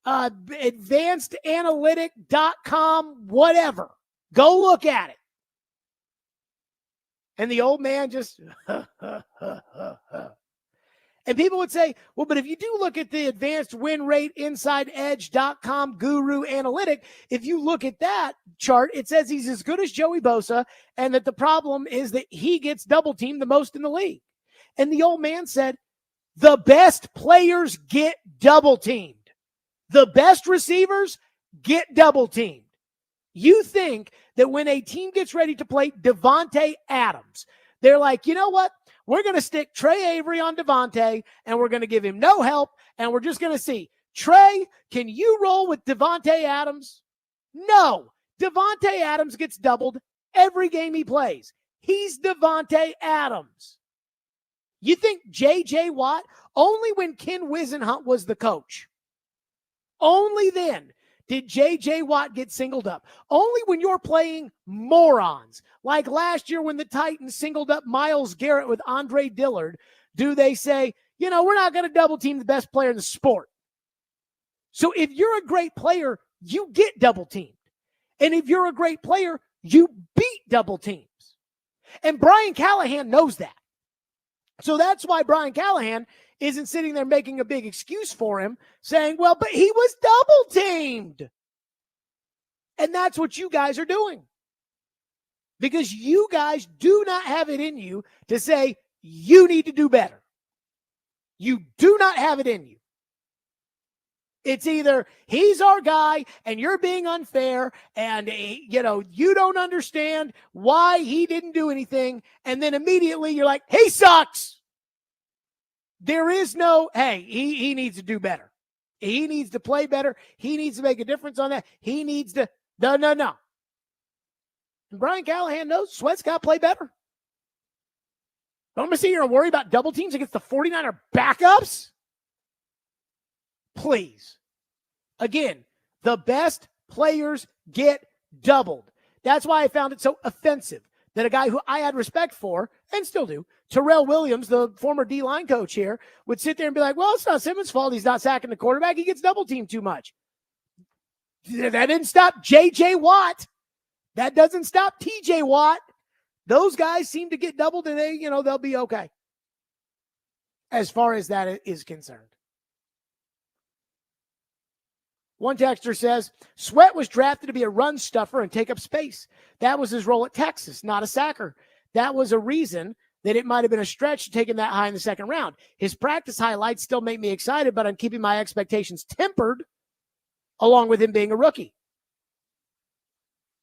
[SPEAKER 1] advancedanalytic.com, whatever. Go look at it. And the old man just, And people would say, well, but if you do look at the advanced win rate InsideEdge.com guru analytic, if you look at that chart, it says he's as good as Joey Bosa and that the problem is that he gets double teamed the most in the league. And the old man said, the best players get double teamed. The best receivers get double teamed. You think that when a team gets ready to play Devontae Adams, they're like, you know what? We're going to stick Trey Avery on Devontae, and we're going to give him no help, and we're just going to see. Trey, can you roll with Devontae Adams? No. Devontae Adams gets doubled every game he plays. He's Devontae Adams. You think J.J. Watt, only when Ken Wisenhunt was the coach, only then did J.J. Watt get singled up. Only when you're playing morons, like last year when the Titans singled up Myles Garrett with Andre Dillard, do they say, you know, we're not going to double team the best player in the sport. So if you're a great player, you get double teamed. And if you're a great player, you beat double teams. And Brian Callahan knows that. So that's why Brian Callahan isn't sitting there making a big excuse for him, saying, well, but he was double teamed. And that's what you guys are doing. Because you guys do not have it in you to say, you need to do better. You do not have it in you. It's either he's our guy and you're being unfair and, you know, you don't understand why he didn't do anything. And then immediately you're like, he sucks. There is no, hey, he needs to do better. He needs to play better. He needs to make a difference on that. He needs to, no. And Brian Callahan knows Sweat's got to play better. Don't sit here and worry about double teams against the 49er backups. Please. Again, the best players get doubled. That's why I found it so offensive that a guy who I had respect for, and still do, Terrell Williams, the former D-line coach here, would sit there and be like, well, it's not Simmons' fault he's not sacking the quarterback. He gets double-teamed too much. That didn't stop J.J. Watt. That doesn't stop T.J. Watt. Those guys seem to get doubled, and they'll be okay as far as that is concerned. One texter says, Sweat was drafted to be a run stuffer and take up space. That was his role at Texas, not a sacker. That was a reason that it might have been a stretch taking that high in the second round. His practice highlights still make me excited, but I'm keeping my expectations tempered along with him being a rookie.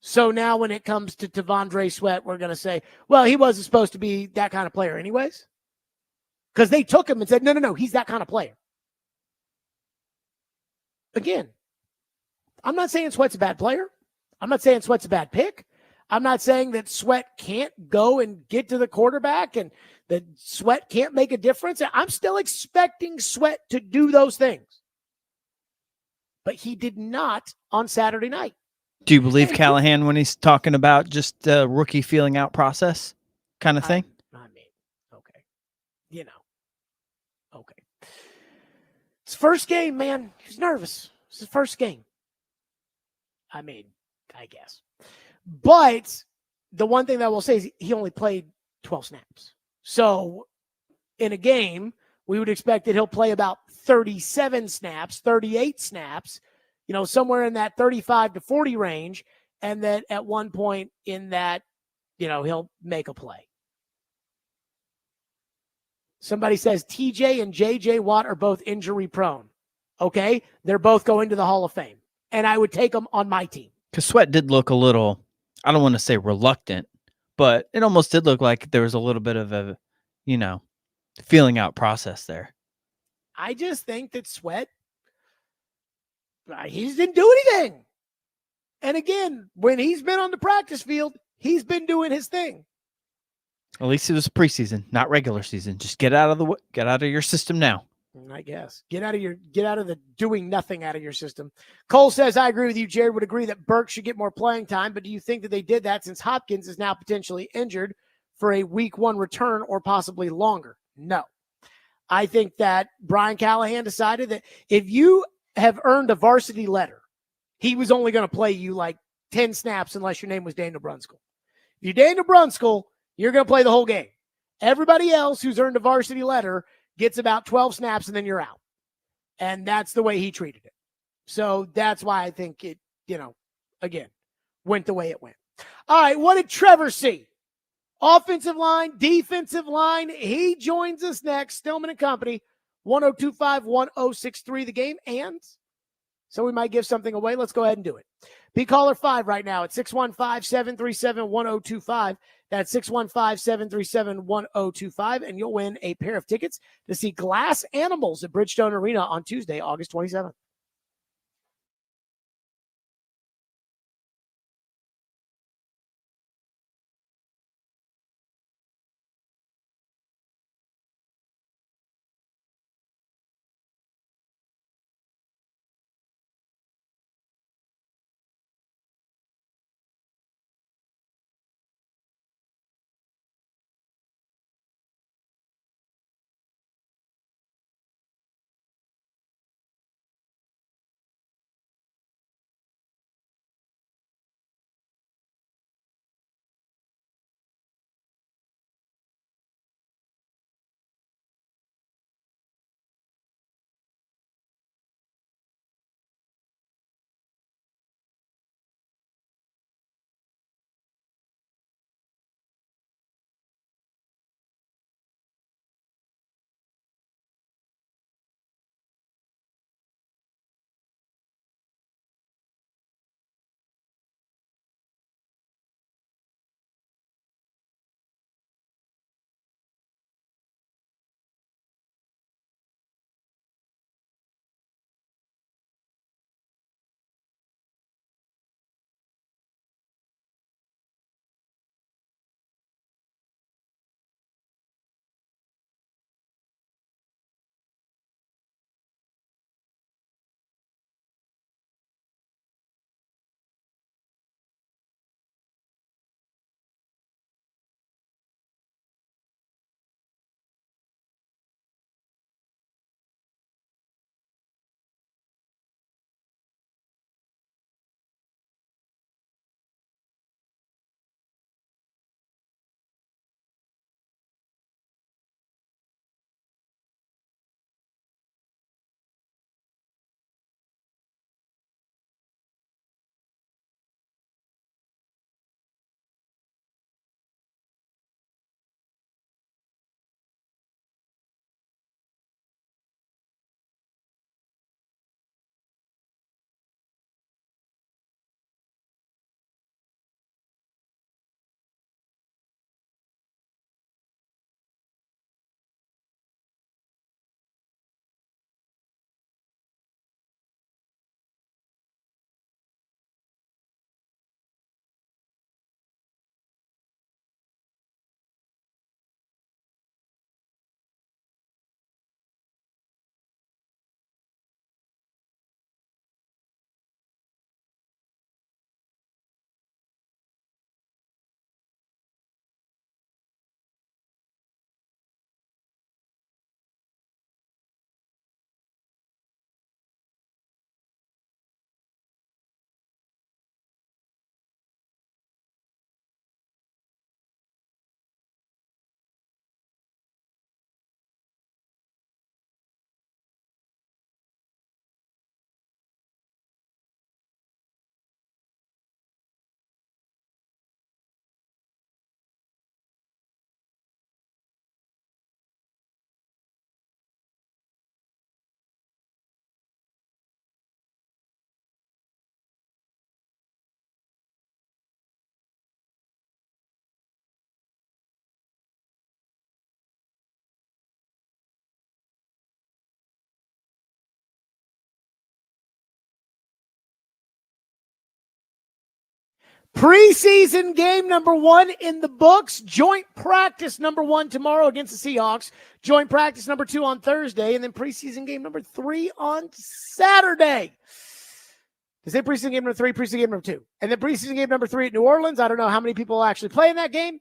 [SPEAKER 1] So now when it comes to T'Vondre Sweat, we're going to say, well, he wasn't supposed to be that kind of player anyways. Because they took him and said, no, he's that kind of player. Again, I'm not saying Sweat's a bad player. I'm not saying Sweat's a bad pick. I'm not saying that Sweat can't go and get to the quarterback and that Sweat can't make a difference. I'm still expecting Sweat to do those things. But he did not on Saturday night.
[SPEAKER 2] Do you believe Callahan when he's talking about just the rookie feeling out process kind of thing?
[SPEAKER 1] Okay. Okay. It's first game, man. He's nervous. It's his first game. I guess. But the one thing that I will say is he only played 12 snaps. So in a game, we would expect that he'll play about 37 snaps, 38 snaps, somewhere in that 35 to 40 range. And that at one point in that, he'll make a play. Somebody says TJ and JJ Watt are both injury prone. Okay. They're both going to the Hall of Fame. And I would take them on my team.
[SPEAKER 2] Because Sweat did look a little, I don't want to say reluctant, but it almost did look like there was a little bit of a, feeling out process there.
[SPEAKER 1] I just think that Sweat, he didn't do anything. And again, when he's been on the practice field, he's been doing his thing.
[SPEAKER 2] At least it was preseason, not regular season. Just get out of your system now.
[SPEAKER 1] I guess. Get out of the doing nothing out of your system. Cole says, I agree with you. Jared would agree that Burke should get more playing time, but do you think that they did that since Hopkins is now potentially injured for a week 1 return or possibly longer? No. I think that Brian Callahan decided that if you have earned a varsity letter, he was only going to play you like 10 snaps unless your name was Daniel Brunskill. If you're Daniel Brunskill, you're going to play the whole game. Everybody else who's earned a varsity letter, gets about 12 snaps, and then you're out. And that's the way he treated it. So that's why I think it, again, went the way it went. All right, what did Trevor see? Offensive line, defensive line. He joins us next. Stillman and Company, 1025-1063 the game. And so we might give something away. Let's go ahead and do it. Be caller 5 right now at 615-737-1025. That's 615-737-1025. And you'll win a pair of tickets to see Glass Animals at Bridgestone Arena on Tuesday, August 27th. Preseason game number 1 in the books. Joint practice number 1 tomorrow against the Seahawks. Joint practice number 2 on Thursday. And then preseason game number 3 on Saturday. They say preseason game number 3, preseason game number 2. And then preseason game number 3 at New Orleans. I don't know how many people will actually play in that game.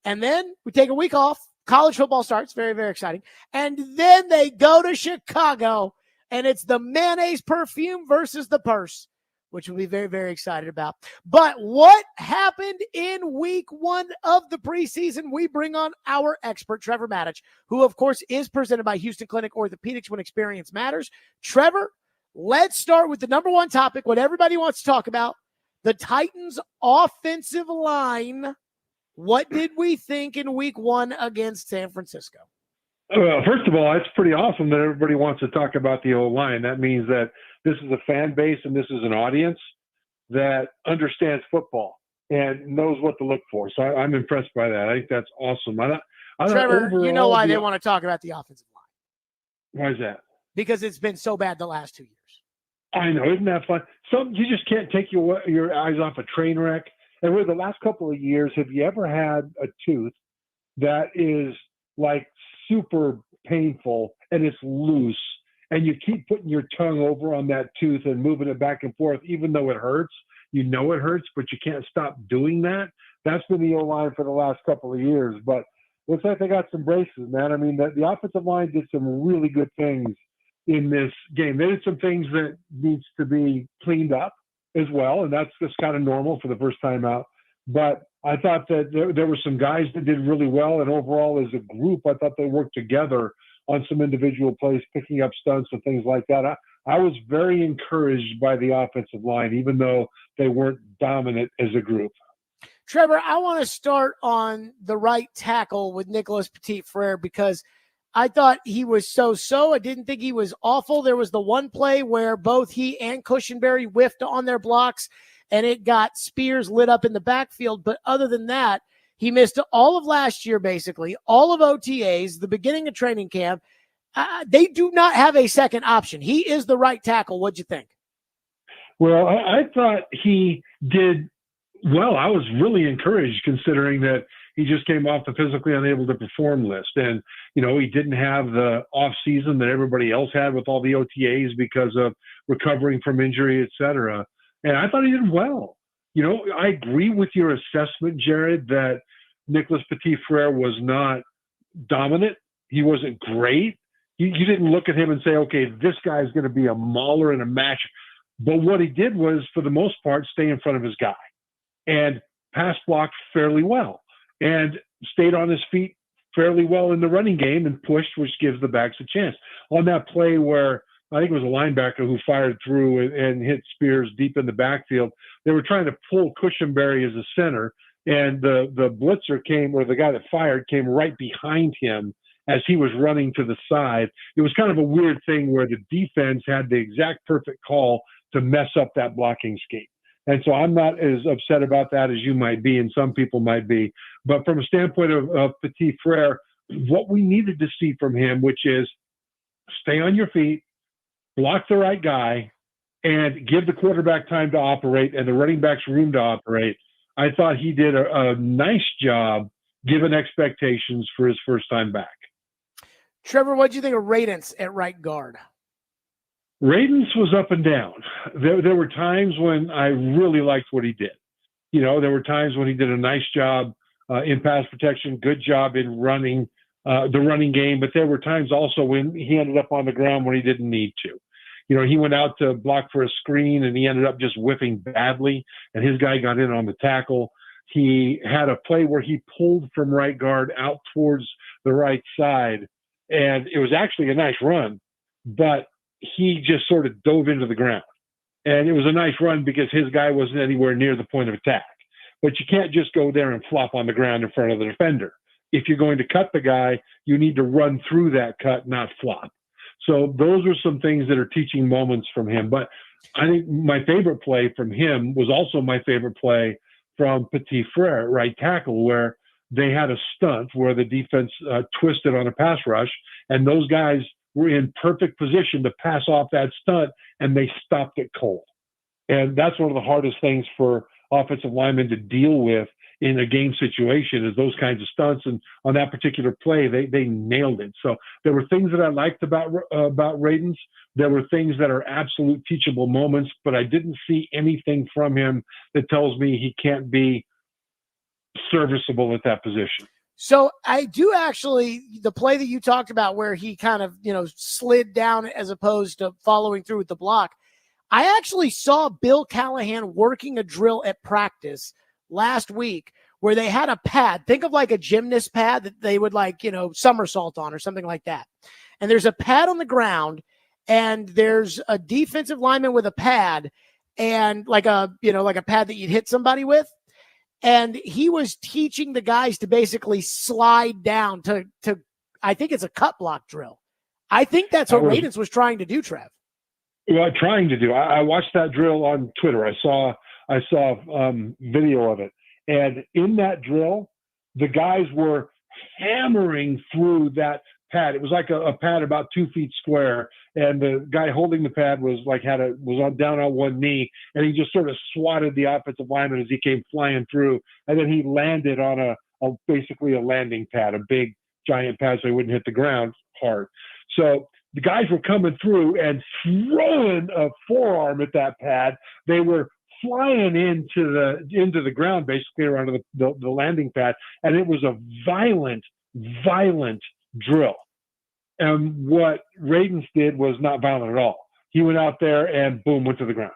[SPEAKER 1] And then we take a week off. College football starts. Very, very exciting. And then they go to Chicago. And it's the mayonnaise perfume versus the purse, which we'll be very, very excited about. But what happened in week 1 of the preseason? We bring on our expert, Trevor Matich, who, of course, is presented by Houston Clinic Orthopedics when experience matters. Trevor, let's start with the number one topic, what everybody wants to talk about, the Titans' offensive line. What did we think in week 1 against San Francisco?
[SPEAKER 16] Well, first of all, it's pretty awesome that everybody wants to talk about the O-line. That means that this is a fan base and this is an audience that understands football and knows what to look for. So I'm impressed by that. I think that's awesome.
[SPEAKER 1] Trevor, you know why they want to talk about the offensive line.
[SPEAKER 16] Why is that?
[SPEAKER 1] Because it's been so bad the last 2 years.
[SPEAKER 16] I know. Isn't that fun? You just can't take your eyes off a train wreck. And with the last couple of years, have you ever had a tooth that is like super painful and it's loose and you keep putting your tongue over on that tooth and moving it back and forth, even though it hurts? You know it hurts, but you can't stop doing that. That's been the O-line for the last couple of years. But looks like they got some braces, man. I mean, the offensive line did some really good things in this game. They did some things that needs to be cleaned up as well, and that's just kind of normal for the first time out. But I thought that there were some guys that did really well, and overall as a group, I thought they worked together on some individual plays, picking up stunts and things like that. I was very encouraged by the offensive line, even though they weren't dominant as a group.
[SPEAKER 1] Trevor, I want to start on the right tackle with Nicholas Petit-Frere because I thought he was so-so. I didn't think he was awful. There was the one play where both he and Cushenberry whiffed on their blocks, and it got Spears lit up in the backfield. But other than that, he missed all of last year, basically, all of OTAs, the beginning of training camp. They do not have a second option. He is the right tackle. What'd you think?
[SPEAKER 16] Well, I thought he did well. I was really encouraged considering that he just came off the physically unable to perform list. And, you know, he didn't have the off season that everybody else had with all the OTAs because of recovering from injury, et cetera. And I thought he did well. You know, I agree with your assessment, Jared, that Nicholas Petit-Frere was not dominant. He wasn't great. You didn't look at him and say, okay, this guy is going to be a mauler and a match. But what he did was, for the most part, stay in front of his guy and pass blocked fairly well and stayed on his feet fairly well in the running game and pushed, which gives the backs a chance. On that play where I think it was a linebacker who fired through and hit Spears deep in the backfield, they were trying to pull Cushenberry as a center, and the blitzer came, or the guy that fired came right behind him as he was running to the side. It was kind of a weird thing where the defense had the exact perfect call to mess up that blocking scheme. And so I'm not as upset about that as you might be, and some people might be. But from a standpoint of Petit-Frere, what we needed to see from him, which is stay on your feet, block the right guy, and give the quarterback time to operate and the running backs room to operate. I thought he did a nice job given expectations for his first time back.
[SPEAKER 1] Trevor, what do you think of Radence at right guard?
[SPEAKER 16] Radence was up and down. There were times when I really liked what he did. You know, there were times when he did a nice job in pass protection, good job in running the running game, but there were times also when he ended up on the ground when he didn't need to. You know, he went out to block for a screen and he ended up just whiffing badly, and his guy got in on the tackle. He had a play where he pulled from right guard out towards the right side, and it was actually a nice run, but he just sort of dove into the ground. And it was a nice run because his guy wasn't anywhere near the point of attack. But you can't just go there and flop on the ground in front of the defender. If you're going to cut the guy, you need to run through that cut, not flop. So those are some things that are teaching moments from him. But I think my favorite play from him was also my favorite play from Petit-Frere at right tackle, where they had a stunt where the defense twisted on a pass rush, and those guys were in perfect position to pass off that stunt, and they stopped it cold. And that's one of the hardest things for offensive linemen to deal with in a game situation, is those kinds of stunts. And on that particular play, they nailed it. So there were things that I liked about Radence. There were things that are absolute teachable moments, but I didn't see anything from him that tells me he can't be serviceable at that position.
[SPEAKER 1] So I do actually, the play that you talked about where he kind of, slid down as opposed to following through with the block, I actually saw Bill Callahan working a drill at practice last week where they had a pad. Think of like a gymnast pad that they would somersault on or something like that. And there's a pad on the ground, and there's a defensive lineman with a pad and like a pad that you'd hit somebody with. And he was teaching the guys to basically slide down to I think it's a cut block drill. I think that's what Radens was trying to do, Trev.
[SPEAKER 16] Well, trying to do. I watched that drill on Twitter. I saw video of it, and in that drill, the guys were hammering through that pad. It was like a pad about 2 feet square, and the guy holding the pad was down on one knee, and he just sort of swatted the offensive lineman as he came flying through, and then he landed on basically a landing pad, a big giant pad, so he wouldn't hit the ground hard. So the guys were coming through and throwing a forearm at that pad. They were flying into the ground, basically around the landing pad, and it was a violent drill. And what Radens did was not violent at all. He went out there and boom, went to the ground.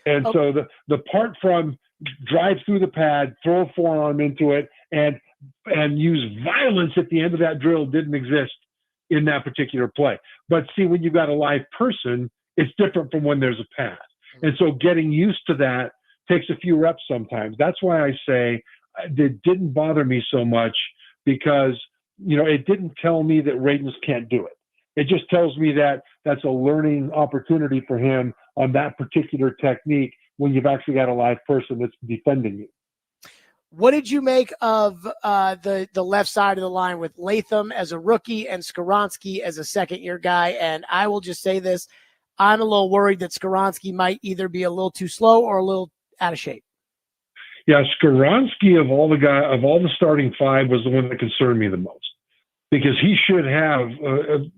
[SPEAKER 16] And so the part from drive through the pad, throw a forearm into it, and use violence at the end of that drill didn't exist in that particular play. But see, when you've got a live person, it's different from when there's a pad. And so getting used to that takes a few reps sometimes. That's why I say it didn't bother me so much, because, it didn't tell me that Radens can't do it. It just tells me that that's a learning opportunity for him on that particular technique when you've actually got a live person that's defending you.
[SPEAKER 1] What did you make of the left side of the line with Latham as a rookie and Skoronski as a second-year guy? And I will just say this. I'm a little worried that Skoronski might either be a little too slow or a little out of shape.
[SPEAKER 16] Yeah, Skoronski of all the starting five was the one that concerned me the most, because he should have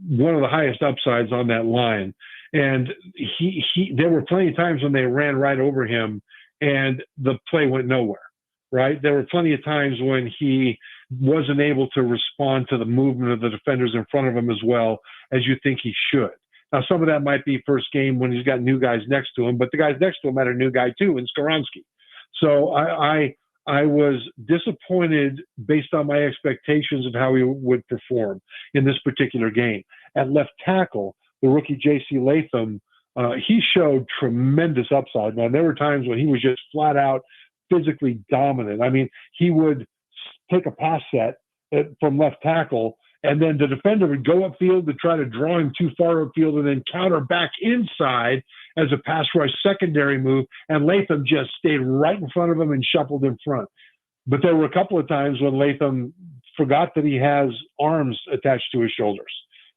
[SPEAKER 16] one of the highest upsides on that line. And there were plenty of times when they ran right over him and the play went nowhere. Right? There were plenty of times when he wasn't able to respond to the movement of the defenders in front of him as well as you think he should. Now, some of that might be first game when he's got new guys next to him, but the guys next to him had a new guy too in Skoronski. So I was disappointed based on my expectations of how he would perform in this particular game. At left tackle, the rookie J.C. Latham, he showed tremendous upside. Now, there were times when he was just flat out physically dominant. I mean, he would take a pass set from left tackle, and then the defender would go upfield to try to draw him too far upfield and then counter back inside as a pass rush secondary move, and Latham just stayed right in front of him and shuffled in front. But there were a couple of times when Latham forgot that he has arms attached to his shoulders,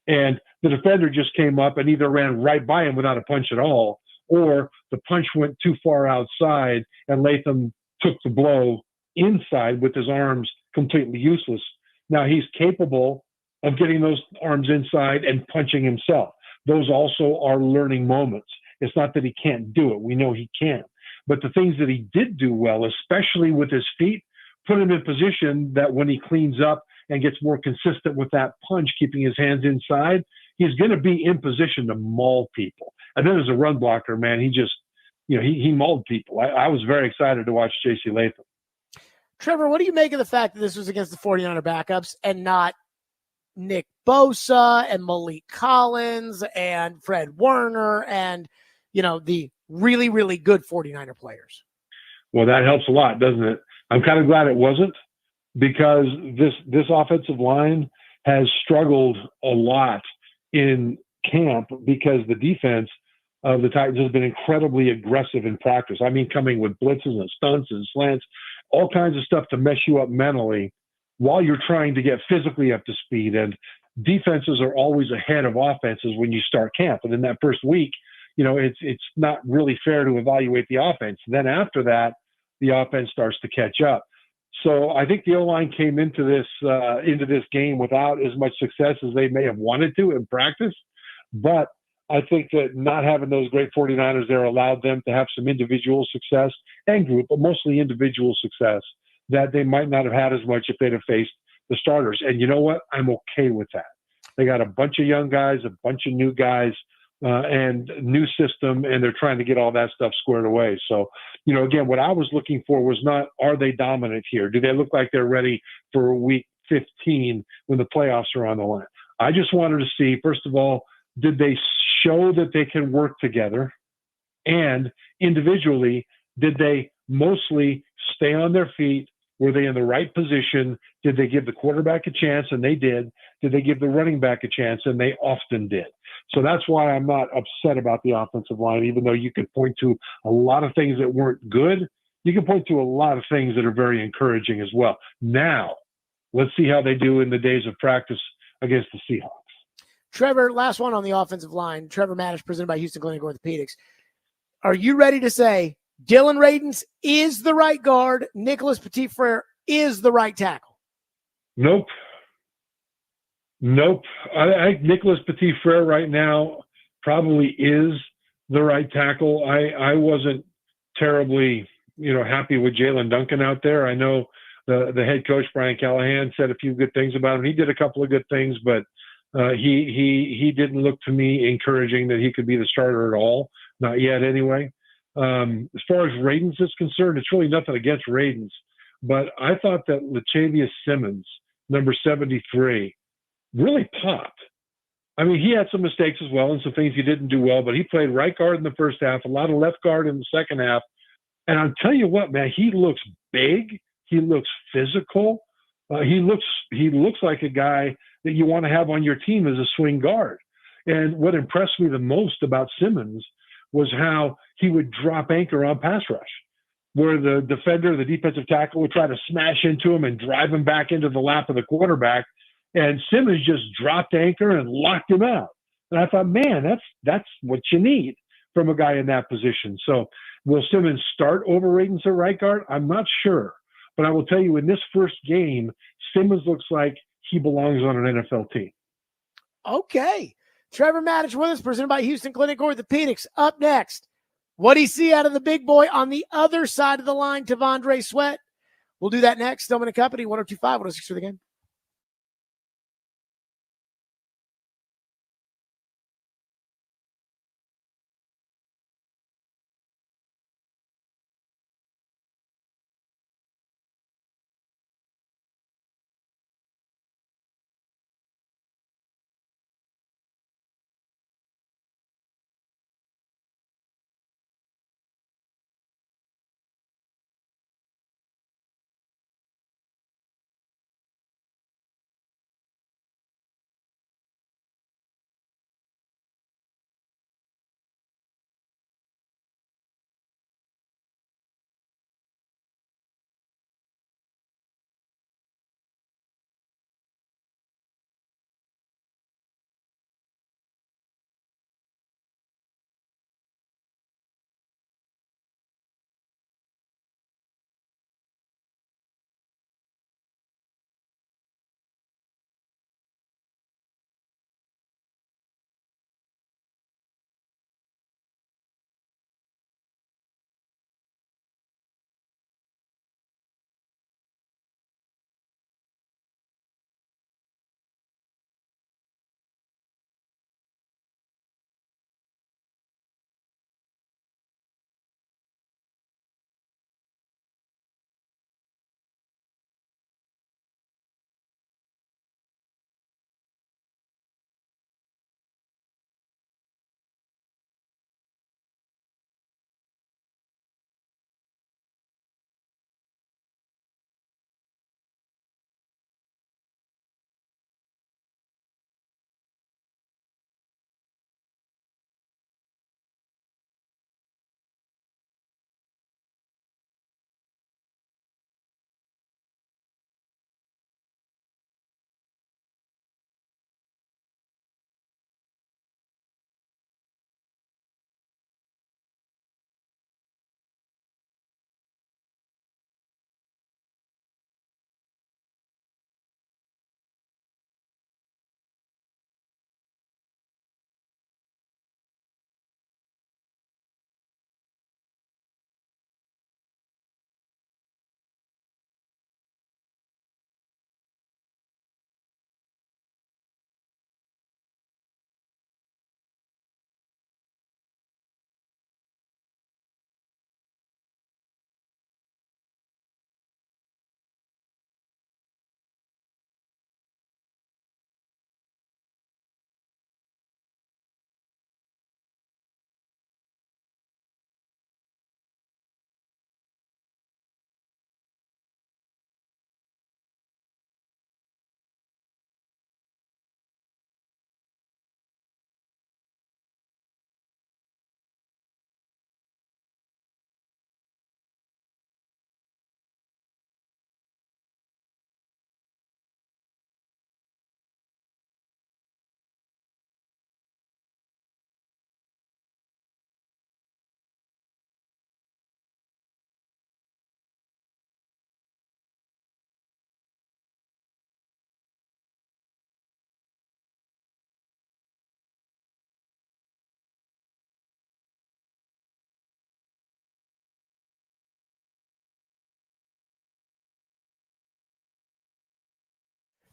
[SPEAKER 16] and the defender just came up and either ran right by him without a punch at all, or the punch went too far outside and Latham took the blow inside with his arms completely useless. Now, he's capable of getting those arms inside and punching himself. Those also are learning moments. It's not that he can't do it. We know he can. But the things that he did do well, especially with his feet, put him in position that when he cleans up and gets more consistent with that punch, keeping his hands inside, he's going to be in position to maul people. And then as a run blocker, man, he just, he mauled people. I was very excited to watch J.C. Latham.
[SPEAKER 1] Trevor, what do you make of the fact that this was against the 49er backups and not Nick Bosa and Malik Collins and Fred Warner and, the really, really good 49er players?
[SPEAKER 16] Well, that helps a lot, doesn't it? I'm kind of glad it wasn't, because this offensive line has struggled a lot in camp because the defense of the Titans has been incredibly aggressive in practice. I mean, coming with blitzes and stunts and slants, all kinds of stuff to mess you up mentally while you're trying to get physically up to speed. And defenses are always ahead of offenses when you start camp. And in that first week, it's not really fair to evaluate the offense. Then after that, the offense starts to catch up. So I think the O-line came into this game without as much success as they may have wanted to in practice. But I think that not having those great 49ers there allowed them to have some individual success and group, but mostly individual success that they might not have had as much if they'd have faced the starters. And you know what? I'm okay with that. They got a bunch of young guys, a bunch of new guys. and new system, and they're trying to get all that stuff squared away. So, again, what I was looking for was not, are they dominant here? Do they look like they're ready for week 15 when the playoffs are on the line? I just wanted to see, first of all, did they show that they can work together? And individually, did they mostly stay on their feet? Were they in the right position? Did they give the quarterback a chance? And they did. Did they give the running back a chance? And they often did. So that's why I'm not upset about the offensive line, even though you could point to a lot of things that weren't good. You can point to a lot of things that are very encouraging as well. Now, let's see how they do in the days of practice against the Seahawks.
[SPEAKER 1] Trevor, last one on the offensive line. Trevor Maddox, presented by Houston Clinic Orthopedics. Are you ready to say Dylan Radins is the right guard, Nicholas Petit-Frere is the right tackle?
[SPEAKER 16] Nope. I think Nicholas Petit-Frere right now probably is the right tackle. I wasn't terribly, happy with Jalen Duncan out there. I know the head coach, Brian Callahan, said a few good things about him. He did a couple of good things, but he didn't look to me encouraging that he could be the starter at all. Not yet, anyway. As far as Radins is concerned, it's really nothing against Radins, but I thought that Latavius Simmons, number 73, really popped. I mean, he had some mistakes as well and some things he didn't do well, but he played right guard in the first half, a lot of left guard in the second half. And I'll tell you what, man, he looks big. He looks physical. He looks like a guy that you want to have on your team as a swing guard. And what impressed me the most about Simmons was how he would drop anchor on pass rush, where the defender, the defensive tackle, would try to smash into him and drive him back into the lap of the quarterback. And Simmons just dropped anchor and locked him out. And I thought, man, that's what you need from a guy in that position. So will Simmons start over Radins at right guard? I'm not sure. But I will tell you, in this first game, Simmons looks like he belongs on an NFL team.
[SPEAKER 1] Okay. Trevor Maddox with us, presented by Houston Clinic Orthopedics. Up next, what do you see out of the big boy on the other side of the line, Tavondre Sweat? We'll do that next. Stillman and Company, 102.5, 106 for the game.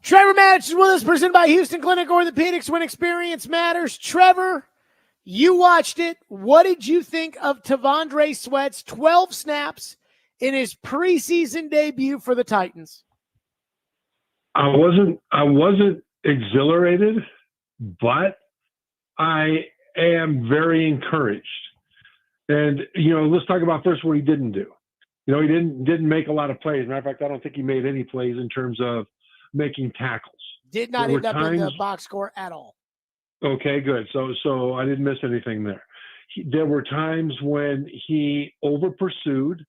[SPEAKER 1] Trevor Matich is with us, presented by Houston Clinic Orthopedics, when experience matters. Trevor, you watched it. What did you think of T'Vondre Sweat's 12 snaps in his preseason debut for the Titans?
[SPEAKER 16] I wasn't exhilarated, but I am very encouraged. And, let's talk about first what he didn't do. He didn't make a lot of plays. Matter of fact, I don't think he made any plays in terms of making tackles.
[SPEAKER 1] Did not end up in the box score at all.
[SPEAKER 16] Okay, good. So I didn't miss anything there. There were times when he over pursued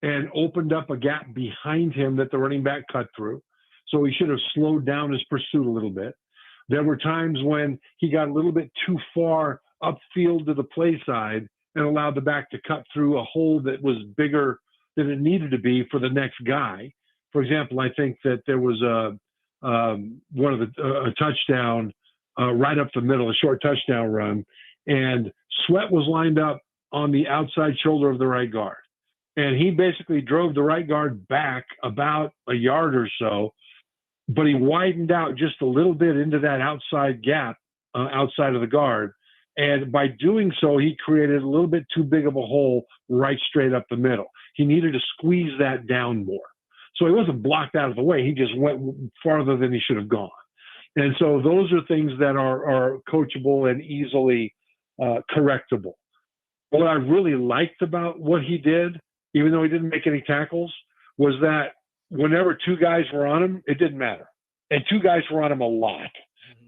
[SPEAKER 16] and opened up a gap behind him that the running back cut through. So he should have slowed down his pursuit a little bit. There were times when he got a little bit too far upfield to the play side and allowed the back to cut through a hole that was bigger than it needed to be for the next guy. For example, I think that there was a touchdown right up the middle, a short touchdown run, and Sweat was lined up on the outside shoulder of the right guard. And he basically drove the right guard back about a yard or so, but he widened out just a little bit into that outside gap outside of the guard. And by doing so, he created a little bit too big of a hole right straight up the middle. He needed to squeeze that down more. So he wasn't blocked out of the way. He just went farther than he should have gone. And so those are things that are coachable and easily correctable. What I really liked about what he did, even though he didn't make any tackles, was that whenever two guys were on him, it didn't matter. And two guys were on him a lot.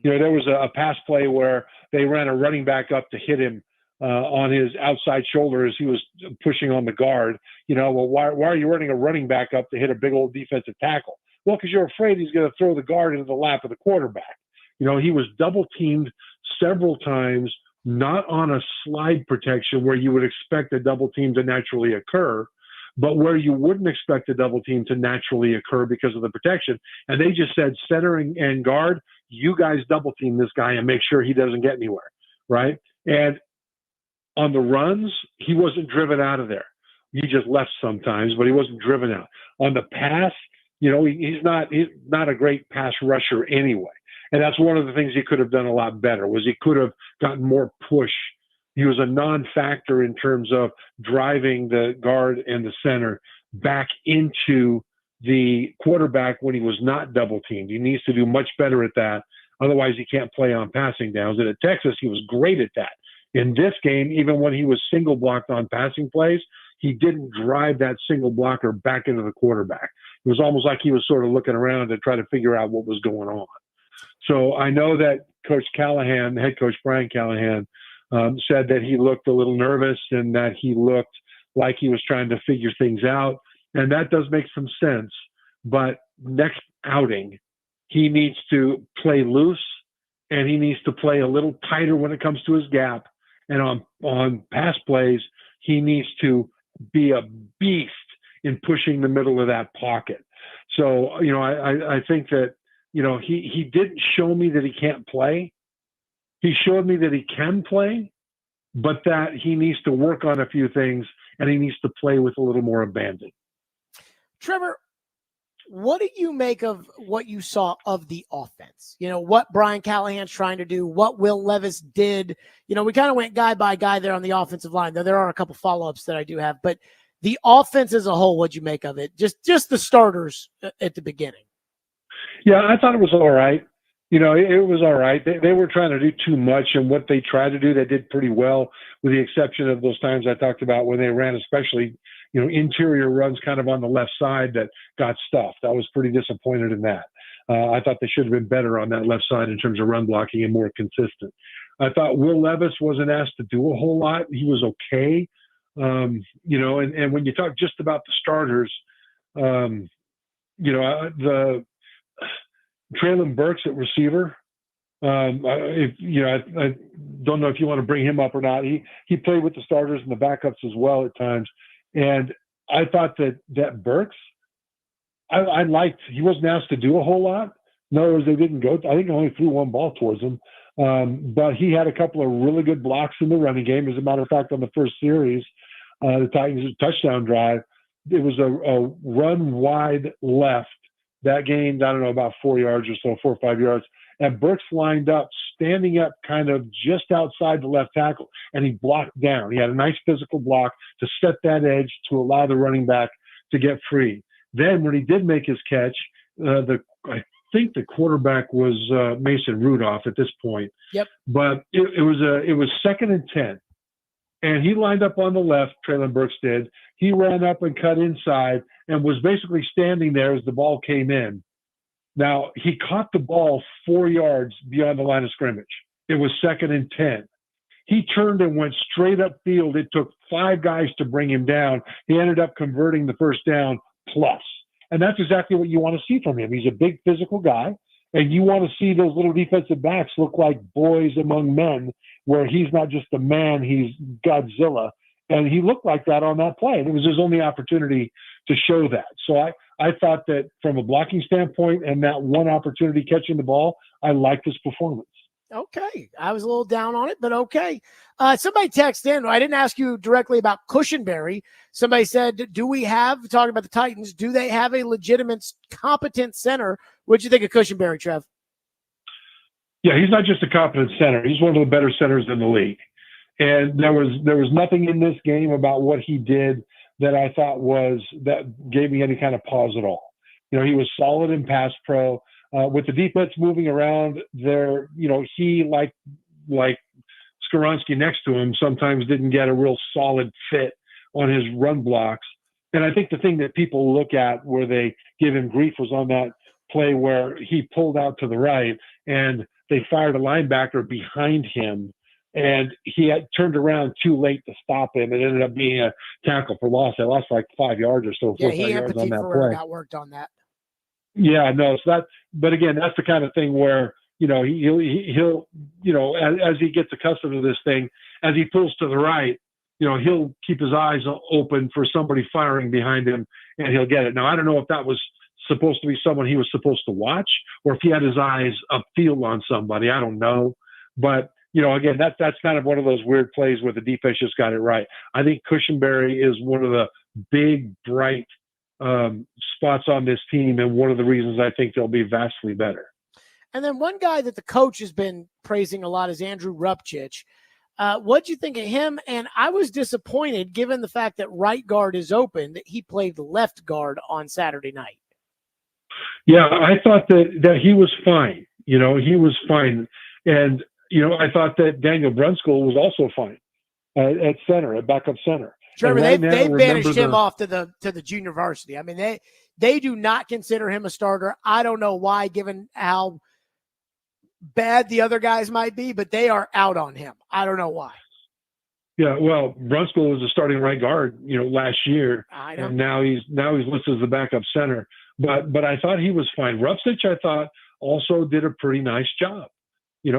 [SPEAKER 16] There was a pass play where they ran a running back up to hit him on his outside shoulder as he was pushing on the guard. Why are you running a running back up to hit a big old defensive tackle? Well, because you're afraid he's going to throw the guard into the lap of the quarterback. He was double teamed several times, not on a slide protection where you would expect a double team to naturally occur, but where you wouldn't expect a double team to naturally occur because of the protection. And they just said, center and guard, you guys double team this guy and make sure he doesn't get anywhere, right? And on the runs, he wasn't driven out of there. He just left sometimes, but he wasn't driven out. On the pass, he's not a great pass rusher anyway. And that's one of the things he could have done a lot better, was he could have gotten more push. He was a non-factor in terms of driving the guard and the center back into the quarterback when he was not double teamed. He needs to do much better at that. Otherwise, he can't play on passing downs. And at Texas, he was great at that. In this game, even when he was single blocked on passing plays, he didn't drive that single blocker back into the quarterback. It was almost like he was sort of looking around to try to figure out what was going on. So I know that Coach Callahan, head coach Brian Callahan, said that he looked a little nervous and that he looked like he was trying to figure things out. And that does make some sense. But next outing, he needs to play loose and he needs to play a little tighter when it comes to his gap. And on pass plays, he needs to be a beast in pushing the middle of that pocket. So, I think that, he didn't show me that he can't play. He showed me that he can play, but that he needs to work on a few things and he needs to play with a little more abandon.
[SPEAKER 1] Trevor, what do you make of what you saw of the offense? What Brian Callahan's trying to do, what Will Levis did. We kind of went guy by guy there on the offensive line, though there are a couple follow-ups that I do have. But the offense as a whole, what'd you make of it? Just the starters at the beginning.
[SPEAKER 16] Yeah, I thought it was all right. It was all right. They were trying to do too much, and what they tried to do, they did pretty well, with the exception of those times I talked about when they ran, especially, interior runs kind of on the left side that got stuffed. I was pretty disappointed in that. I thought they should have been better on that left side in terms of run blocking and more consistent. I thought Will Levis wasn't asked to do a whole lot. He was okay. And when you talk just about the starters, the Traylon Burks at receiver. I don't know if you want to bring him up or not. He played with the starters and the backups as well at times, and I thought that Burks, I liked. He wasn't asked to do a whole lot. In other words, they didn't go. I think they only threw one ball towards him, but he had a couple of really good blocks in the running game. As a matter of fact, on the first series, the Titans' touchdown drive, it was a run wide left that gained, I don't know, about 4 yards or so, 4 or 5 yards. And Burks lined up, standing up kind of just outside the left tackle, and he blocked down. He had a nice physical block to set that edge to allow the running back to get free. Then when he did make his catch, I think the quarterback was Mason Rudolph at this point.
[SPEAKER 1] Yep.
[SPEAKER 16] But it was 2nd and 10. And he lined up on the left, Traylon Burks did. He ran up and cut inside and was basically standing there as the ball came in. Now, he caught the ball 4 yards beyond the line of scrimmage. It was 2nd and 10. He turned and went straight upfield. It took 5 guys to bring him down. He ended up converting the first down plus. And that's exactly what you want to see from him. He's a big physical guy. And you want to see those little defensive backs look like boys among men, where he's not just a man, he's Godzilla. And he looked like that on that play. And it was his only opportunity to show that. So I thought that from a blocking standpoint and that one opportunity catching the ball, I liked his performance.
[SPEAKER 1] Okay. I was a little down on it, but okay. Somebody texted in. I didn't ask you directly about Cushenberry. Somebody said, talking about the Titans, do they have a legitimate, competent center? What'd you think of Cushenberry, Trev?
[SPEAKER 16] Yeah, he's not just a competent center. He's one of the better centers in the league. And there was nothing in this game about what he did that I thought that gave me any kind of pause at all. He was solid in pass pro. With the defense moving around there, he like Skoronski next to him sometimes didn't get a real solid fit on his run blocks. And I think the thing that people look at where they give him grief was on that play where he pulled out to the right and they fired a linebacker behind him, and he had turned around too late to stop him. It ended up being a tackle for loss. They lost like 5 yards or so, 4 or 5 yards on that play.
[SPEAKER 1] Got worked on that.
[SPEAKER 16] Yeah, no, it's not. But again, that's the kind of thing where, he'll as he gets accustomed to this thing, as he pulls to the right, he'll keep his eyes open for somebody firing behind him, and he'll get it. Now, I don't know if that was supposed to be someone he was supposed to watch, or if he had his eyes upfield on somebody. I don't know. But, again, that's kind of one of those weird plays where the defense just got it right. I think Cushenberry is one of the big, bright spots on this team, and one of the reasons I think they'll be vastly better.
[SPEAKER 1] And then one guy that the coach has been praising a lot is Andrew Rupchich. What'd you think of him? And I was disappointed, given the fact that right guard is open, that he played left guard on Saturday night.
[SPEAKER 16] Yeah, I thought that he was fine. He was fine. And, I thought that Daniel Brunskill was also fine at center, at backup center.
[SPEAKER 1] Trevor,
[SPEAKER 16] right
[SPEAKER 1] they banished him off to the junior varsity. I mean, they do not consider him a starter. I don't know why, given how bad the other guys might be, but they are out on him. I don't know why.
[SPEAKER 16] Yeah, well, Brunskill was a starting right guard, last year, and now he's listed as the backup center. But I thought he was fine. Rupchich, I thought, also did a pretty nice job. He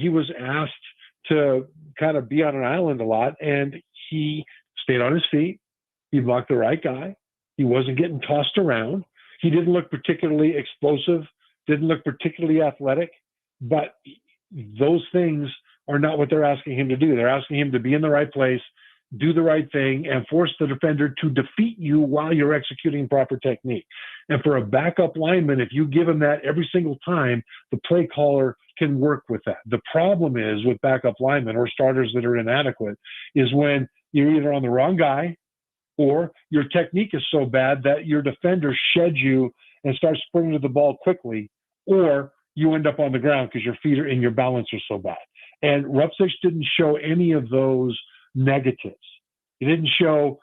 [SPEAKER 16] was asked to kind of be on an island a lot, and he stayed on his feet. He blocked the right guy. He wasn't getting tossed around. He didn't look particularly explosive, didn't look particularly athletic, but those things are not what they're asking him to do. They're asking him to be in the right place, do the right thing, and force the defender to defeat you while you're executing proper technique. And for a backup lineman, if you give him that every single time, the play caller can work with that. The problem is with backup linemen or starters that are inadequate is when you're either on the wrong guy or your technique is so bad that your defender sheds you and starts springing to the ball quickly, or you end up on the ground because your feet and your balance are so bad. And Rupchich didn't show any of those negatives. He didn't show,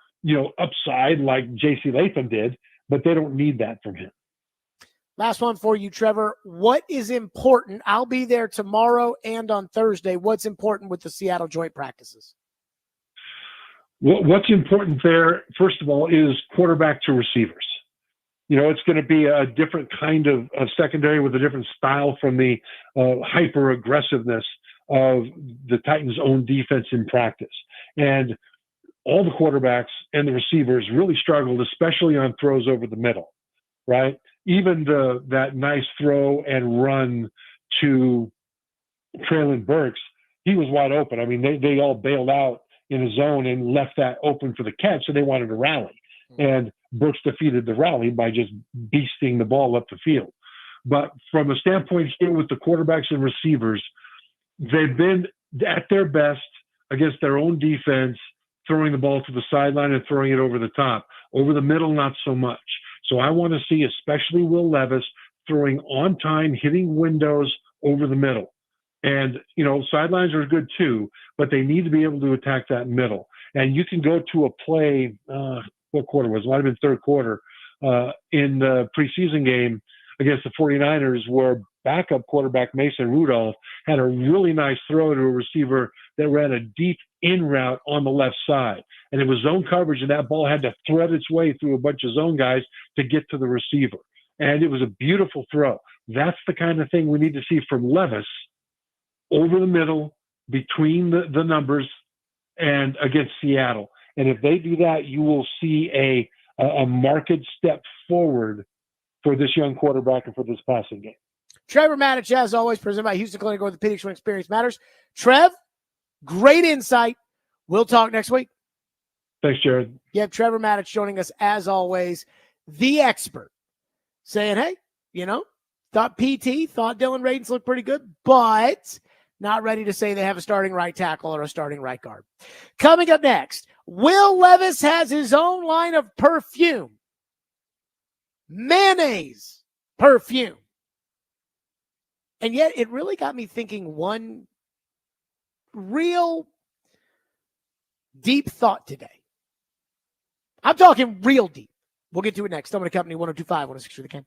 [SPEAKER 16] upside like J.C. Latham did, but they don't need that from him.
[SPEAKER 1] Last one for you, Trevor. What is important? I'll be there tomorrow and on Thursday. What's important with the Seattle joint practices?
[SPEAKER 16] What's important there, first of all, is quarterback to receivers. It's going to be a different kind of secondary with a different style from the hyper aggressiveness of the Titans' own defense in practice. And all the quarterbacks and the receivers really struggled, especially on throws over the middle, right? Even that nice throw and run to Traylon Burks, he was wide open. I mean, they all bailed out in a zone and left that open for the catch, so they wanted to rally. And Brooks defeated the rally by just beasting the ball up the field. But from a standpoint here with the quarterbacks and receivers, they've been at their best against their own defense, throwing the ball to the sideline and throwing it over the top. Over the middle, not so much. So I want to see, especially Will Levis, throwing on time, hitting windows over the middle. And, sidelines are good too, but they need to be able to attack that middle. And you can go to a play, what quarter was it? Might have been third quarter, in the preseason game against the 49ers where backup quarterback Mason Rudolph had a really nice throw to a receiver that ran a deep in route on the left side. And it was zone coverage, and that ball had to thread its way through a bunch of zone guys to get to the receiver. And it was a beautiful throw. That's the kind of thing we need to see from Levis over the middle, between the numbers, and against Seattle. And if they do that, you will see a marked step forward for this young quarterback and for this passing game.
[SPEAKER 1] Trevor Matich, as always, presented by Houston Clinic, Orthopedics, when experience matters. Trev, great insight. We'll talk next week.
[SPEAKER 16] Thanks, Jared.
[SPEAKER 1] Yep, Trevor Matich joining us, as always, the expert, saying, hey, thought Dylan Radins looked pretty good, but not ready to say they have a starting right tackle or a starting right guard. Coming up next, Will Levis has his own line of perfume. Mayonnaise perfume. And yet it really got me thinking one real deep thought today. I'm talking real deep. We'll get to it next. Stillman Company, 102.5, 106 The Ken.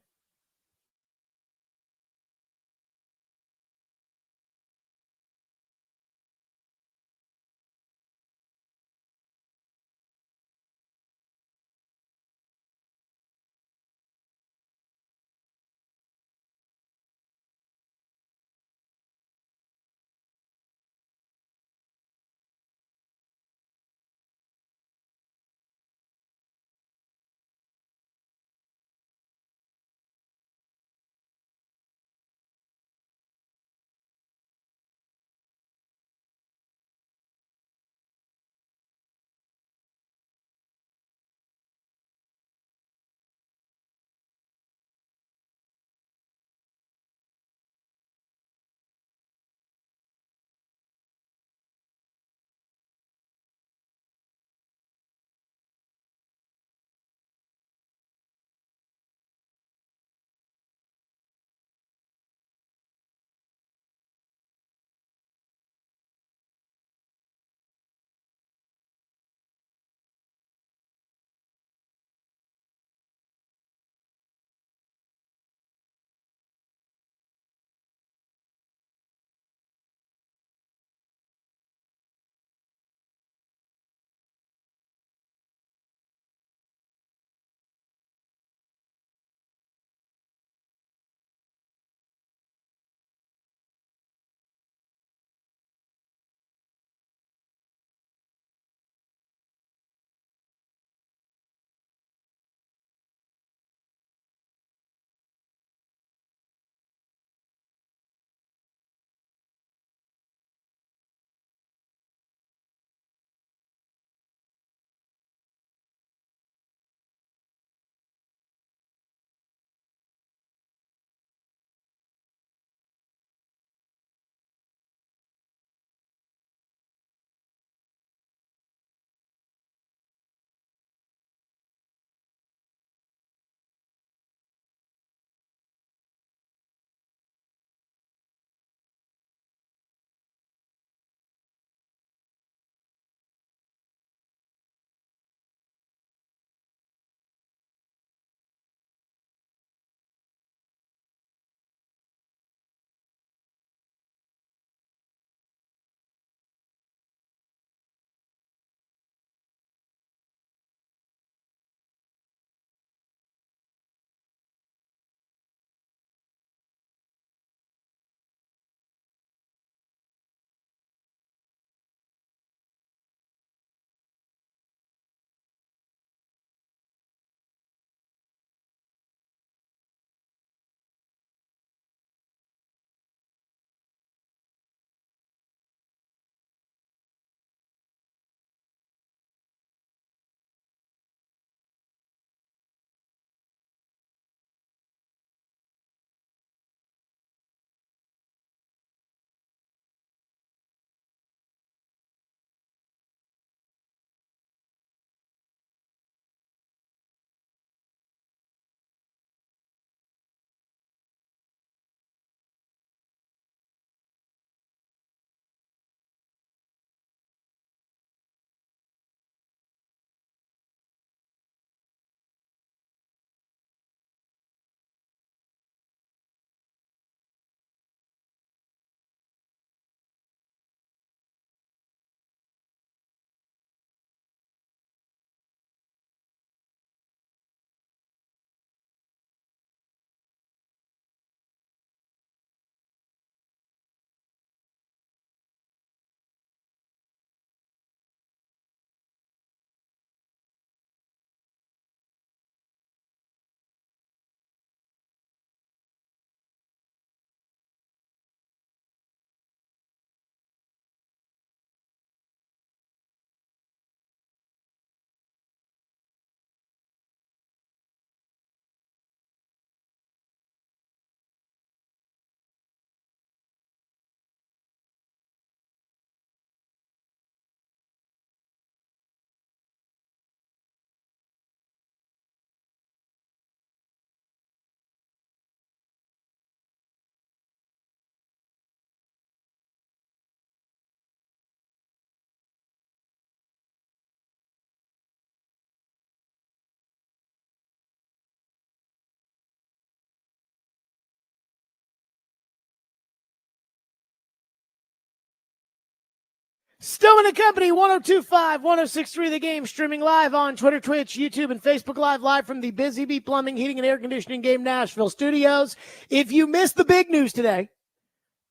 [SPEAKER 1] Stillman and Company, 102.5, 106.3 The Game, streaming live on Twitter, Twitch, YouTube, and Facebook live from the Busy Bee Plumbing, Heating, and Air Conditioning Game Nashville studios. If you missed the big news today,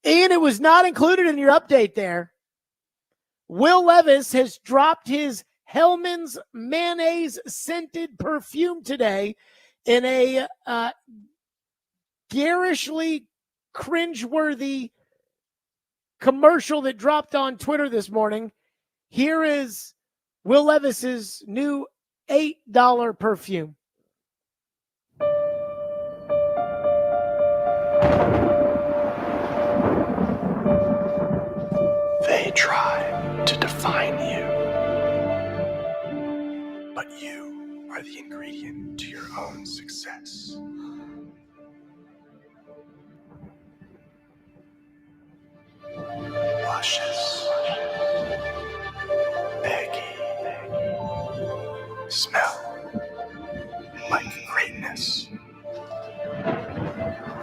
[SPEAKER 1] and it was not included in your update there, Will Levis has dropped his Hellman's mayonnaise scented perfume today in a garishly cringeworthy commercial that dropped on Twitter this morning. Here is Will Levis's new $8 perfume.
[SPEAKER 17] They try to define you, but you are the ingredient to your own success. Luscious, eggy, smell like greatness.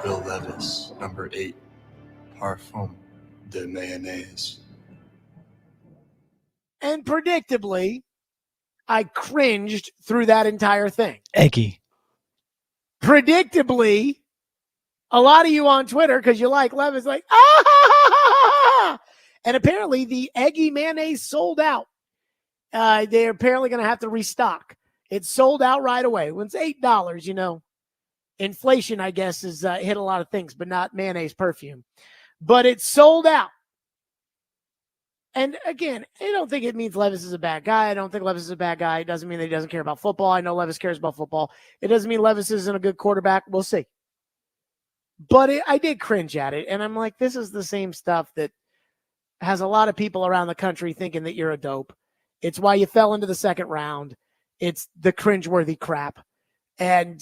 [SPEAKER 17] Will Levis, number 8, Parfum de Mayonnaise.
[SPEAKER 1] And predictably, I cringed through that entire thing.
[SPEAKER 2] Eggy.
[SPEAKER 1] Predictably, a lot of you on Twitter, because you like Levis, like, ah! And apparently the eggy mayonnaise sold out. They're apparently going to have to restock. It sold out right away. When it's $8, you know, inflation, I guess, has hit a lot of things, but not mayonnaise perfume. But it sold out. And again, I don't think it means Levis is a bad guy. I don't think Levis is a bad guy. It doesn't mean that he doesn't care about football. I know Levis cares about football. It doesn't mean Levis isn't a good quarterback. We'll see. But I did cringe at it. And I'm like, this is the same stuff that has a lot of people around the country thinking that you're a dope. It's why you fell into the second round. It's the cringeworthy crap. And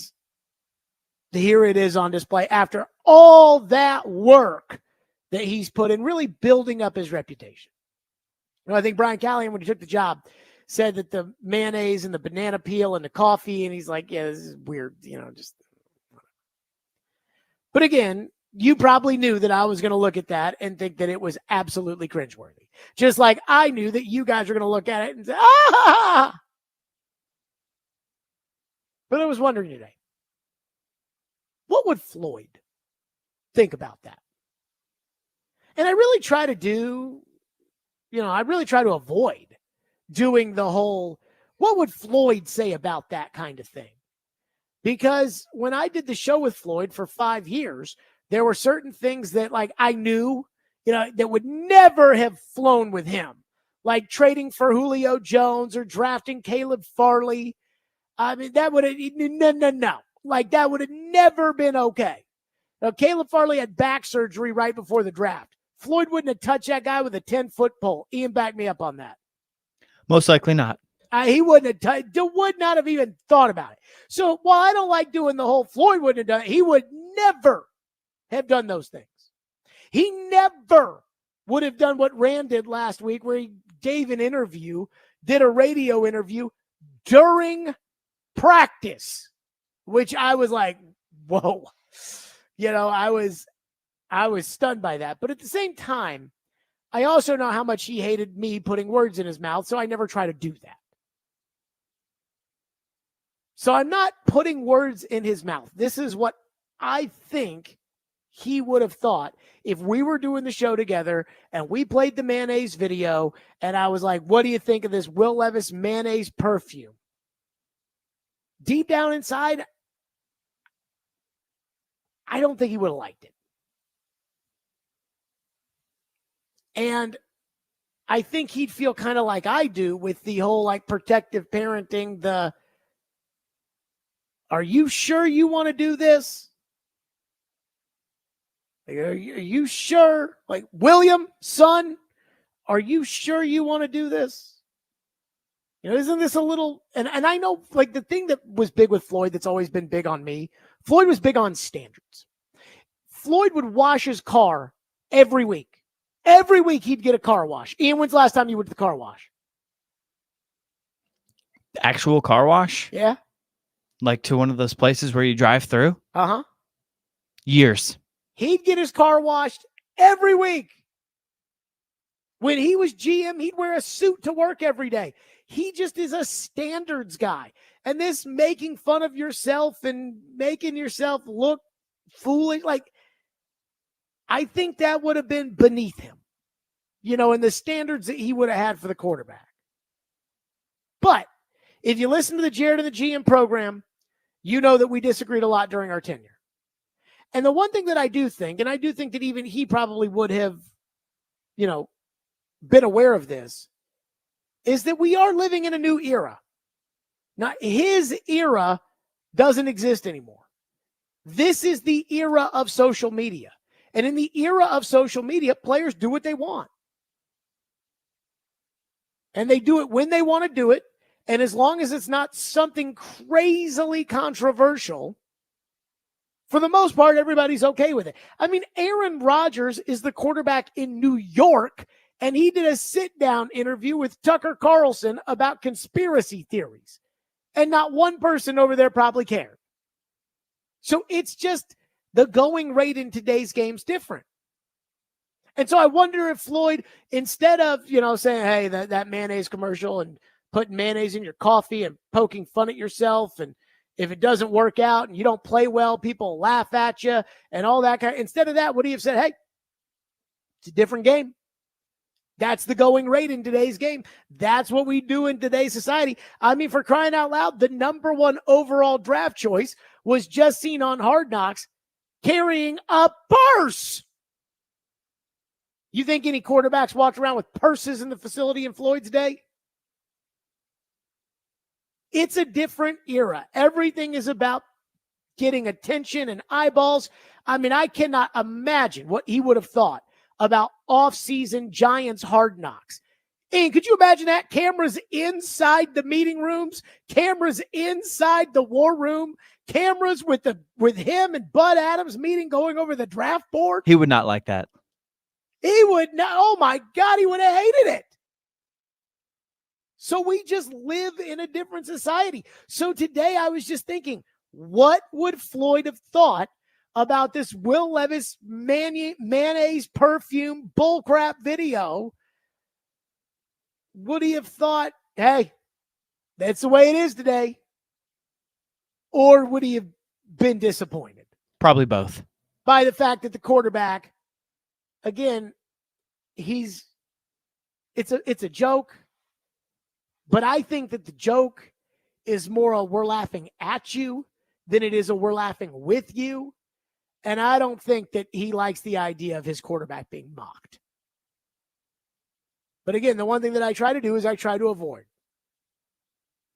[SPEAKER 1] here it is on display after all that work that he's put in, really building up his reputation. You know, I think Brian Callahan, when he took the job, said that the mayonnaise and the banana peel and the coffee, and he's like, yeah, this is weird, you know, just. But again, you probably knew that I was going to look at that and think that it was absolutely cringeworthy. Just like I knew that you guys were going to look at it and say, ah! But I was wondering today, what would Floyd think about that? And I really try to do, I really try to avoid doing the whole, what would Floyd say about that kind of thing? Because when I did the show with Floyd for 5 years, there were certain things that like I knew, that would never have flown with him. Like trading for Julio Jones or drafting Caleb Farley. I mean, that would have, no. Like that would have never been okay. Now, Caleb Farley had back surgery right before the draft. Floyd wouldn't have touched that guy with a 10-foot pole. Ian backed me up on that.
[SPEAKER 2] Most likely not.
[SPEAKER 1] He wouldn't have would not have even thought about it. So while I don't like doing the whole Floyd wouldn't have done it, he would never have done those things. He never would have done what Rand did last week, where he gave an interview, did a radio interview during practice, which I was like, whoa. I was stunned by that. But at the same time, I also know how much he hated me putting words in his mouth, so I never try to do that. So I'm not putting words in his mouth. This is what I think he would have thought if we were doing the show together and we played the mayonnaise video and I was like, what do you think of this Will Levis mayonnaise perfume? Deep down inside, I don't think he would have liked it. And I think he'd feel kind of like I do with the whole like protective parenting, are you sure you want to do this? Like, are you sure? Like, William, son, are you sure you want to do this? Isn't this a little, and I know like the thing that was big with Floyd that's always been big on me, Floyd was big on standards. Floyd would wash his car every week. Every week he'd get a car wash. Ian, when's the last time you went to the car wash?
[SPEAKER 2] Actual car wash?
[SPEAKER 1] Yeah.
[SPEAKER 2] Like to one of those places where you drive through?
[SPEAKER 1] Uh-huh.
[SPEAKER 2] Years.
[SPEAKER 1] He'd get his car washed every week. When he was GM, he'd wear a suit to work every day. He just is a standards guy. And this making fun of yourself and making yourself look foolish, like, I think that would have been beneath him, in the standards that he would have had for the quarterback. But if you listen to the Jared and the GM program, you know that we disagreed a lot during our tenure. And the one thing that I do think, and I do think that even he probably would have, been aware of this, is that we are living in a new era. Now, his era doesn't exist anymore. This is the era of social media. And in the era of social media, players do what they want. And they do it when they want to do it. And as long as it's not something crazily controversial, for the most part, everybody's okay with it. I mean, Aaron Rodgers is the quarterback in New York, and he did a sit-down interview with Tucker Carlson about conspiracy theories. And not one person over there probably cared. So it's just the going rate in today's game's different. And so I wonder if Floyd, instead of, saying, hey, that mayonnaise commercial and putting mayonnaise in your coffee and poking fun at yourself, and if it doesn't work out and you don't play well, people laugh at you and all that kind of, instead of that, would he have said, hey, it's a different game. That's the going rate in today's game. That's what we do in today's society. I mean, for crying out loud, the number one overall draft choice was just seen on Hard Knocks carrying a purse. You think any quarterbacks walked around with purses in the facility in Floyd's day? It's a different era. Everything is about getting attention and eyeballs. I mean, I cannot imagine what he would have thought about off-season Giants Hard Knocks. And could you imagine that? Cameras inside the meeting rooms, cameras inside the war room, cameras with him and Bud Adams meeting, going over the draft board.
[SPEAKER 2] He would not like that.
[SPEAKER 1] He would not. Oh my God, he would have hated it. So we just live in a different society. So today I was just thinking, what would Floyd have thought about this Will Levis mayonnaise perfume bullcrap video? Would he have thought, hey, that's the way it is today? Or would he have been disappointed?
[SPEAKER 2] Probably both.
[SPEAKER 1] By the fact that the quarterback, again, it's a joke. But I think that the joke is more a we're laughing at you than it is a we're laughing with you. And I don't think that he likes the idea of his quarterback being mocked. But again, the one thing that I try to do is I try to avoid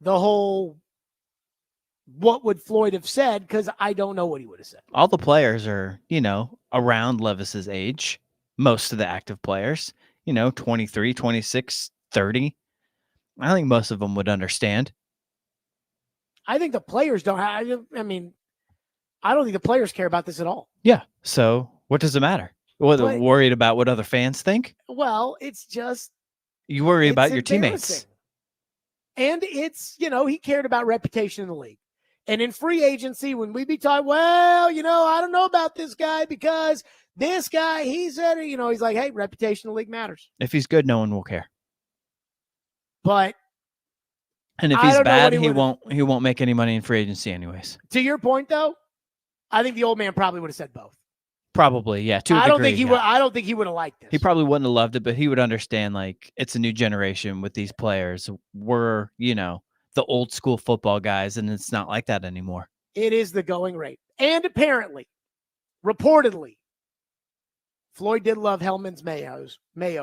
[SPEAKER 1] the whole what would Floyd have said, because I don't know what he would have said.
[SPEAKER 2] All the players are, around Levis's age. Most of the active players, 23, 26, 30. I think most of them would understand.
[SPEAKER 1] I think the players don't have, I mean, I don't think the players care about this at all.
[SPEAKER 2] Yeah. So what does it matter? What, worried about what other fans think?
[SPEAKER 1] Well, it's just.
[SPEAKER 2] You worry about your teammates.
[SPEAKER 1] And it's, he cared about reputation in the league. And in free agency, when we be talking, well, I don't know about this guy because this guy, he said, he's like, hey, reputation in the league matters.
[SPEAKER 2] If he's good, no one will care.
[SPEAKER 1] But
[SPEAKER 2] and if he's bad, he won't make any money in free agency anyways.
[SPEAKER 1] To your point, though, I think the old man probably would have said both.
[SPEAKER 2] Probably, yeah.
[SPEAKER 1] I don't think he would. I don't think he would have liked this.
[SPEAKER 2] He probably wouldn't have loved it, but he would understand. Like, it's a new generation with these players. We're, the old school football guys, and it's not like that anymore.
[SPEAKER 1] It is the going rate, and apparently, reportedly, Floyd did love Hellman's mayo,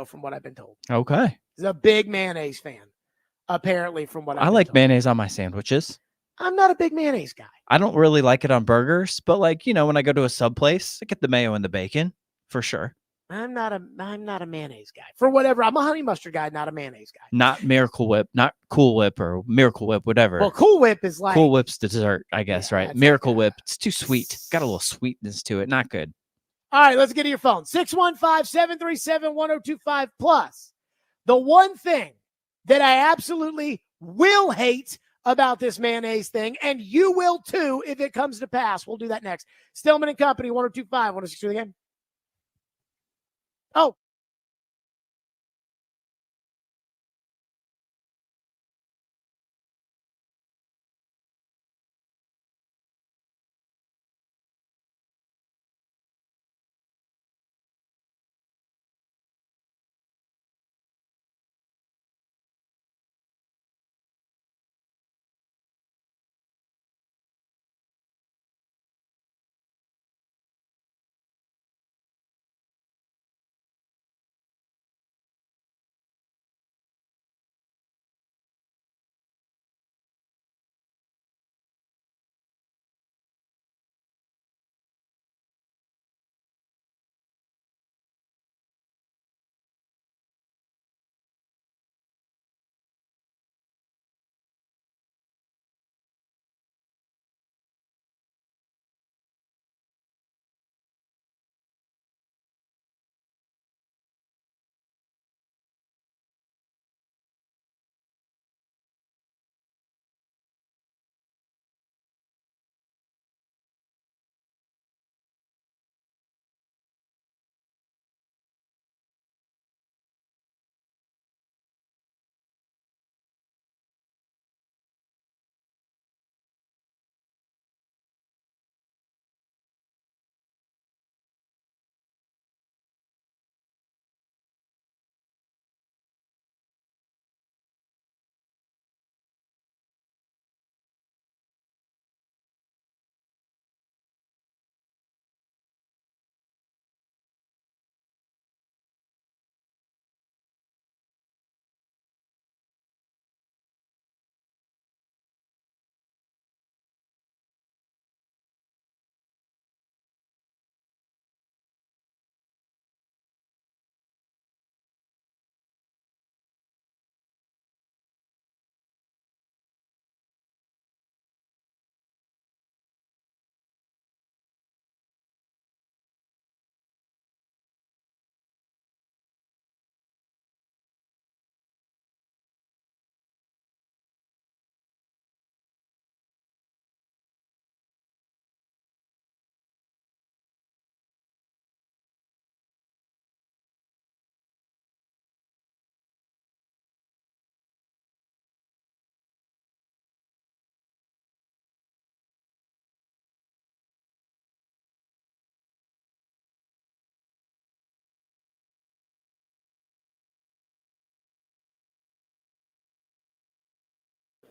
[SPEAKER 1] from what I've been told.
[SPEAKER 2] Okay,
[SPEAKER 1] he's a big mayonnaise fan. Apparently, from what
[SPEAKER 2] I like told. Mayonnaise on my sandwiches.
[SPEAKER 1] I'm not a big mayonnaise guy.
[SPEAKER 2] I don't really like it on burgers, but when I go to a sub place, I get the mayo and the bacon for sure.
[SPEAKER 1] I'm not a mayonnaise guy. For whatever, I'm a honey mustard guy, not a mayonnaise guy.
[SPEAKER 2] Not Miracle Whip, not Cool Whip or Miracle Whip, whatever.
[SPEAKER 1] Well, Cool Whip is like
[SPEAKER 2] Cool Whip's dessert, I guess, right? Miracle Whip, it's too sweet. Got a little sweetness to it. Not good.
[SPEAKER 1] All right, let's get to your phone. 615-737-1025 plus. The one thing that I absolutely will hate about this mayonnaise thing, and you will too if it comes to pass. We'll do that next. Stillman and Company, 1025, 106 the game. Oh,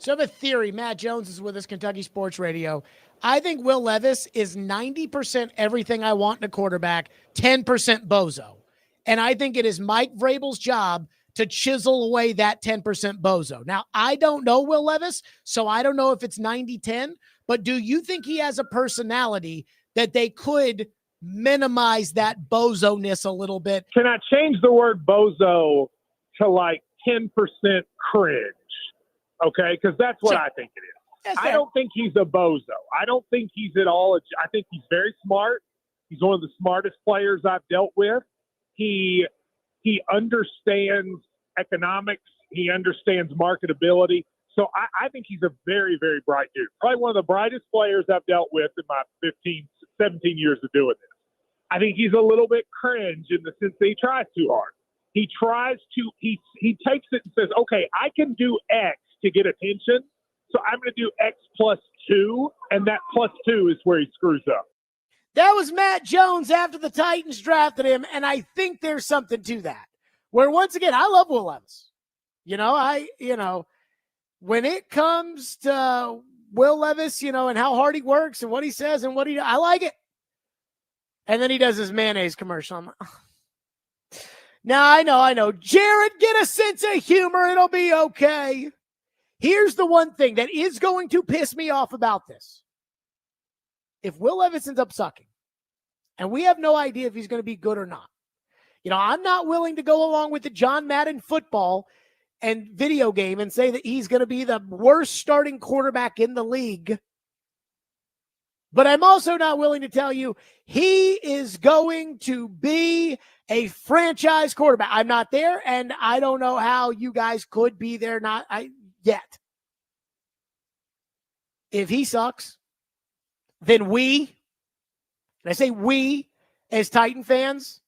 [SPEAKER 1] So I have a theory. Matt Jones is with us, Kentucky Sports Radio. I think Will Levis is 90% everything I want in a quarterback, 10% bozo. And I think it is Mike Vrabel's job to chisel away that 10% bozo. Now, I don't know Will Levis, so I don't know if it's 90-10, but do you think he has a personality that they could minimize that bozo-ness a little bit?
[SPEAKER 4] Can I change the word bozo to like 10% cringe? Okay, because that's what I think it is. I don't think he's a bozo. I don't think he's at all. I think he's very smart. He's one of the smartest players I've dealt with. He understands economics. He understands marketability. So I think he's a very, very bright dude. Probably one of the brightest players I've dealt with in my 15, 17 years of doing this. I think he's a little bit cringe in the sense that he tries too hard. He tries to, he takes it and says, okay, I can do X to get attention, so I'm going to do X plus 2, and that plus 2 is where he screws up.
[SPEAKER 1] That was Matt Jones after the Titans drafted him, and I think there's something to that. Where, once again, I love Will Levis. When it comes to Will Levis, and how hard he works and what he says and I like it. And then he does his mayonnaise commercial. I'm like, oh. Now, I know. Jared, get a sense of humor. It'll be okay. Here's the one thing that is going to piss me off about this. If Will Levis ends up sucking, and we have no idea if he's going to be good or not, I'm not willing to go along with the John Madden football and video game and say that he's going to be the worst starting quarterback in the league. But I'm also not willing to tell you he is going to be a franchise quarterback. I'm not there, and I don't know how you guys could be there yet. If he sucks, then we, and I say we as Titan fans,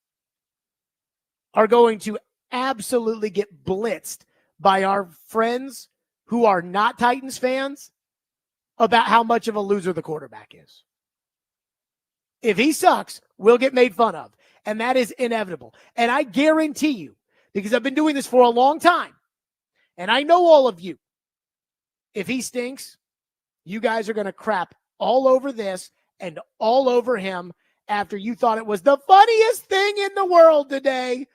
[SPEAKER 1] are going to absolutely get blitzed by our friends who are not Titans fans about how much of a loser the quarterback is. If he sucks, we'll get made fun of. And that is inevitable. And I guarantee you, because I've been doing this for a long time, and I know all of you, if he stinks, you guys are going to crap all over this and all over him after you thought it was the funniest thing in the world today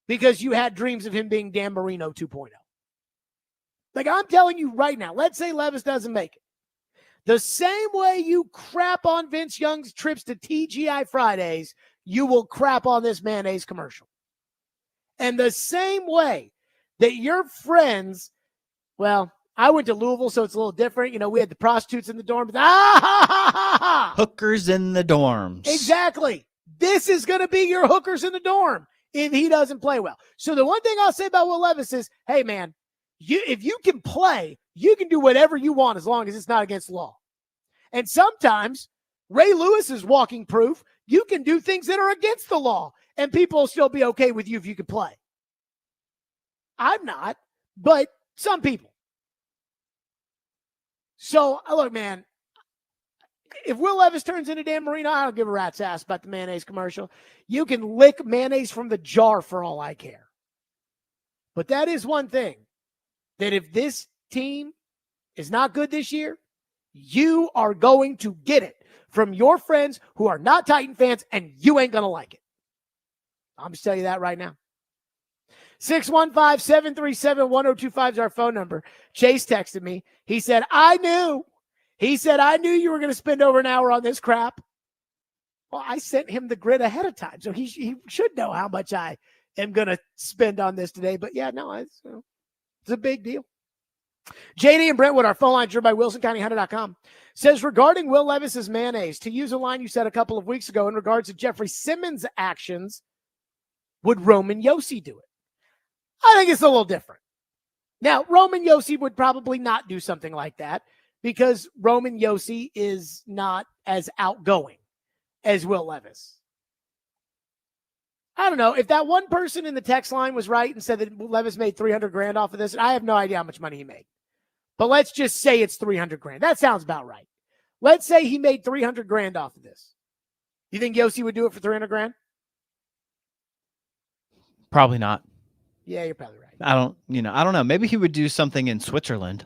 [SPEAKER 1] because you had dreams of him being Dan Marino 2.0. Like, I'm telling you right now, let's say Levis doesn't make it. The same way you crap on Vince Young's trips to TGI Fridays, you will crap on this mayonnaise commercial. And the same way that your friends, well, I went to Louisville, so it's a little different. We had the prostitutes in the dorms.
[SPEAKER 2] Hookers in the dorms.
[SPEAKER 1] Exactly. This is going to be your hookers in the dorm if he doesn't play well. So the one thing I'll say about Will Levis is, hey, man, if you can play, you can do whatever you want as long as it's not against law. And sometimes Ray Lewis is walking proof. You can do things that are against the law, and people will still be okay with you if you can play. I'm not, but some people. So, look, man, if Will Levis turns into Dan Marino, I don't give a rat's ass about the mayonnaise commercial. You can lick mayonnaise from the jar for all I care. But that is one thing, that if this team is not good this year, you are going to get it from your friends who are not Titan fans, and you ain't going to like it. I'm just telling you that right now. 615-737-1025 is our phone number. Chase texted me. He said, I knew you were going to spend over an hour on this crap. Well, I sent him the grid ahead of time, so he should know how much I am going to spend on this today. But yeah, no, it's a big deal. JD and Brentwood, our phone line, driven by WilsonCountyHunter.com, says regarding Will Levis's mayonnaise, to use a line you said a couple of weeks ago in regards to Jeffrey Simmons' actions, would Roman Yossi do it? I think it's a little different. Now, Roman Yossi would probably not do something like that because Roman Yossi is not as outgoing as Will Levis. I don't know. If that one person in the text line was right and said that Levis made $300,000 off of this, I have no idea how much money he made. But let's just say it's $300,000. That sounds about right. Let's say he made $300,000 off of this. You think Yossi would do it for $300,000?
[SPEAKER 2] Probably not.
[SPEAKER 1] Yeah, you're probably right.
[SPEAKER 2] I don't know. Maybe he would do something in Switzerland,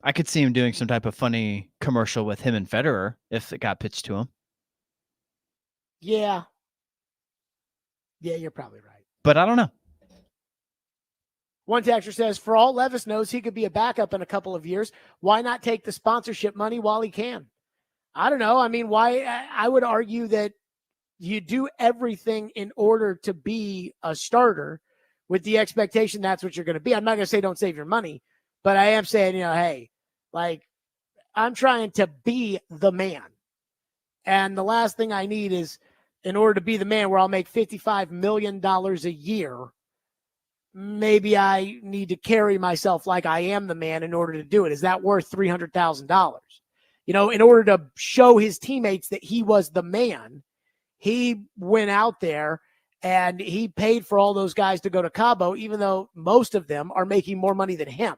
[SPEAKER 2] I could see him doing some type of funny commercial with him and Federer if it got pitched to him.
[SPEAKER 1] Yeah. Yeah, you're probably right.
[SPEAKER 2] But I don't know.
[SPEAKER 1] One texter says, for all Levis knows, he could be a backup in a couple of years. Why not take the sponsorship money while he can? I don't know. I mean, why? I would argue that you do everything in order to be a starter with the expectation that's what you're going to be. I'm not going to say don't save your money, but I am saying, hey, I'm trying to be the man. And the last thing I need is, in order to be the man where I'll make $55 million a year, maybe I need to carry myself like I am the man in order to do it. Is that worth $300,000? In order to show his teammates that he was the man, he went out there and he paid for all those guys to go to Cabo, even though most of them are making more money than him.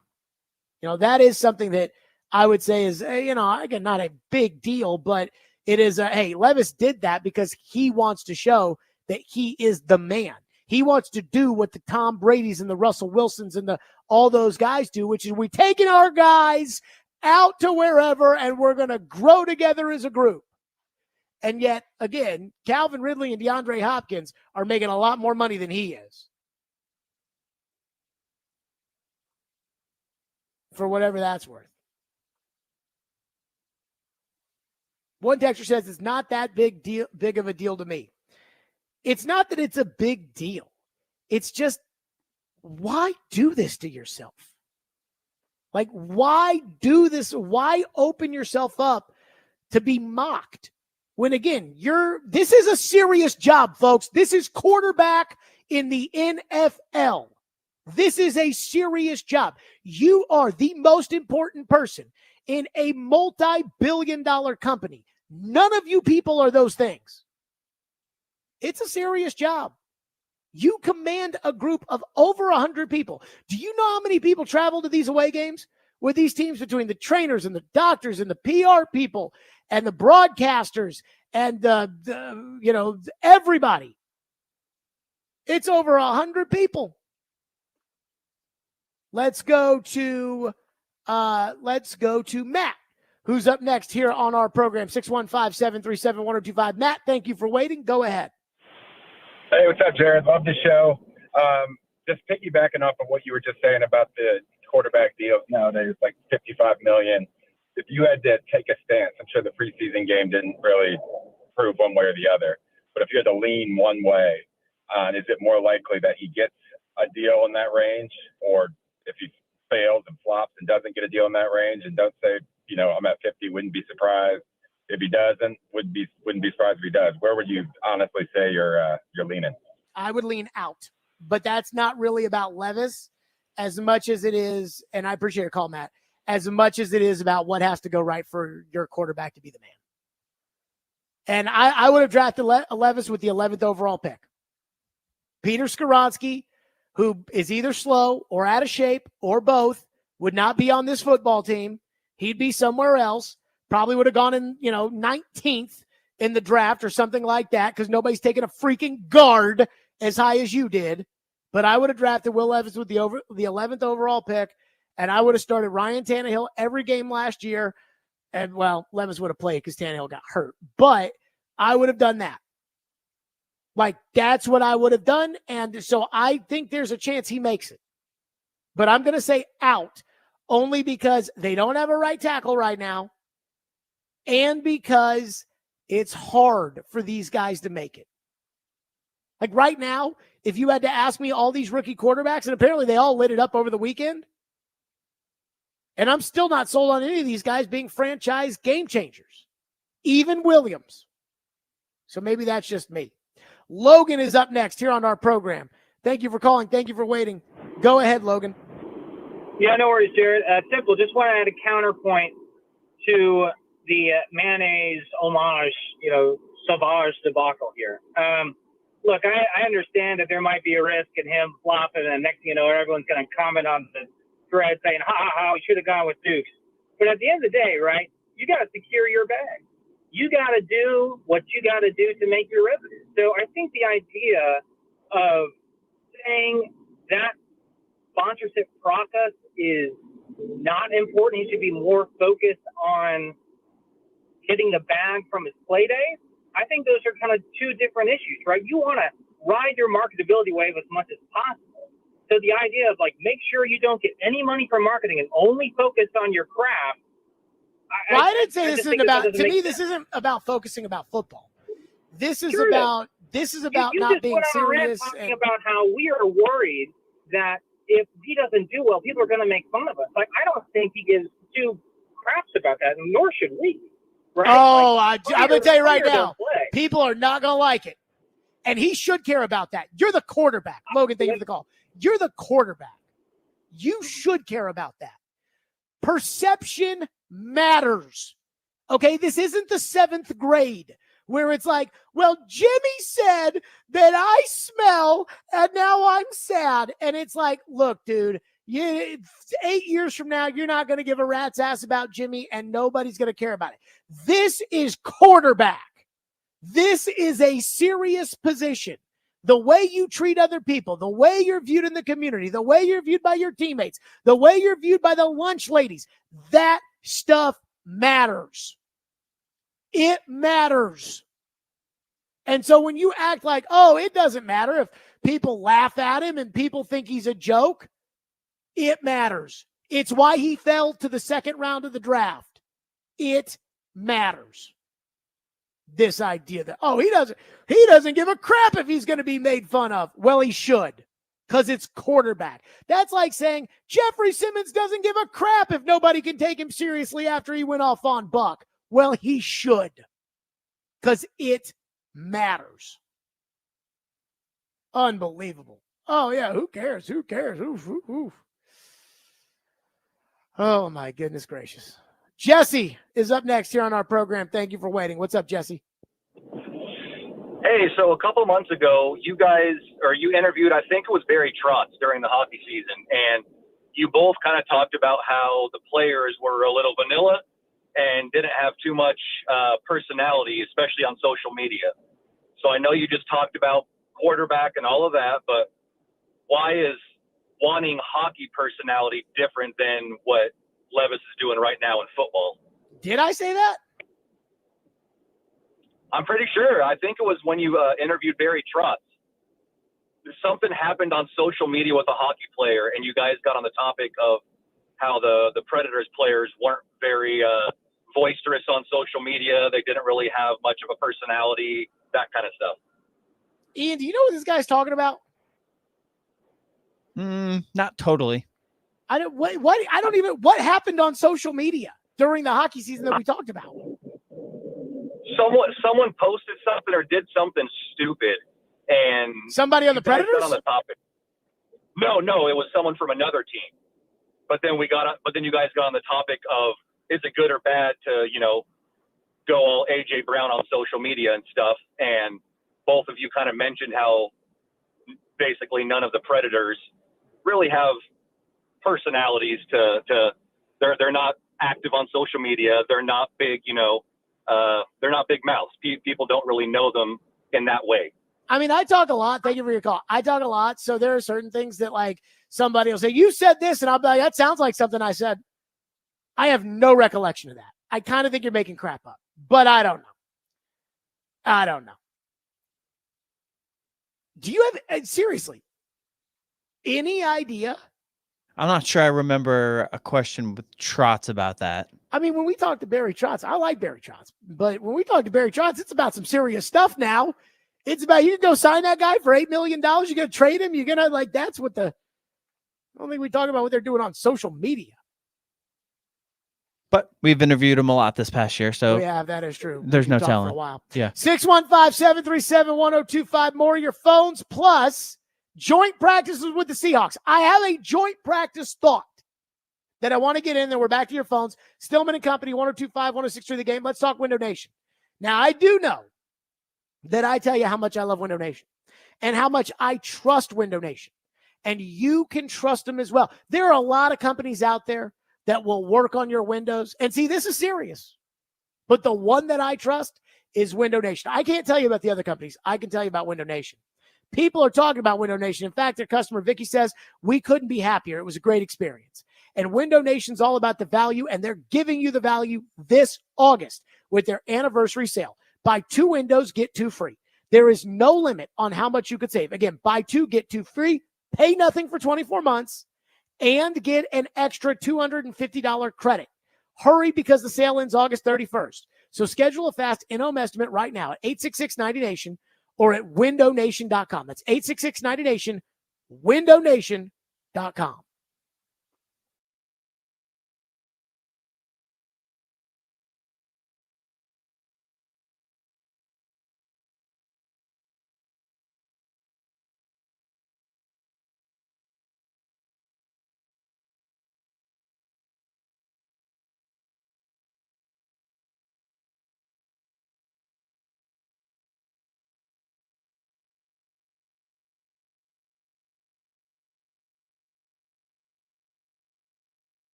[SPEAKER 1] That is something that I would say is, again, not a big deal, but it is hey, Levis did that because he wants to show that he is the man. He wants to do what the Tom Brady's and the Russell Wilsons and all those guys do, which is we taking our guys out to wherever and we're going to grow together as a group. And yet, again, Calvin Ridley and DeAndre Hopkins are making a lot more money than he is. For whatever that's worth. One texter says it's not that big of a deal to me. It's not that it's a big deal. It's just, why do this to yourself? Why do this? Why open yourself up to be mocked? When, again, this is a serious job, folks. This is quarterback in the NFL. This is a serious job. You are the most important person in a multi-billion-dollar company. None of you people are those things. It's a serious job. You command a group of over 100 people. Do you know how many people travel to these away games with these teams, between the trainers and the doctors and the PR people and the broadcasters and everybody? It's over 100 people. Let's go to Matt, who's up next here on our program, 615-737-1025. Matt, thank you for waiting. Go ahead.
[SPEAKER 18] Hey, what's up, Jared? Love the show. Just piggybacking off of what you were just saying about the quarterback deals nowadays, like $55 million. If you had to take a stance, I'm sure the preseason game didn't really prove one way or the other, but if you had to lean one way, is it more likely that he gets a deal in that range, or if he fails and flops and doesn't get a deal in that range, and don't say, I'm at 50, wouldn't be surprised if he doesn't, wouldn't be surprised if he does? Where would you honestly say you're leaning?
[SPEAKER 1] I would lean out, but that's not really about Levis as much as it is, and I appreciate your call, Matt, as much as it is about what has to go right for your quarterback to be the man. And I would have drafted Levis with the 11th overall pick. Peter Skoronski, who is either slow or out of shape or both, would not be on this football team. He'd be somewhere else. Probably would have gone in, 19th in the draft or something like that, because nobody's taking a freaking guard as high as you did. But I would have drafted Will Levis with the 11th overall pick, and I would have started Ryan Tannehill every game last year. And, well, Levis would have played because Tannehill got hurt. But I would have done that. That's what I would have done. And so I think there's a chance he makes it. But I'm going to say out, only because they don't have a right tackle right now, and because it's hard for these guys to make it. Right now, if you had to ask me all these rookie quarterbacks, and apparently they all lit it up over the weekend, and I'm still not sold on any of these guys being franchise game changers, even Williams. So maybe that's just me. Logan is up next here on our program. Thank you for calling. Thank you for waiting. Go ahead, Logan.
[SPEAKER 19] Yeah, no worries, Jared. Simple. Just want to add a counterpoint to the mayonnaise homage, Savage debacle here. Look, I understand that there might be a risk in him flopping, and next thing you know, everyone's going to comment on the thread saying, we should have gone with Dukes. But at the end of the day, right, you got to secure your bag. You got to do what you got to do to make your revenue. So I think the idea of saying that sponsorship process is not important. He should be more focused on hitting the bag from his play days. I think those are kind of two different issues, right? You want to ride your marketability wave as much as possible. So the idea of like, make sure you don't get any money from marketing and only focus on your craft.
[SPEAKER 1] I didn't say this isn't about, to me, this isn't about focusing about football. This is about
[SPEAKER 19] you
[SPEAKER 1] not
[SPEAKER 19] just
[SPEAKER 1] being
[SPEAKER 19] went on a rant
[SPEAKER 1] serious.
[SPEAKER 19] talking about how we are worried that if he doesn't do well, people are going to make fun of us. Like, I don't think he gives two craps about that, and nor should we. Right?
[SPEAKER 1] Oh,
[SPEAKER 19] like,
[SPEAKER 1] I'm going to tell you right
[SPEAKER 19] players
[SPEAKER 1] now,
[SPEAKER 19] don't play.
[SPEAKER 1] people are not going to like it. And he should care about that. You're the quarterback. Logan, thank you for the call. You're the quarterback. You should care about that. Perception matters. Okay, this isn't the 7th grade where it's like, well, Jimmy said that I smell and now I'm sad. And it's like, look, dude, 8 years from now, you're not going to give a rat's ass about Jimmy and nobody's going to care about it. This is quarterback. This is a serious position. The way you treat other people, the way you're viewed in the community, the way you're viewed by your teammates, the way you're viewed by the lunch ladies, that stuff matters. It matters. And so when you act like, oh, it doesn't matter if people laugh at him and people think he's a joke, it matters. It's why he fell to the 2nd round of the draft. It matters. This idea that, oh, he doesn't give a crap if he's going to be made fun of. Well, he should, because it's quarterback. That's like saying Jeffrey Simmons doesn't give a crap if nobody can take him seriously after he went off on Buck. Well, he should, because it matters. Unbelievable. Oh, yeah, who cares? Who cares? Oof, oof, oof. Oh, my goodness gracious. Jesse is up next here on our program. Thank you for waiting. What's up, Jesse?
[SPEAKER 20] Hey, so a couple of months ago, you interviewed, I think it was Barry Trotz during the hockey season, and you both kind of talked about how the players were a little vanilla and didn't have too much personality, especially on social media. So I know you just talked about quarterback and all of that, but why is wanting hockey personality different than what Levis is doing right now in football?
[SPEAKER 1] Did I say that?
[SPEAKER 20] I'm pretty sure. I think it was when you interviewed Barry Trotz. Something happened on social media with a hockey player, and you guys got on the topic of how the Predators players weren't very boisterous on social media. They didn't really have much of a personality, that kind of stuff.
[SPEAKER 1] Ian, do you know what this guy's talking about?
[SPEAKER 2] Not totally.
[SPEAKER 1] What happened on social media during the hockey season that we talked about?
[SPEAKER 20] Someone posted something or did something stupid, and
[SPEAKER 1] somebody on the Predators
[SPEAKER 20] got on the topic. No, it was someone from another team. But then you guys got on the topic of, is it good or bad to, go all AJ Brown on social media and stuff? And both of you kind of mentioned how basically none of the Predators really have personalities they're not active on social media. They're not big, they're not big mouths. People don't really know them in that way.
[SPEAKER 1] I mean, I talk a lot. Thank you for your call. I talk a lot. So there are certain things that like somebody will say, you said this. And I'll be like, that sounds like something I said. I have no recollection of that. I kind of think you're making crap up, but I don't know. Do you have, seriously, any idea?
[SPEAKER 2] I'm not sure I remember a question with Trotz about that.
[SPEAKER 1] I mean, when we talk to Barry Trotz, I like Barry Trotz, but when we talk to Barry Trotz, it's about some serious stuff now. It's about, you can go sign that guy for $8 million. You're going to trade him. You're going to that's what I don't think we talk about what they're doing on social media.
[SPEAKER 2] But we've interviewed him a lot this past year, so
[SPEAKER 1] yeah, that is true.
[SPEAKER 2] There's no
[SPEAKER 1] talked
[SPEAKER 2] telling.
[SPEAKER 1] For a while.
[SPEAKER 2] Yeah.
[SPEAKER 1] 615-737-1025. More of your phones, plus joint practices with the Seahawks. I have a joint practice thought that I want to get in. Then we're back to your phones. Stillman and Company, 1025, 106 The Game. Let's talk Window Nation. Now, I do know that I tell you how much I love Window Nation and how much I trust Window Nation. And you can trust them as well. There are a lot of companies out there that will work on your windows. And see, this is serious. But the one that I trust is Window Nation. I can't tell you about the other companies. I can tell you about Window Nation People are talking about Window Nation. In fact, their customer Vicky says, we couldn't be happier. It was a great experience. And Window Nation's all about the value, and they're giving you the value this August with their anniversary sale. Buy 2 windows, get 2 free. There is no limit on how much you could save. Again, buy 2, get 2 free, pay nothing for 24 months, and get an extra $250 credit. Hurry because the sale ends August 31st. So schedule a fast in-home estimate right now at 866-90NATION or at windownation.com. That's 866-90NATION, windownation.com.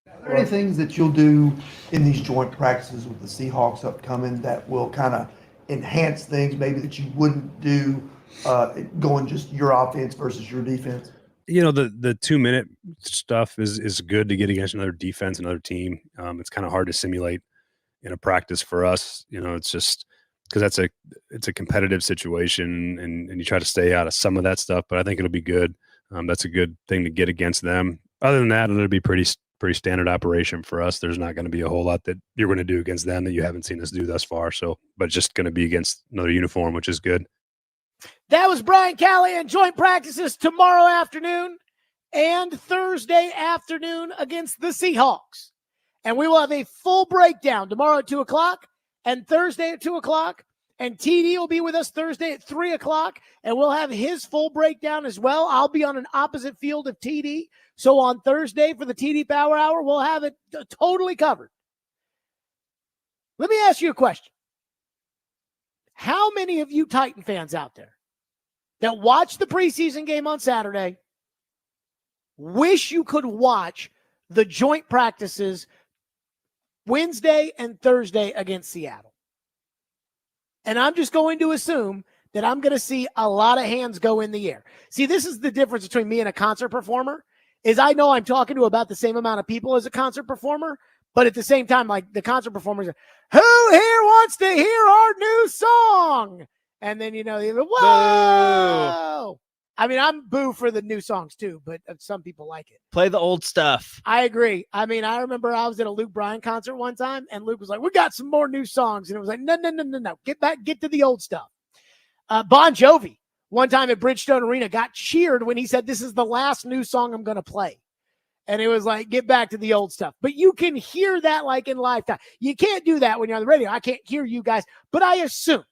[SPEAKER 21] Are there any things that you'll do in these joint practices with the Seahawks upcoming that will kind of enhance things maybe that you wouldn't do going just your offense versus your defense?
[SPEAKER 3] You know, the 2-minute stuff is good to get against another defense, another team. It's kind of hard to simulate in a practice for us. You know, it's just because it's a competitive situation, and you try to stay out of some of that stuff. But I think it'll be good. That's a good thing to get against them. Other than that, it'll be pretty standard operation for us. There's not going to be a whole lot that you're going to do against them that you haven't seen us do thus far. So, but it's just going to be against another uniform, which is good.
[SPEAKER 1] That was Brian Callahan. Joint practices tomorrow afternoon and Thursday afternoon against the Seahawks. And we will have a full breakdown tomorrow at 2 o'clock and Thursday at 2 o'clock. And TD will be with us Thursday at 3 o'clock, and we'll have his full breakdown as well. I'll be on an opposite field of TD. So on Thursday for the TD Power Hour, we'll have it totally covered. Let me ask you a question. How many of you Titan fans out there that watched the preseason game on Saturday wish you could watch the joint practices Wednesday and Thursday against Seattle. And I'm just going to assume that I'm going to see a lot of hands go in the air. See, this is the difference between me and a concert performer, is I know I'm talking to about the same amount of people as a concert performer, but at the same time, like the concert performers are, who here wants to hear our new song? And then, you know, they go, whoa! Boo. I mean, I'm boo for the new songs too, but some people like it.
[SPEAKER 2] Play the old stuff.
[SPEAKER 1] I agree. I mean, I remember I was at a Luke Bryan concert one time, and Luke was like, we got some more new songs. And it was like, no. Get to the old stuff. Bon Jovi, one time at Bridgestone Arena, got cheered when he said, this is the last new song I'm going to play. And it was like, get back to the old stuff. But you can hear that like in live time. You can't do that when you're on the radio. I can't hear you guys. But I assume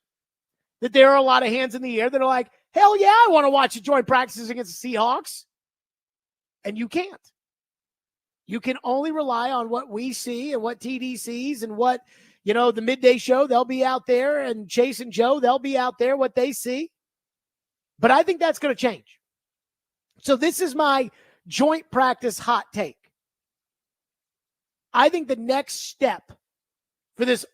[SPEAKER 1] that there are a lot of hands in the air that are like, hell yeah, I want to watch the joint practices against the Seahawks. And you can't. You can only rely on what we see and what TD sees and what, you know, the midday show, they'll be out there, and Chase and Joe, they'll be out there, what they see. But I think that's going to change. So this is my joint practice hot take. I think the next step for this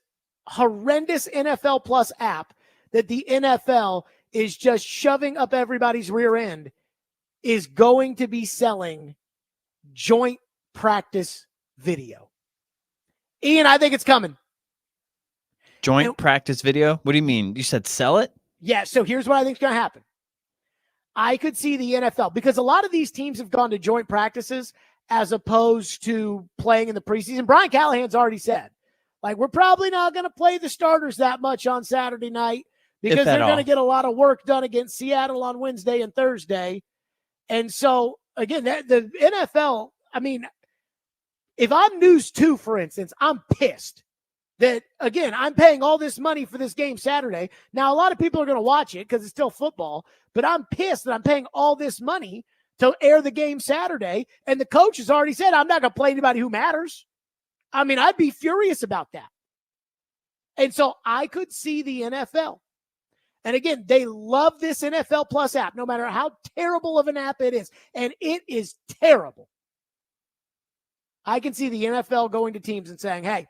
[SPEAKER 1] horrendous NFL Plus app that the NFL is just shoving up everybody's rear end is going to be selling joint practice video. Ian, I think it's coming.
[SPEAKER 2] Joint practice video? What do you mean? You said sell it?
[SPEAKER 1] Yeah, so here's what I think is going to happen. I could see the NFL, because a lot of these teams have gone to joint practices as opposed to playing in the preseason. Brian Callahan's already said, like, we're probably not going to play the starters that much on Saturday night because they're going to get a lot of work done against Seattle on Wednesday and Thursday. And so, again, the NFL, I mean, if I'm News 2, for instance, I'm pissed that, again, I'm paying all this money for this game Saturday. Now, a lot of people are going to watch it because it's still football, but I'm pissed that I'm paying all this money to air the game Saturday, and the coach has already said, I'm not going to play anybody who matters. I mean, I'd be furious about that. And so I could see the NFL. And again, they love this NFL Plus app, no matter how terrible of an app it is. And it is terrible. I can see the NFL going to teams and saying, hey,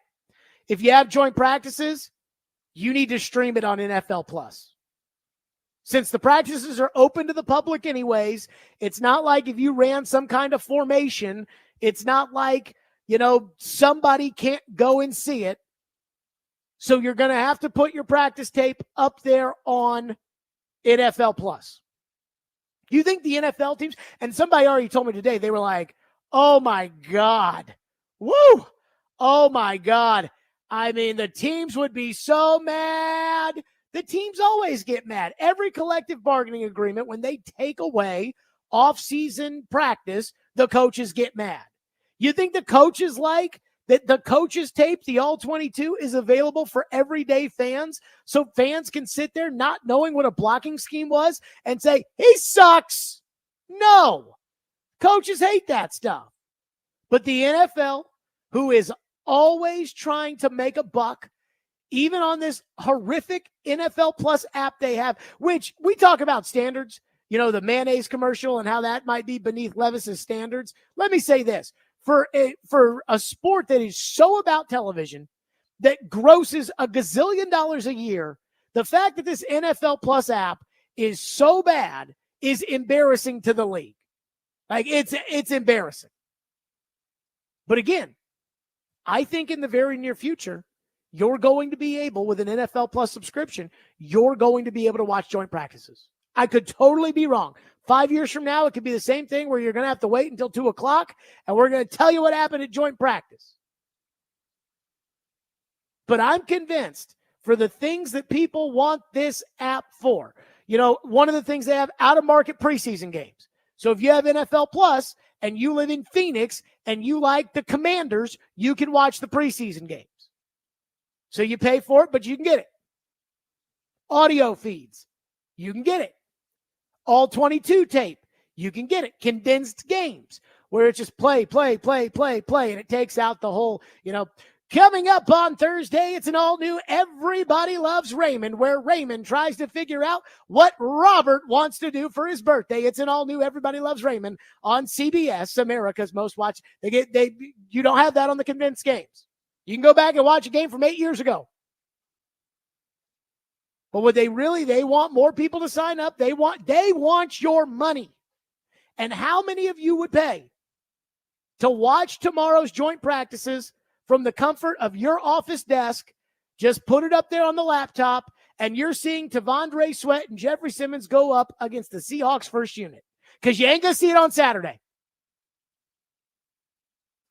[SPEAKER 1] if you have joint practices, you need to stream it on NFL Plus. Since the practices are open to the public anyways, it's not like if you ran some kind of formation, it's not like, you know, somebody can't go and see it. So you're going to have to put your practice tape up there on NFL Plus. You think the NFL teams, and somebody already told me today, they were like, oh my God, woo, oh my God. I mean, the teams would be so mad. The teams always get mad. Every collective bargaining agreement, when they take away off-season practice, the coaches get mad. You think the coaches like that the coaches tape, the All-22, is available for everyday fans so fans can sit there not knowing what a blocking scheme was and say, he sucks? No. Coaches hate that stuff. But the NFL, who is always trying to make a buck, even on this horrific NFL Plus app they have, which we talk about standards, you know, the mayonnaise commercial and how that might be beneath Levis's standards. Let me say this. For a sport that is so about television, that grosses $1 gazillion a year, the fact that this NFL Plus app is so bad is embarrassing to the league. Like, it's embarrassing. But again, I think in the very near future, you're going to be able, with an NFL Plus subscription, you're going to be able to watch joint practices. I could totally be wrong. 5 years from now, it could be the same thing where you're going to have to wait until 2 o'clock, and we're going to tell you what happened at joint practice. But I'm convinced, for the things that people want this app for, you know, one of the things they have out-of-market preseason games. So if you have NFL Plus and you live in Phoenix and you like the Commanders, you can watch the preseason games. So you pay for it, but you can get it. Audio feeds, you can get it. All 22 tape, you can get it. Condensed games, where it's just play, and it takes out the whole, you know, Coming up on Thursday, it's an all-new Everybody Loves Raymond, where Raymond tries to figure out what Robert wants to do for his birthday. It's an all-new Everybody Loves Raymond on CBS, America's most watched. You don't have that on the condensed games. You can go back and watch a game from 8 years ago. But what they want more people to sign up. They want your money. And how many of you would pay to watch tomorrow's joint practices from the comfort of your office desk? Just put it up there on the laptop, and you're seeing Tavondre Sweat and Jeffrey Simmons go up against the Seahawks first unit, because you ain't going to see it on Saturday.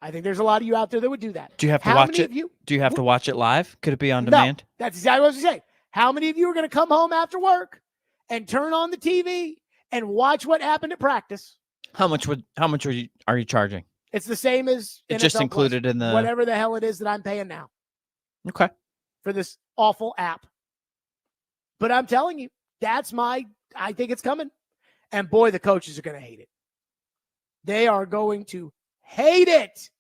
[SPEAKER 1] I think there's a lot of you out there that would do that.
[SPEAKER 2] Do you have to watch it? Do you have to watch it live? Could it be on demand?
[SPEAKER 1] No, that's exactly what I was going to say. How many of you are going to come home after work and turn on the TV and watch what happened at practice?
[SPEAKER 2] How much are you charging?
[SPEAKER 1] It's the same as
[SPEAKER 2] It's
[SPEAKER 1] NFL
[SPEAKER 2] just included
[SPEAKER 1] Plus,
[SPEAKER 2] in the
[SPEAKER 1] whatever the hell it is that I'm paying now.
[SPEAKER 2] Okay.
[SPEAKER 1] For this awful app. But I'm telling you, I think it's coming. And boy, the coaches are going to hate it. They are going to hate it.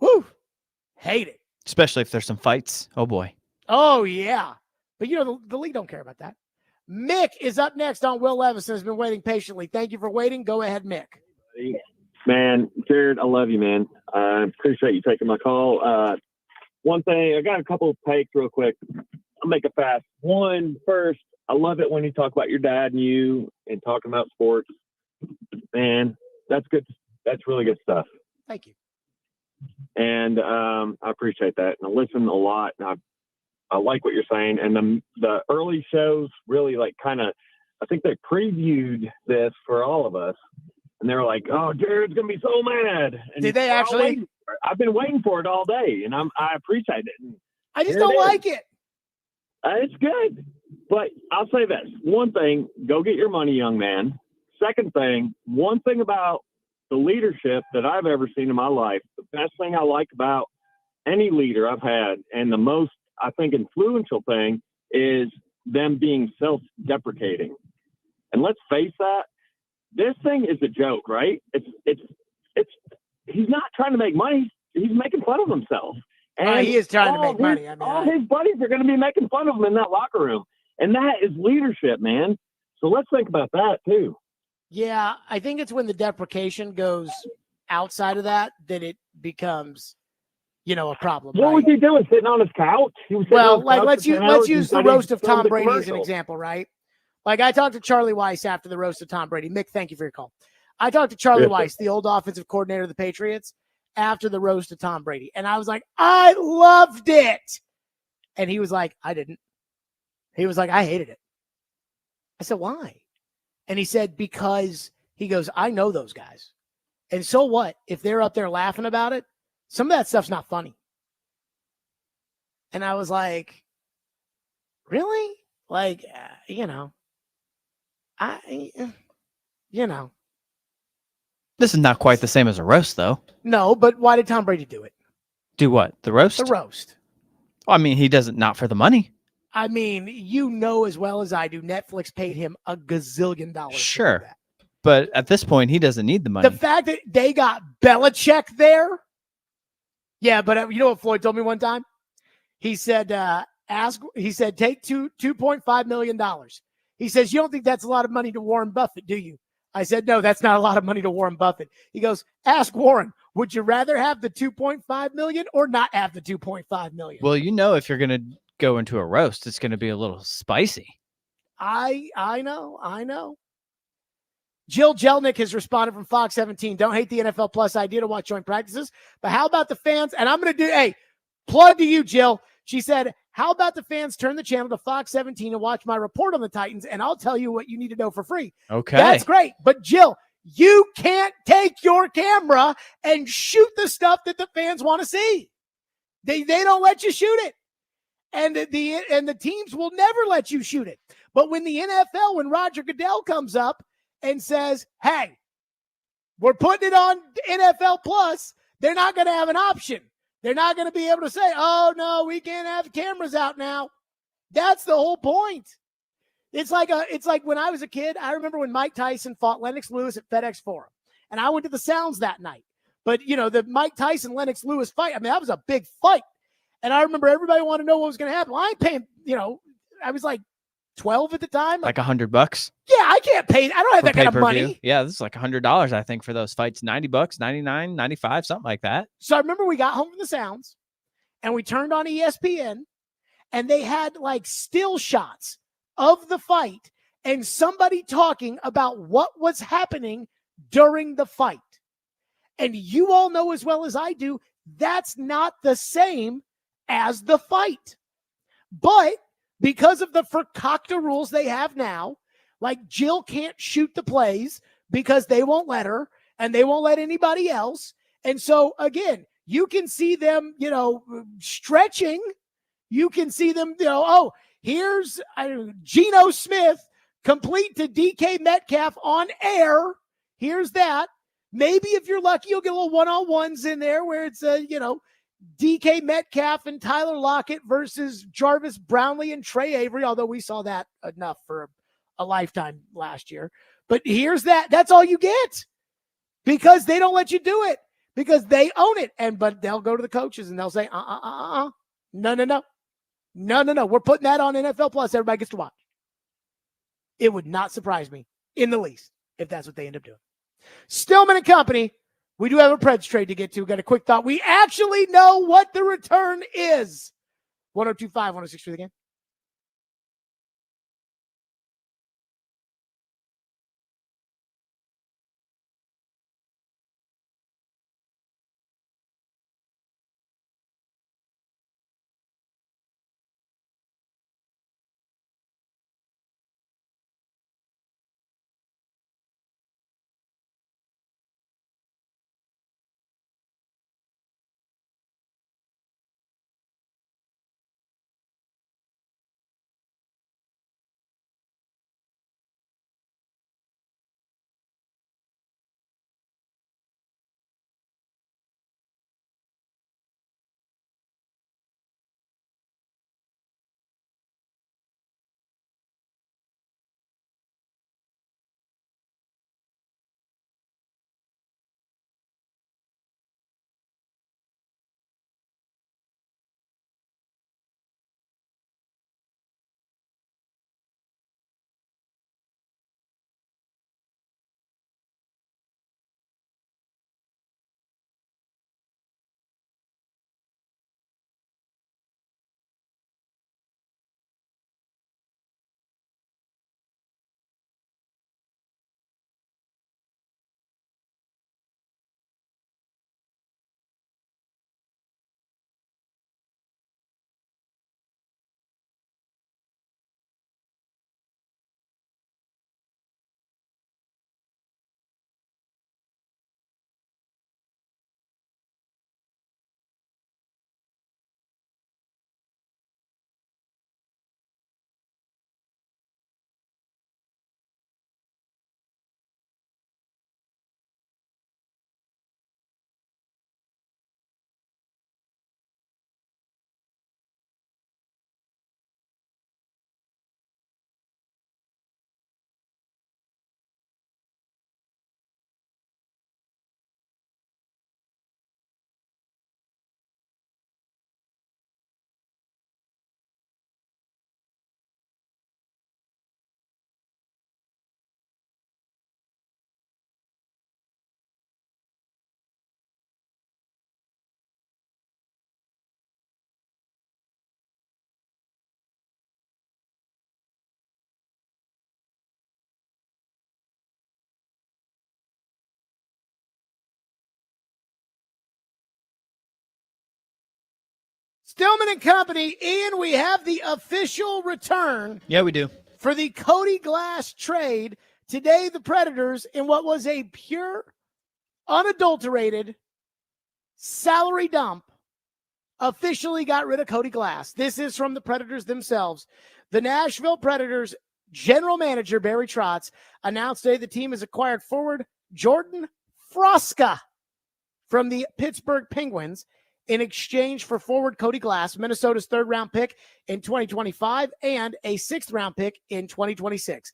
[SPEAKER 1] Woo! Hate it.
[SPEAKER 2] Especially if there's some fights. Oh boy.
[SPEAKER 1] Oh yeah. But the league don't care about that. Mick is up next on Will Levison, has been waiting patiently. Thank you for waiting. Go ahead, Mick.
[SPEAKER 5] Man, Jared, I love you, man. I appreciate you taking my call. One thing, I got a couple of takes real quick. I'll make it fast. One, first, I love it when you talk about your dad and you and talking about sports. Man, that's good. That's really good stuff.
[SPEAKER 1] Thank you.
[SPEAKER 5] And I appreciate that. And I listen a lot. And I like what you're saying. And the early shows really I think they previewed this for all of us. And they were like, "Oh, Jared's gonna be so mad." And
[SPEAKER 1] did they actually?
[SPEAKER 5] I've been waiting for it all day, and I appreciate it. And
[SPEAKER 1] I just don't like it.
[SPEAKER 5] It's good, but I'll say this: one thing, go get your money, young man. Second thing, one thing about the leadership that I've ever seen in my life, the best thing I like about any leader I've had, and the most I think influential thing, is them being self-deprecating. And let's face that. This thing is a joke, right? It's he's not trying to make money. He's making fun of himself. And
[SPEAKER 1] he is trying to make money.
[SPEAKER 5] All his buddies are going to be making fun of him in that locker room. And that is leadership, man. So let's think about that too.
[SPEAKER 1] Yeah, I think it's when the deprecation goes outside of that it becomes, a problem.
[SPEAKER 5] What was he doing? Sitting on his couch? He was
[SPEAKER 1] let's use the roast of Tom Brady as an example, right? Like, I talked to Charlie Weiss after the roast of Tom Brady. Mick, thank you for your call. I talked to Charlie Weiss, the old offensive coordinator of the Patriots, after the roast of Tom Brady. And I was like, I loved it. And he was like, I didn't. He was like, I hated it. I said, why? And he said, because he goes, I know those guys. And so what? If they're up there laughing about it, some of that stuff's not funny. And I was like, really? Like,
[SPEAKER 2] This is not quite the same as a roast, though.
[SPEAKER 1] No, but why did Tom Brady do it?
[SPEAKER 2] Do what? The roast?
[SPEAKER 1] The roast.
[SPEAKER 2] Well, I mean, he does it not for the money.
[SPEAKER 1] I mean, as well as I do, Netflix paid him $1 gazillion.
[SPEAKER 2] Sure. But at this point, he doesn't need the money.
[SPEAKER 1] The fact that they got Belichick there. Yeah, but you know what Floyd told me one time? He said, take $2.5 million. He says, you don't think that's a lot of money to Warren Buffett, do you? I said, no, that's not a lot of money to Warren Buffett. He goes, ask Warren, would you rather have the $2.5 million or not have the $2.5 million?
[SPEAKER 2] Well, if you're going to go into a roast, it's going to be a little spicy.
[SPEAKER 1] I know. Jill Jelnick has responded from Fox 17. Don't hate the NFL Plus idea to watch joint practices, but how about the fans? And I'm going to plug to you, Jill. She said, how about the fans turn the channel to Fox 17 and watch my report on the Titans, and I'll tell you what you need to know for free.
[SPEAKER 2] Okay.
[SPEAKER 1] That's great. But Jill, you can't take your camera and shoot the stuff that the fans want to see. They don't let you shoot it. And the teams will never let you shoot it. But when the NFL, when Roger Goodell comes up and says, hey, we're putting it on NFL Plus, they're not going to have an option. They're not going to be able to say, oh, no, we can't have cameras out now. That's the whole point. It's like when I was a kid, I remember when Mike Tyson fought Lennox Lewis at FedEx Forum. And I went to the Sounds that night. But, the Mike Tyson-Lennox Lewis fight, I mean, that was a big fight. And I remember everybody wanted to know what was going to happen. Well, I ain't paying, I was like 12 at the time.
[SPEAKER 2] Like $100.
[SPEAKER 1] Yeah, I can't pay. I don't have
[SPEAKER 2] For
[SPEAKER 1] that kind of
[SPEAKER 2] pay-per-view.
[SPEAKER 1] money.
[SPEAKER 2] Yeah, this is like $100, I think, for those fights. $90, 99, 95, something like that.
[SPEAKER 1] So I remember we got home from the Sounds and we turned on ESPN and they had like still shots of the fight and somebody talking about what was happening during the fight. And you all know as well as I do, that's not the same as the fight. But because of the Fakakta rules they have now, like Jill can't shoot the plays because they won't let her and they won't let anybody else. And so, again, you can see them, stretching. You can see them, here's Geno Smith complete to DK Metcalf on air. Here's that. Maybe if you're lucky, you'll get a little one-on-ones in there where it's, DK Metcalf and Tyler Lockett versus Jarvis Brownlee and Trey Avery, although we saw that enough for a lifetime last year. But here's that. That's all you get because they don't let you do it because they own it. But they'll go to the coaches and they'll say, no. We're putting that on NFL Plus. Everybody gets to watch. It would not surprise me in the least if that's what they end up doing. Stillman and Company, we do have a Preds trade to get to. Got a quick thought. We actually know what the return is. 102.5, 106 for the game. Stillman and Company, Ian, we have the official return.
[SPEAKER 2] Yeah, we do.
[SPEAKER 1] For the Cody Glass trade. Today, the Predators, in what was a pure, unadulterated salary dump, officially got rid of Cody Glass. This is from the Predators themselves. The Nashville Predators general manager, Barry Trotz, announced today the team has acquired forward Jordan Froska from the Pittsburgh Penguins in exchange for forward Cody Glass, Minnesota's third-round pick in 2025, and a sixth-round pick in 2026.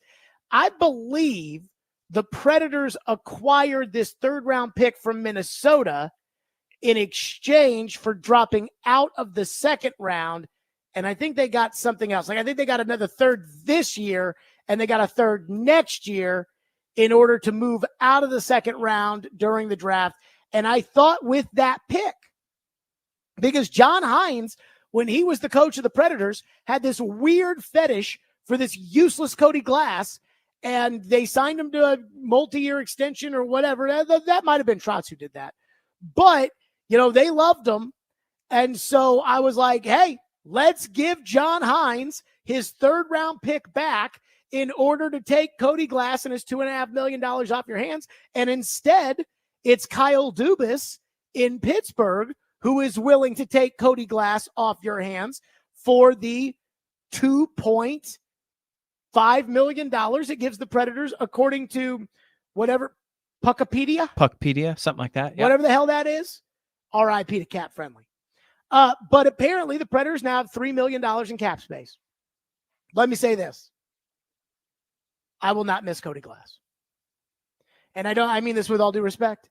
[SPEAKER 1] I believe the Predators acquired this third-round pick from Minnesota in exchange for dropping out of the second round. And I think they got something else. Like, I think they got another third this year, and they got a third next year in order to move out of the second round during the draft. And I thought with that pick, because John Hines, when he was the coach of the Predators, had this weird fetish for this useless Cody Glass, and they signed him to a multi-year extension or whatever. That might have been Trotz who did that. But, they loved him. And so I was like, hey, let's give John Hines his third-round pick back in order to take Cody Glass and his $2.5 million off your hands. And instead, it's Kyle Dubas in Pittsburgh who is willing to take Cody Glass off your hands for the $2.5 million it gives the Predators, according to whatever,
[SPEAKER 2] Puckpedia, something like that. Yep.
[SPEAKER 1] Whatever the hell that is. RIP to Cap Friendly. But apparently the Predators now have $3 million in cap space. Let me say this. I will not miss Cody Glass. And I mean this with all due respect.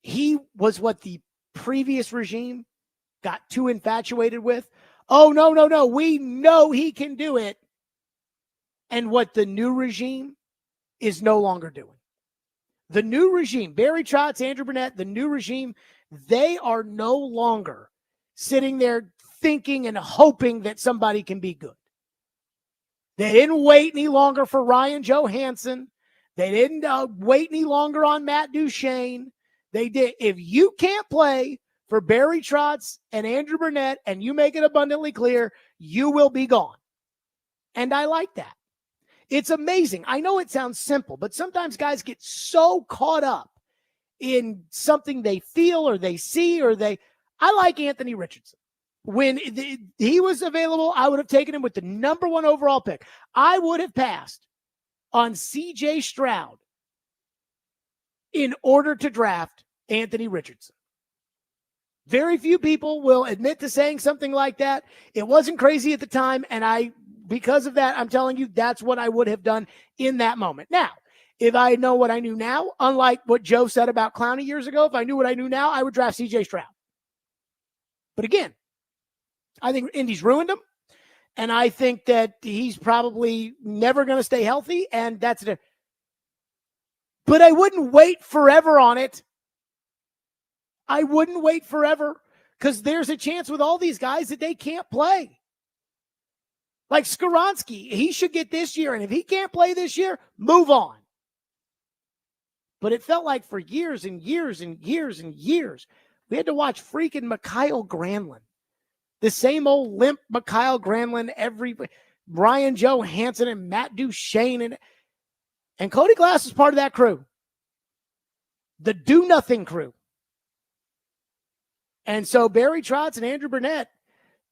[SPEAKER 1] He was what the previous regime got too infatuated with. Oh, no. We know he can do it. And what the new regime is no longer doing. The new regime, Barry Trotz, Andrew Burnett, the new regime, they are no longer sitting there thinking and hoping that somebody can be good. They didn't wait any longer for Ryan Johansson. They didn't wait any longer on Matt Duchene. They did. If you can't play for Barry Trotz and Andrew Burnett and you make it abundantly clear, you will be gone. And I like that. It's amazing. I know it sounds simple, but sometimes guys get so caught up in something they feel or they see I like Anthony Richardson. When he was available, I would have taken him with the number 1 overall pick. I would have passed on C.J. Stroud in order to draft Anthony Richardson. Very few people will admit to saying something like that. It wasn't crazy at the time, and because of that, I'm telling you, that's what I would have done in that moment. Now, if I know what I knew now, unlike what Joe said about Clowney years ago, if I knew what I knew now, I would draft C.J. Stroud. But again, I think Indy's ruined him, and I think that he's probably never going to stay healthy, and that's it. But I wouldn't wait forever on it. I wouldn't wait forever, because there's a chance with all these guys that they can't play. Like Skoronsky, he should get this year, and if he can't play this year, move on. But it felt like for years and years and years and years, we had to watch freaking Mikhail Granlund. The same old limp Mikhail Granlund Ryan Johansson and Matt Duchene. And Cody Glass is part of that crew. The do-nothing crew. And so Barry Trotz and Andrew Burnett,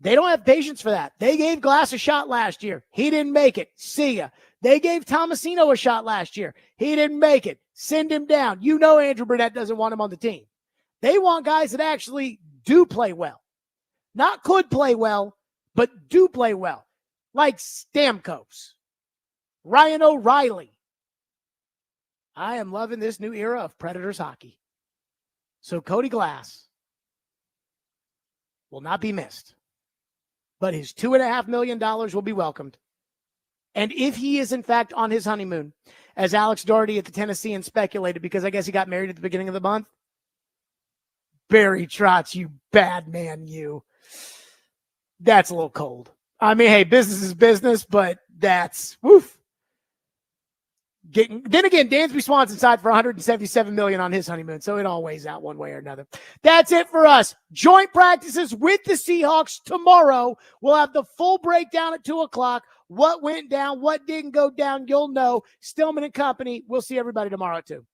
[SPEAKER 1] they don't have patience for that. They gave Glass a shot last year. He didn't make it. See ya. They gave Tomasino a shot last year. He didn't make it. Send him down. You know Andrew Burnett doesn't want him on the team. They want guys that actually do play well. Not could play well, but do play well. Like Stamkos, Ryan O'Reilly. I am loving this new era of Predators hockey. So Cody Glass will not be missed. But his $2.5 million will be welcomed. And if he is, in fact, on his honeymoon, as Alex Doherty at the Tennessean speculated, because I guess he got married at the beginning of the month, Barry Trotz, you bad man, you. That's a little cold. I mean, hey, business is business, but that's, woof. Then again, Dansby Swanson signed for $177 million on his honeymoon, so it all weighs out one way or another. That's it for us. Joint practices with the Seahawks tomorrow. We'll have the full breakdown at 2:00. What went down, what didn't go down, you'll know. Stillman and company. We'll see everybody tomorrow at 2.